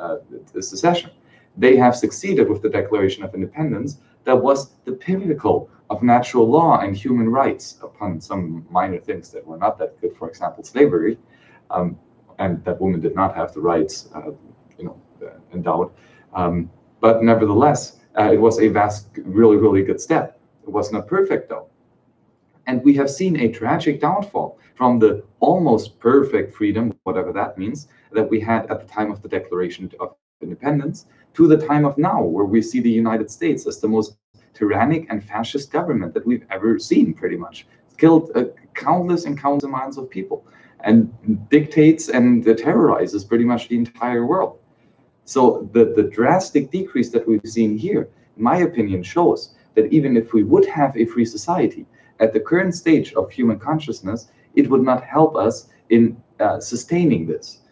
secession. They have succeeded with the Declaration of Independence that was the pinnacle of natural law and human rights upon some minor things that were not that good, for example, slavery, and that women did not have the rights endowed. But nevertheless, it was a really good step. It was not perfect, though. And we have seen a tragic downfall from the almost perfect freedom, whatever that means, that we had at the time of the Declaration of Independence, to the time of now, where we see the United States as the most tyrannic and fascist government that we've ever seen, pretty much. It's killed countless amounts of people and dictates and terrorizes pretty much the entire world. So the drastic decrease that we've seen here, in my opinion, shows that even if we would have a free society, at the current stage of human consciousness, it would not help us in sustaining this.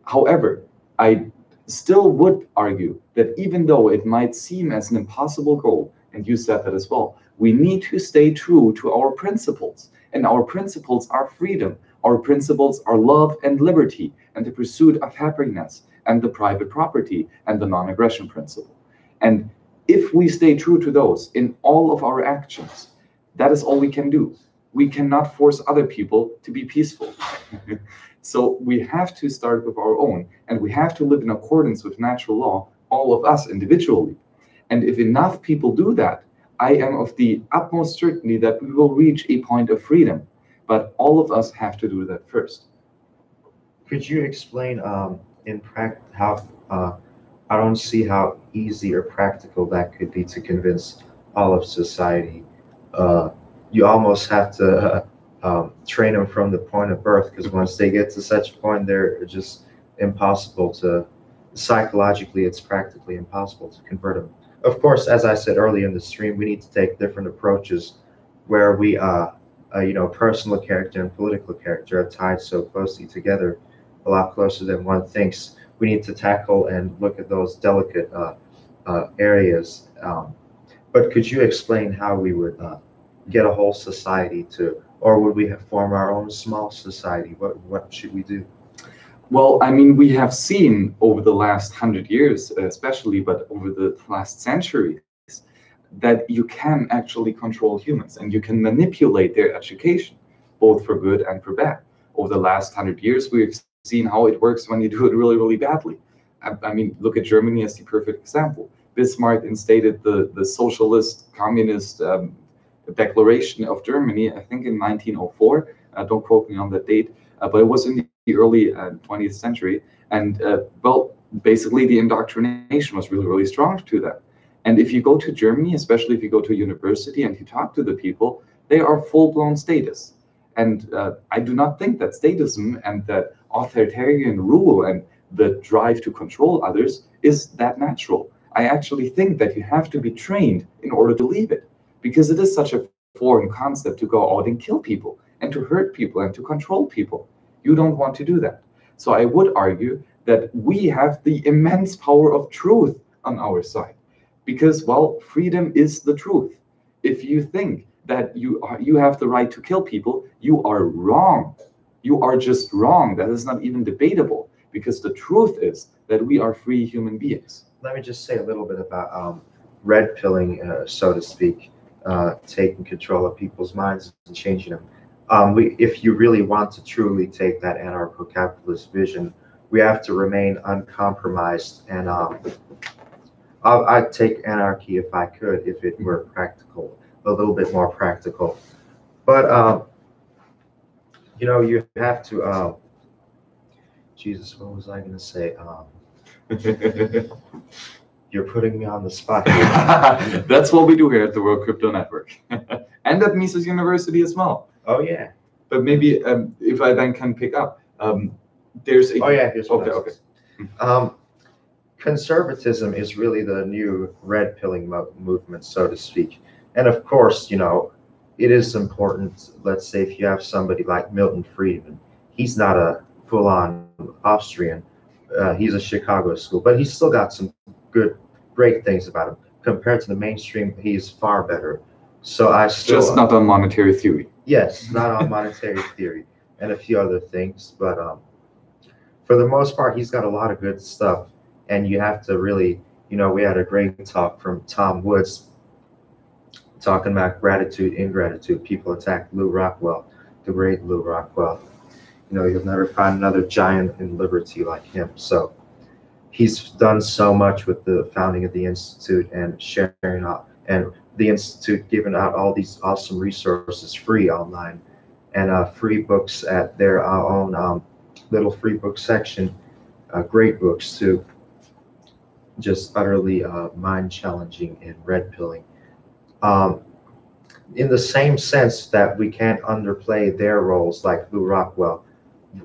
However, I still would argue that even though it might seem as an impossible goal, and you said that as well, we need to stay true to our principles. And our principles are freedom. Our principles are love and liberty, and the pursuit of happiness, and the private property, and the non-aggression principle. And if we stay true to those in all of our actions, that is all we can do. We cannot force other people to be peaceful. So we have to start with our own, and we have to live in accordance with natural law, all of us individually. And if enough people do that, I am of the utmost certainty that we will reach a point of freedom. But all of us have to do that first. Could you explain in practice how I don't see how easy or practical that could be to convince all of society? You almost have to train them from the point of birth, because once they get to such a point, they're just impossible to, psychologically, it's practically impossible to convert them. Of course, as I said earlier in the stream, we need to take different approaches where we, personal character and political character are tied so closely together, a lot closer than one thinks. We need to tackle and look at those delicate areas. But could you explain how we would get a whole society to, or would we form our own small society? What should we do? Well, I mean, we have seen over the last 100 years, especially, but over the last centuries, that you can actually control humans and you can manipulate their education, both for good and for bad. Over the last 100 years, we've seen how it works when you do it really badly. I mean, look at Germany as the perfect example. Bismarck instated the socialist, communist Declaration of Germany, I think in 1904. Don't quote me on the date, but it was in the early 20th century. And well, basically the indoctrination was really, really strong to that. And if you go to Germany, especially if you go to a university and you talk to the people, they are full-blown statists. And I do not think that statism and that authoritarian rule and the drive to control others is that natural. I actually think that you have to be trained in order to leave it, because it is such a foreign concept to go out and kill people and to hurt people and to control people. You don't want to do that. So I would argue that we have the immense power of truth on our side, because, well, freedom is the truth. If you think that you have the right to kill people, you are wrong. You are just wrong. That is not even debatable, because the truth is that we are free human beings. Let me just say a little bit about red pilling, so to speak, taking control of people's minds and changing them. If you really want to truly take that anarcho-capitalist vision, we have to remain uncompromised. And I'd take anarchy if I could, if it were practical, a little bit more practical. But you know, you have to. Jesus, what was I going to say? You're putting me on the spot. That's what we do here at the World Crypto Network, and at Mises University as well. Oh yeah. But maybe if I then can pick up, there's a. Oh yeah. Here's what okay. Conservatism is really the new red pilling movement, so to speak. And of course, you know, it is important. Let's say if you have somebody like Milton Friedman, he's not a full-on Austrian. He's a Chicago school, but he's still got some great things about him. Compared to the mainstream, he's far better. So I still just not on monetary theory. Yes, not on monetary theory and a few other things, but for the most part, he's got a lot of good stuff. And you have to really, you know, we had a great talk from Tom Woods talking about gratitude, ingratitude. People attack Lew Rockwell, the great Lew Rockwell. You know, you'll never find another giant in liberty like him. So he's done so much with the founding of the Institute and sharing out, and the Institute giving out all these awesome resources free online, and free books at their own little free book section, great books too. Just utterly mind-challenging and red-pilling. In the same sense that we can't underplay their roles like Lew Rockwell,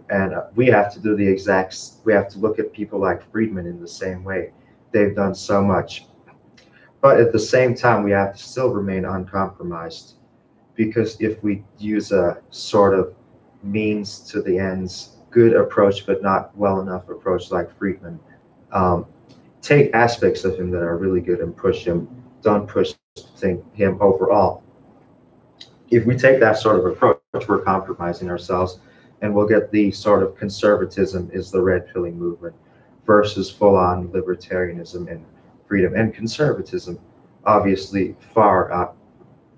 and we have to do we have to look at people like Friedman in the same way. They've done so much. But at the same time, we have to still remain uncompromised, because if we use a sort of means to the ends, good approach, but not well enough approach like Friedman, take aspects of him that are really good and push him. Don't push him overall. If we take that sort of approach, we're compromising ourselves, and we'll get the sort of conservatism is the red pilling movement versus full-on libertarianism and freedom. And conservatism obviously far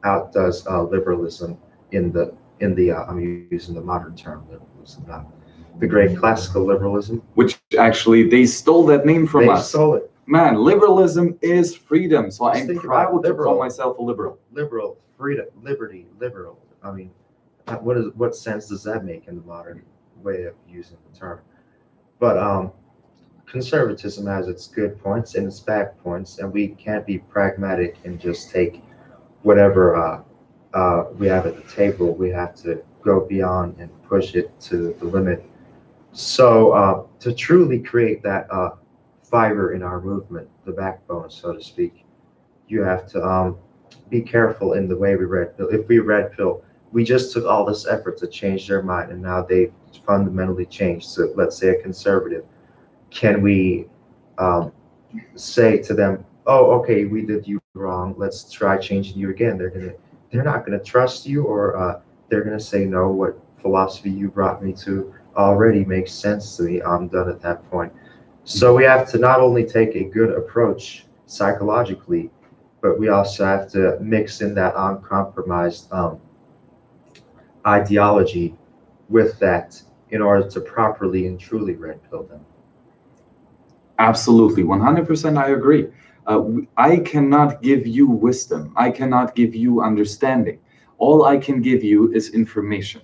outdoes liberalism in the I'm using the modern term liberalism, not the great classical liberalism. Which actually, they stole that name from us. They stole it. Man, liberalism is freedom. So I'm proud to call myself a liberal. Liberal, freedom, liberty, liberal. I mean, what sense does that make in the modern way of using the term? But conservatism has its good points and its bad points, and we can't be pragmatic and just take whatever we have at the table. We have to go beyond and push it to the limit. So to truly create that fiber in our movement, the backbone, so to speak, you have to be careful in the way we red pill. If we red pill, we just took all this effort to change their mind, and now they've fundamentally changed. So let's say a conservative, can we say to them, oh, okay, we did you wrong, let's try changing you again? They're not gonna trust you, or they're gonna say, no, what philosophy you brought me to already makes sense to me. I'm done at that point. So we have to not only take a good approach psychologically, but we also have to mix in that uncompromised ideology with that in order to properly and truly red pill them. Absolutely, 100% I agree. I cannot give you wisdom. I cannot give you understanding. All I can give you is information.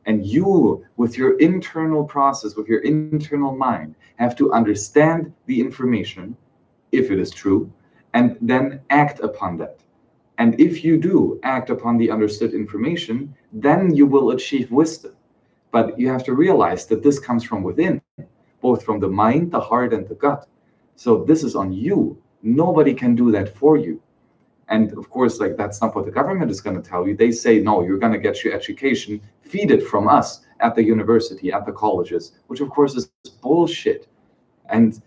And you, with your internal process, with your internal mind, have to understand the information, if it is true, and then act upon that. And if you do act upon the understood information, then you will achieve wisdom. But you have to realize that this comes from within, both from the mind, the heart, and the gut. So this is on you. Nobody can do that for you. And of course, like, that's not what the government is going to tell you. They say, no, you're going to get your education, feed it from us at the university, at the colleges, which of course is bullshit. And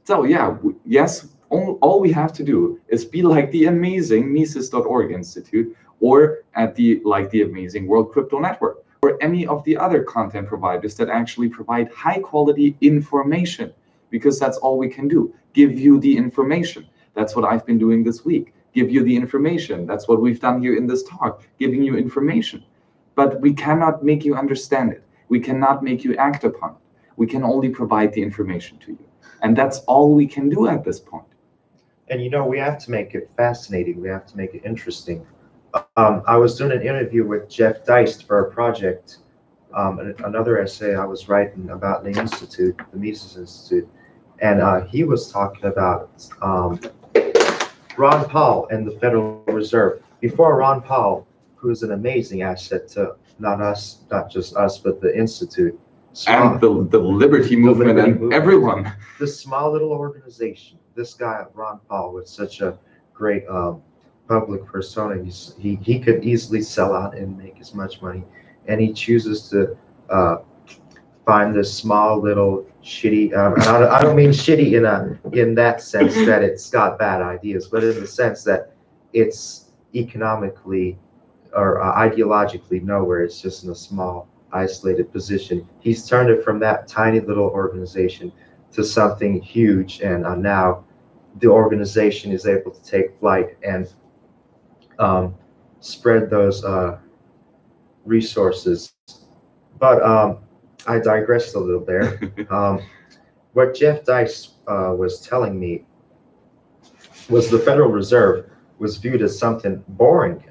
so yeah, yes, all we have to do is be like the amazing Mises.org Institute, or at the amazing World Crypto Network, or any of the other content providers that actually provide high quality information, because that's all we can do. Give you the information. That's what I've been doing this week. Give you the information. That's what we've done here in this talk, giving you information. But we cannot make you understand it. We cannot make you act upon it. We can only provide the information to you. And that's all we can do at this point. And we have to make it fascinating. We have to make it interesting. I was doing an interview with Jeff Deist for a project, another essay I was writing about the institute, the Mises Institute. And he was talking about Ron Paul and the Federal Reserve. Before Ron Paul, who's an amazing asset to not just us, but the institute. And the liberty movement and everyone. This small little organization, this guy, Ron Paul, with such a great public persona, he could easily sell out and make as much money. And he chooses to find this small little shitty, I don't mean shitty in that sense that it's got bad ideas, but in the sense that it's economically or ideologically nowhere. It's just in a small, isolated position. He's turned it from that tiny little organization to something huge, and now the organization is able to take flight and spread those resources. But I digressed a little there. What Jeff Deist was telling me was the Federal Reserve was viewed as something boring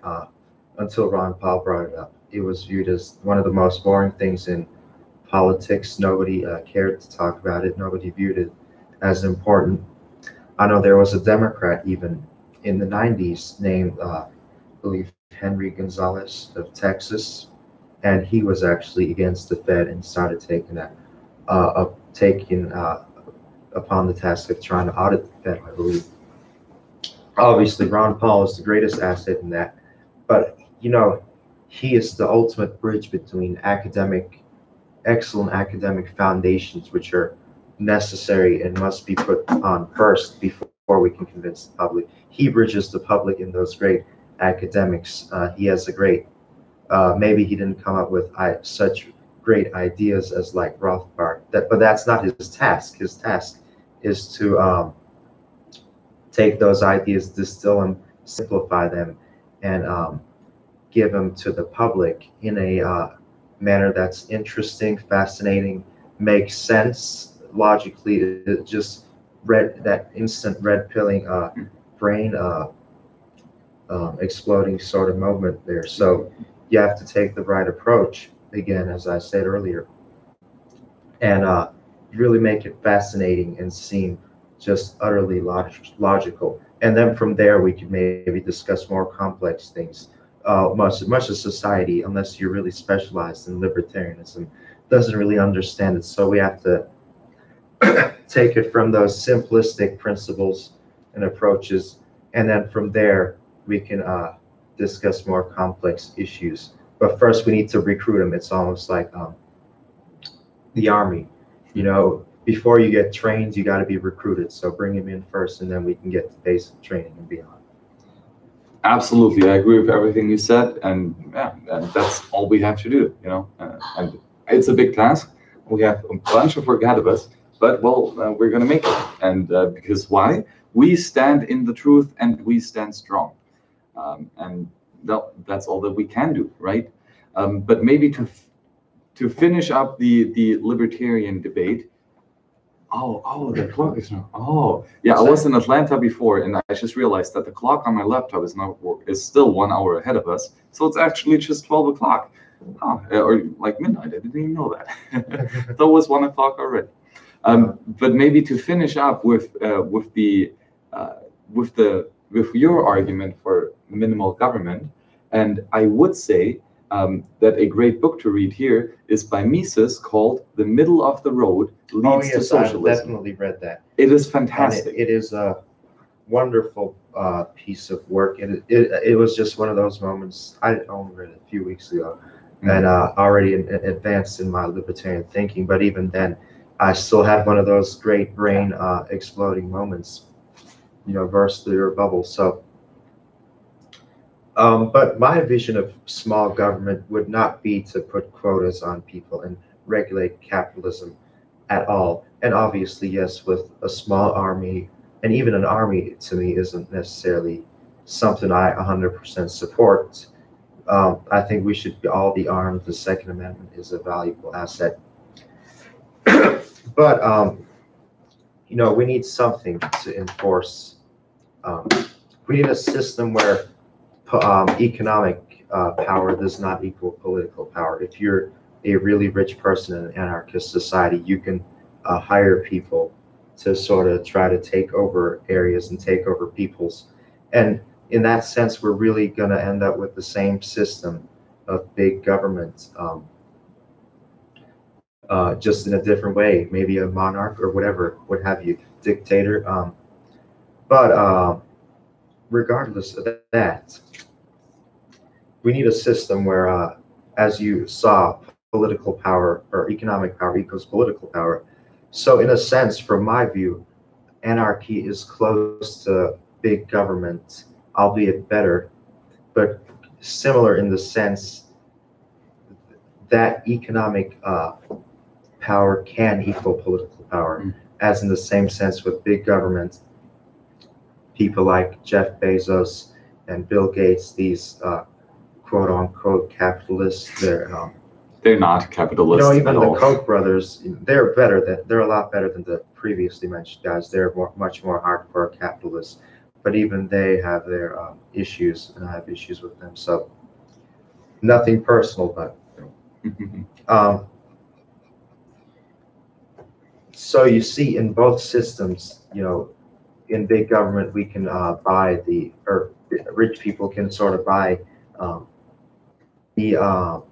until Ron Paul brought it up. It was viewed as one of the most boring things in politics. Nobody cared to talk about it. Nobody viewed it as important. I know there was a Democrat even in the 90s named, I believe, Henry Gonzalez of Texas, and he was actually against the Fed and started taking upon the task of trying to audit the Fed, I believe. Obviously, Ron Paul is the greatest asset in that, but he is the ultimate bridge between excellent academic foundations, which are necessary and must be put on first before we can convince the public. He bridges the public in those great academics. He has a great, maybe he didn't come up with such great ideas as like Rothbard, but that's not his task. His task is to take those ideas, distill them, simplify them, and give them to the public in a manner that's interesting, fascinating, makes sense logically. It just that instant red pilling brain exploding sort of moment there. So you have to take the right approach, again, as I said earlier, and really make it fascinating and seem just utterly logical. And then from there, we could maybe discuss more complex things. Much of society, unless you're really specialized in libertarianism, doesn't really understand it. So we have to take it from those simplistic principles and approaches, and then from there we can discuss more complex issues. But first, we need to recruit them. It's almost like the army. Before you get trained, you got to be recruited. So bring them in first, and then we can get to basic training and beyond. Absolutely, I agree with everything you said, and yeah, that's all we have to do. And it's a big task. We have a bunch of work ahead of us, but we're gonna make it. And because why? We stand in the truth, and we stand strong. And that's all that we can do, right? But maybe to finish up the libertarian debate, Oh, the clock is now. Oh, yeah. I was in Atlanta before, and I just realized that the clock on my laptop is still 1 hour ahead of us. So it's actually just 12 o'clock. Oh, or like midnight. I didn't even know that. That was 1 o'clock already. But maybe to finish up with your argument for minimal government, and I would say that a great book to read here is by Mises called "The Middle of the Road Leads to Socialism." I've definitely read that. It is fantastic. It is a wonderful piece of work. It was just one of those moments. I only read it a few weeks ago, and already advanced in my libertarian thinking. But even then, I still had one of those great brain exploding moments. Burst through your bubble. So, but my vision of small government would not be to put quotas on people and regulate capitalism at all. And obviously, yes, with a small army, and even an army to me isn't necessarily something I 100% support. I think we should all be armed. The Second Amendment is a valuable asset. But, we need something to enforce. We need a system where economic power does not equal political power. If you're a really rich person in an anarchist society, you can hire people to sort of try to take over areas and take over peoples. And in that sense, we're really going to end up with the same system of big government, just in a different way, maybe a monarch or whatever, what have you, dictator. But regardless of that, we need a system where, as you saw, political power or economic power equals political power. So in a sense, from my view, anarchy is close to big government, albeit better, but similar in the sense that economic power can equal political power, as in the same sense with big government. People like Jeff Bezos and Bill Gates, these quote unquote capitalists, they're not capitalists. Even the Koch brothers, they're a lot better than the previously mentioned guys. They're much more hardcore capitalists, but even they have their issues, and I have issues with them. So nothing personal, but so you see in both systems, in big government, we can buy or rich people can sort of buy the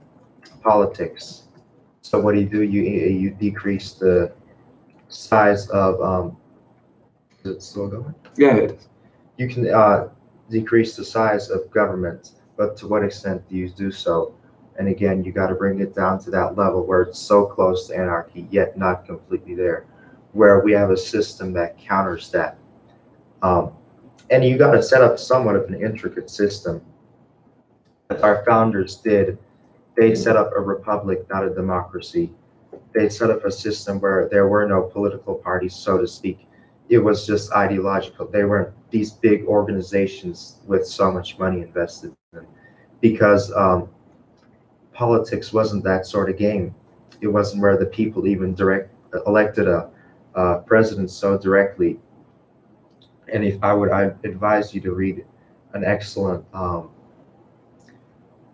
politics. So what do? You decrease the size of, is it still going? Yeah, it is. You can decrease the size of government, but to what extent do you do so? And again, you got to bring it down to that level where it's so close to anarchy, yet not completely there, where we have a system that counters that. And you got to set up somewhat of an intricate system. As our founders did, they set up a republic, not a democracy. They set up a system where there were no political parties, so to speak. It was just ideological. They weren't these big organizations with so much money invested in them, because politics wasn't that sort of game. It wasn't where the people even elected a president so directly. And if I'd advise you to read an excellent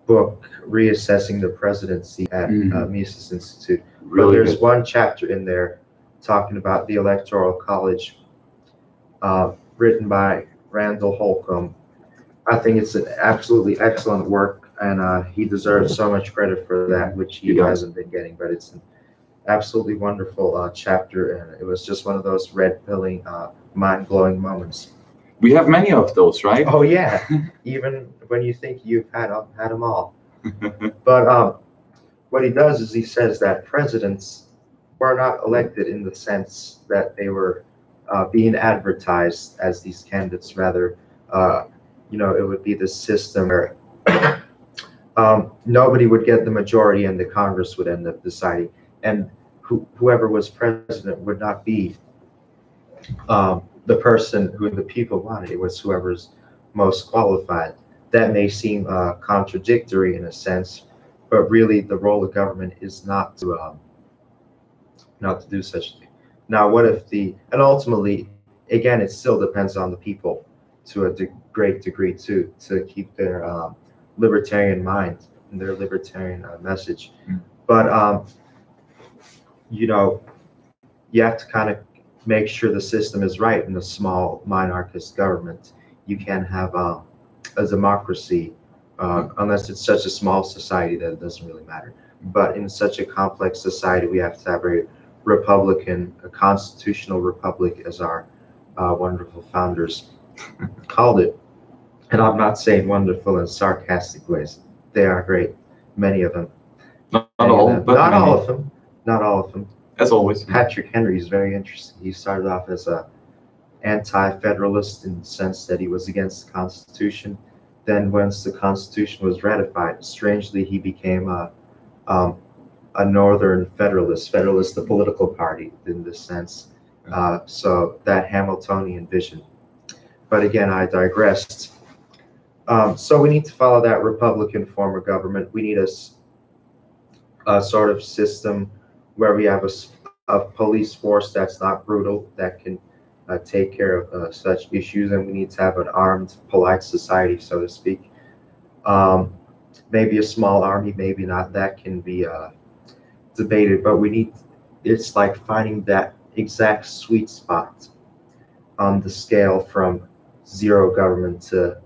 book, Reassessing the Presidency at Mises Institute. Really, there's one chapter in there talking about the Electoral College, written by Randall Holcomb. I think it's an absolutely excellent work, and he deserves so much credit for that, which he hasn't been getting. But it's an absolutely wonderful chapter, and it was just one of those red-pilling, mind-blowing moments. We have many of those, right? Oh yeah, even when you think you've had them all. But what he does is he says that presidents were not elected in the sense that they were being advertised as these candidates. Rather, it would be the system where nobody would get the majority, and the Congress would end up deciding. And whoever was president would not be the person who the people wanted. It was whoever's most qualified. That may seem contradictory in a sense, but really the role of government is not to do such a thing. Now, what if and ultimately, again, it still depends on the people to a great degree to keep their libertarian mind and their libertarian message. But, you know, you have to kind of make sure the system is right in a small monarchist government. You can't have a democracy unless it's such a small society that it doesn't really matter. But in such a complex society, we have to have a constitutional republic, as our wonderful founders called it. And I'm not saying wonderful in sarcastic ways. They are great, many of them. Not all, but not many. all of them. Not all of them. As always. Patrick Henry is very interesting. He started off as a anti-federalist in the sense that he was against the Constitution. Then once the Constitution was ratified, strangely, he became a Northern Federalist, the political party in this sense. So that Hamiltonian vision. But again, I digressed. So we need to follow that Republican form of government. We need a sort of system where we have a police force that's not brutal, that can take care of such issues, and we need to have an armed, polite society, so to speak. Maybe a small army, maybe not. That can be debated, but it's like finding that exact sweet spot on the scale from zero government to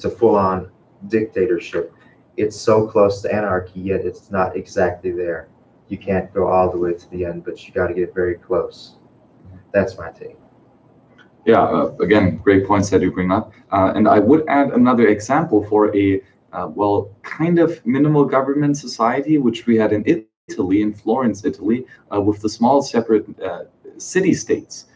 to full-on dictatorship. It's so close to anarchy, yet it's not exactly there. You can't go all the way to the end, but you got to get very close. That's my take. Yeah, again, great points that you bring up. And I would add another example for a, kind of minimal government society, which we had in Italy, in Florence, Italy, with the small separate city-states.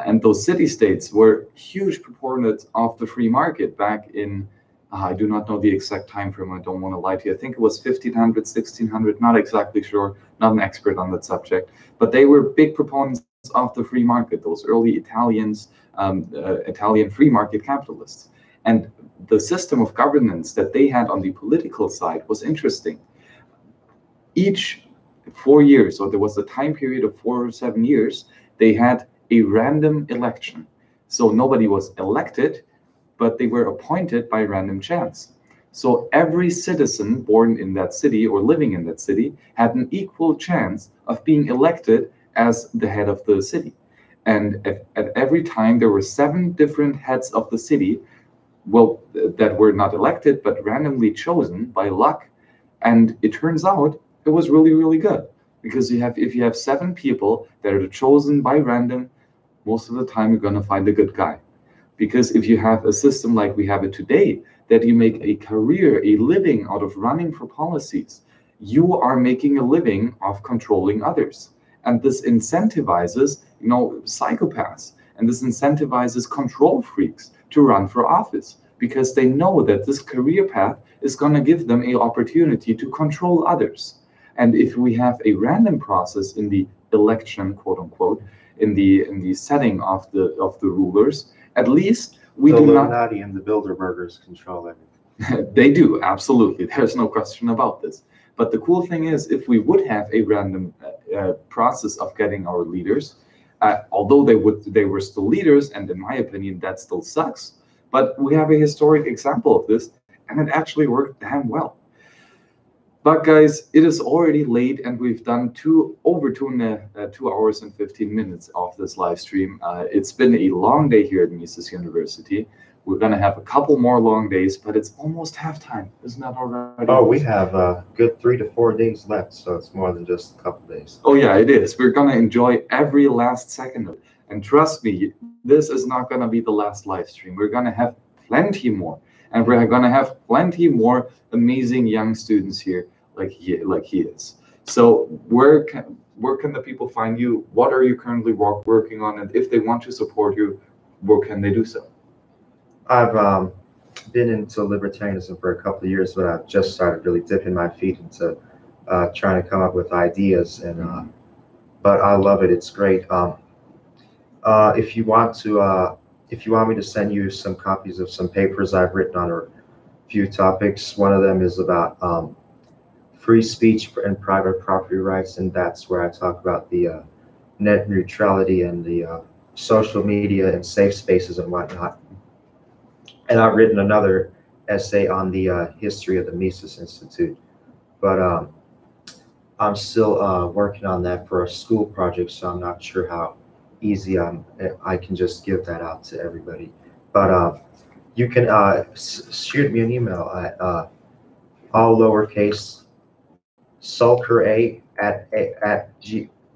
And those city-states were huge proponents of the free market back in, I do not know the exact time frame, I don't want to lie to you. I think it was 1500, 1600, not exactly sure, not an expert on that subject. But they were big proponents of the free market, those early Italians, Italian free market capitalists. And the system of governance that they had on the political side was interesting. Each 4 years, so there was a time period of 4 or 7 years, they had a random election. So nobody was elected, but they were appointed by random chance. So every citizen born in that city or living in that city had an equal chance of being elected as the head of the city. And at every time there were 7 different heads of the city, that were not elected, but randomly chosen by luck. And it turns out it was really, really good. Because if you have 7 people that are chosen by random, most of the time you're going to find a good guy. Because if you have a system like we have it today, that you make a career, a living out of running for policies, you are making a living of controlling others. And this incentivizes, psychopaths. And this incentivizes control freaks to run for office, because they know that this career path is going to give them an opportunity to control others. And if we have a random process in the election, quote unquote, in the setting of the rulers, at least we do not. The Illuminati and the Bilderbergers control everything. They do, absolutely. There's no question about this. But the cool thing is, if we would have a random process of getting our leaders, although they were still leaders, and in my opinion, that still sucks. But we have a historic example of this, and it actually worked damn well. But guys, it is already late, and we've done over 2 hours and 15 minutes of this live stream. It's been a long day here at Mises University. We're going to have a couple more long days, but it's almost halftime. Isn't that already? Oh, we have a good 3 to 4 days left, so it's more than just a couple days. Oh yeah, it is. We're going to enjoy every last second of it. And trust me, this is not going to be the last live stream. We're going to have plenty more. And we're going to have plenty more amazing young students here like he is. So where can the people find you? What are you currently working on? And if they want to support you, where can they do so? I've been into libertarianism for a couple of years, but I've just started really dipping my feet into trying to come up with ideas. And but I love it. It's great. If you want me to send you some copies of some papers I've written on a few topics, one of them is about free speech and private property rights, and that's where I talk about the net neutrality and the social media and safe spaces and whatnot. And I've written another essay on the history of the Mises Institute, but I'm still working on that for a school project, so I'm not sure how easy I can just give that out to everybody. But you can shoot me an email at all lowercase sulker8 at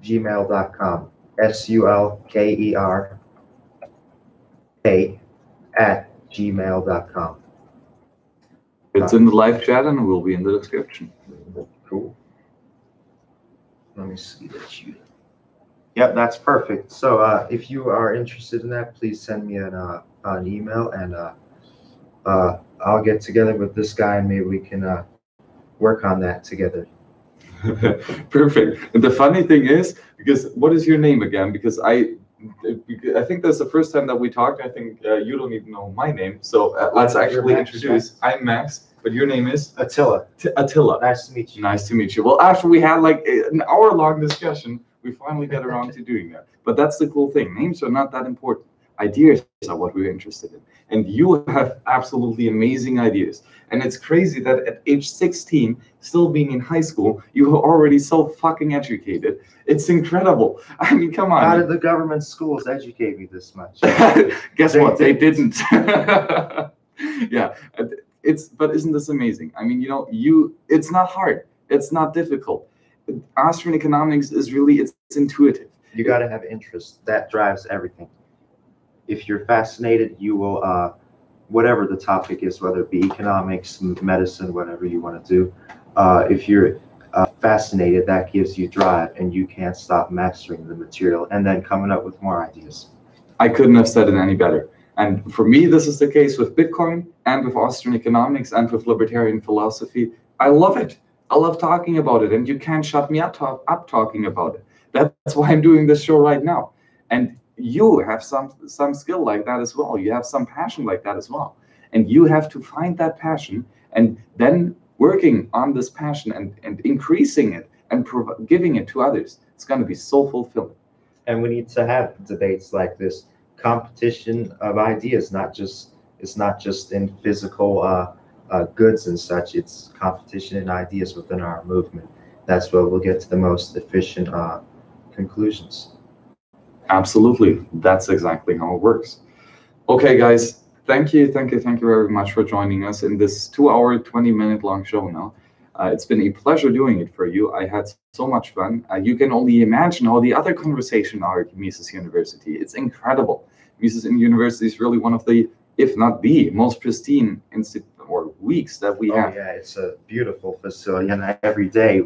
gmail.com. SULKER8 @gmail.com. It's in the live chat and it will be in the description. Cool. Let me see that you. Yep, that's perfect. So if you are interested in that, please send me an email, and I'll get together with this guy and maybe we can work on that together. Perfect. And the funny thing is, because what is your name again? Because I think that's the first time that we talked. I think you don't even know my name. So let's actually introduce. I'm Max, but your name is? Attila. Attila. Nice to meet you. Nice to meet you. Well, after we had like an hour-long discussion, we finally got around to doing that. But that's the cool thing. Names are not that important. Ideas are what we're interested in. And you have absolutely amazing ideas. And it's crazy that at age 16, still being in high school, you are already so fucking educated. It's incredible. I mean, come on. How did the government schools educate me this much? Guess what? They didn't. Yeah. But isn't this amazing? I mean, it's not hard. It's not difficult. Austrian economics is really, it's intuitive. You got to have interest. That drives everything. If you're fascinated, you will, whatever the topic is, whether it be economics, medicine, whatever you want to do, if you're fascinated, that gives you drive, and you can't stop mastering the material and then coming up with more ideas. I couldn't have said it any better. And for me, this is the case with Bitcoin and with Austrian economics and with libertarian philosophy. I love it. I love talking about it, and you can't shut me up talking about it. That's why I'm doing this show right now. And you have some skill like that as well. You have some passion like that as well. And you have to find that passion and then working on this passion and increasing it and giving it to others. It's going to be so fulfilling. And we need to have debates like this, competition of ideas, it's not just in physical goods and such, it's competition in ideas within our movement. That's where we'll get to the most efficient conclusions. Absolutely. That's exactly how it works. Okay, guys, thank you very much for joining us in this 2-hour, 20-minute long show now. It's been a pleasure doing it for you. I had so much fun. You can only imagine all the other conversation are at Mises University. It's incredible. Mises University is really one of the, if not the most pristine weeks that we have. Yeah, it's a beautiful facility, and every day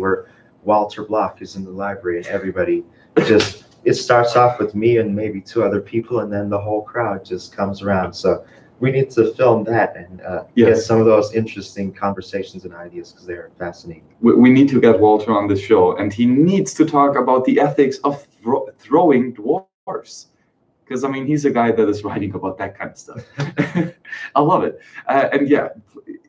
Walter Block is in the library, and everybody just, it starts off with me and maybe 2 other people, and then the whole crowd just comes around. So we need to film that and get some of those interesting conversations and ideas, because they're fascinating. We need to get Walter on the show, and he needs to talk about the ethics of throwing dwarfs. Because, I mean, he's a guy that is writing about that kind of stuff. I love it. And yeah,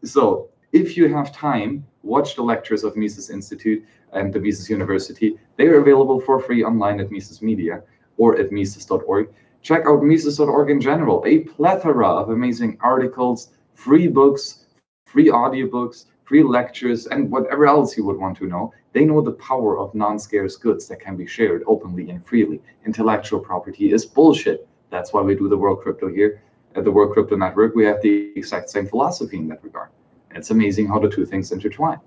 so if you have time, watch the lectures of Mises Institute and the Mises University. They are available for free online at Mises Media or at Mises.org. Check out Mises.org in general, a plethora of amazing articles, free books, free audiobooks, free lectures, and whatever else you would want to know. They know the power of non-scarce goods that can be shared openly and freely. Intellectual property is bullshit. That's why we do the World Crypto here. At the World Crypto Network, we have the exact same philosophy in that regard. And it's amazing how the two things intertwine.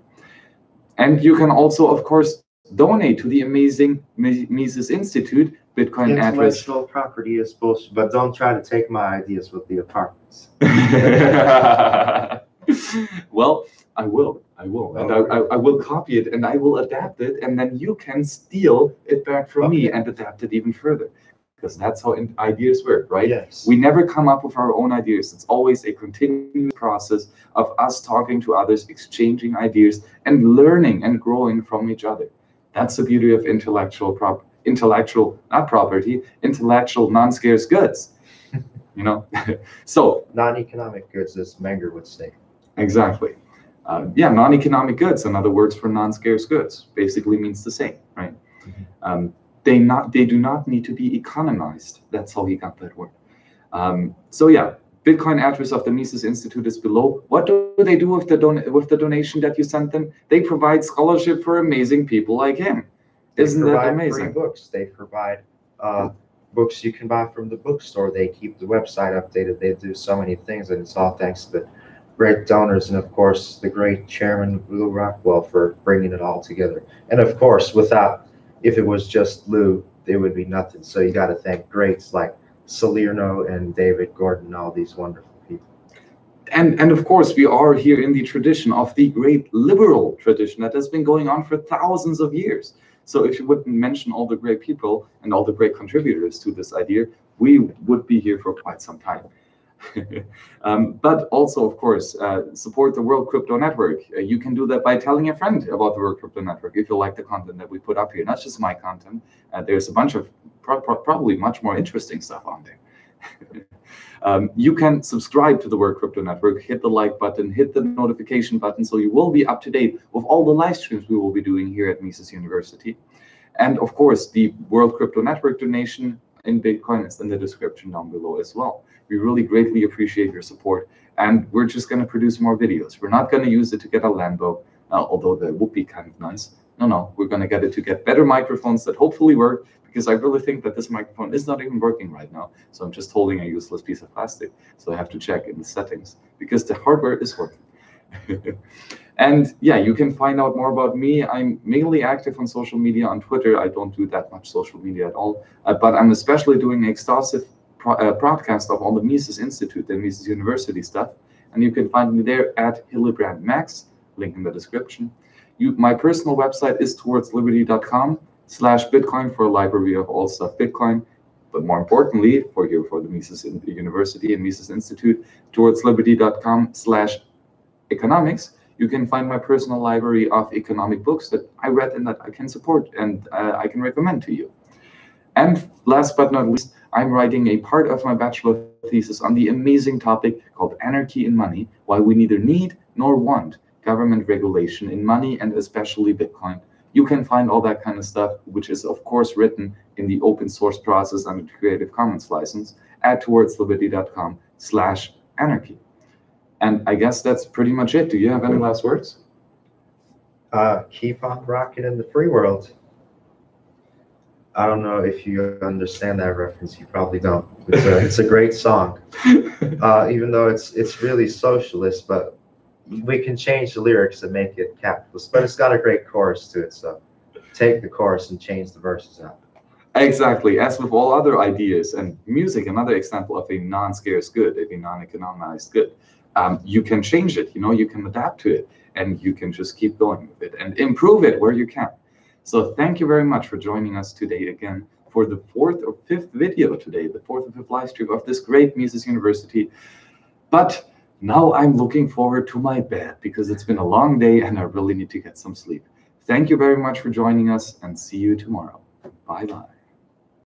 And you can also, of course, donate to the amazing Mises Institute. Bitcoin address. Intellectual property is bullshit, but don't try to take my ideas with the apartments. Well, I will, and I will copy it, and I will adapt it, and then you can steal it back from me and adapt it even further, because that's how ideas work, right? Yes. We never come up with our own ideas. It's always a continuous process of us talking to others, exchanging ideas, and learning and growing from each other. That's the beauty of intellectual non-scarce goods. You know, so non-economic goods, as Menger would say. Exactly. Yeah, non-economic goods, in other words, for non-scarce goods, basically means the same, right? they do not need to be economized. That's how he got that word. So yeah, Bitcoin address of the Mises Institute is below. What do they do with the donation that you sent them? They provide scholarship for amazing people like him. Isn't that amazing? Free books. They provide books you can buy from the bookstore. They keep the website updated. They do so many things, and it's all thanks to the great donors, and of course the great chairman Lou Rockwell for bringing it all together. And of course, if it was just Lou, there would be nothing. So you got to thank greats like Salerno and David Gordon, all these wonderful people. And of course, we are here in the tradition of the great liberal tradition that has been going on for thousands of years. So if you wouldn't mention all the great people and all the great contributors to this idea, we would be here for quite some time. But also, of course, support the World Crypto Network. You can do that by telling a friend about the World Crypto Network if you like the content that we put up here. Not just my content. There's a bunch of probably much more interesting stuff on there. You can subscribe to the World Crypto Network, hit the like button, hit the notification button, so you will be up to date with all the live streams we will be doing here at Mises University. And of course, the World Crypto Network donation in Bitcoin is in the description down below as well. We really greatly appreciate your support, and we're just going to produce more videos. We're not going to use it to get a Lambo, although that would be kind of nice. No, we're going to get it to get better microphones that hopefully work, because I really think that this microphone is not even working right now. So I'm just holding a useless piece of plastic. So I have to check in the settings, because the hardware is working. And yeah, you can find out more about me. I'm mainly active on social media on Twitter. I don't do that much social media at all, but I'm especially doing an extensive broadcast of all the Mises Institute and Mises University stuff. And you can find me there at Hillebrand Max, link in the description. My personal website is towardsliberty.com/Bitcoin for a library of all stuff Bitcoin. But more importantly, for the Mises University and Mises Institute, towardsliberty.com/economics. You can find my personal library of economic books that I read and that I can support and I can recommend to you. And last but not least, I'm writing a part of my bachelor thesis on the amazing topic called Anarchy in Money, why we neither need nor want government regulation in money and especially Bitcoin. You can find all that kind of stuff, which is of course written in the open source process under the Creative Commons license at towardsliberty.com/anarchy. And I guess that's pretty much it. Do you have any last words? Keep on rocking in the free world. I don't know if you understand that reference. You probably don't. It's a great song, even though it's really socialist. But we can change the lyrics and make it capitalist. But it's got a great chorus to it. So take the chorus and change the verses out. Exactly. As with all other ideas and music, another example of a non-scarce good, of a non-economized good. You can change it, you can adapt to it, and you can just keep going with it and improve it where you can. So thank you very much for joining us today again for the 4th or 5th video today, the 4th or 5th live stream of this great Mises University. But now I'm looking forward to my bed because it's been a long day and I really need to get some sleep. Thank you very much for joining us and see you tomorrow. Bye-bye.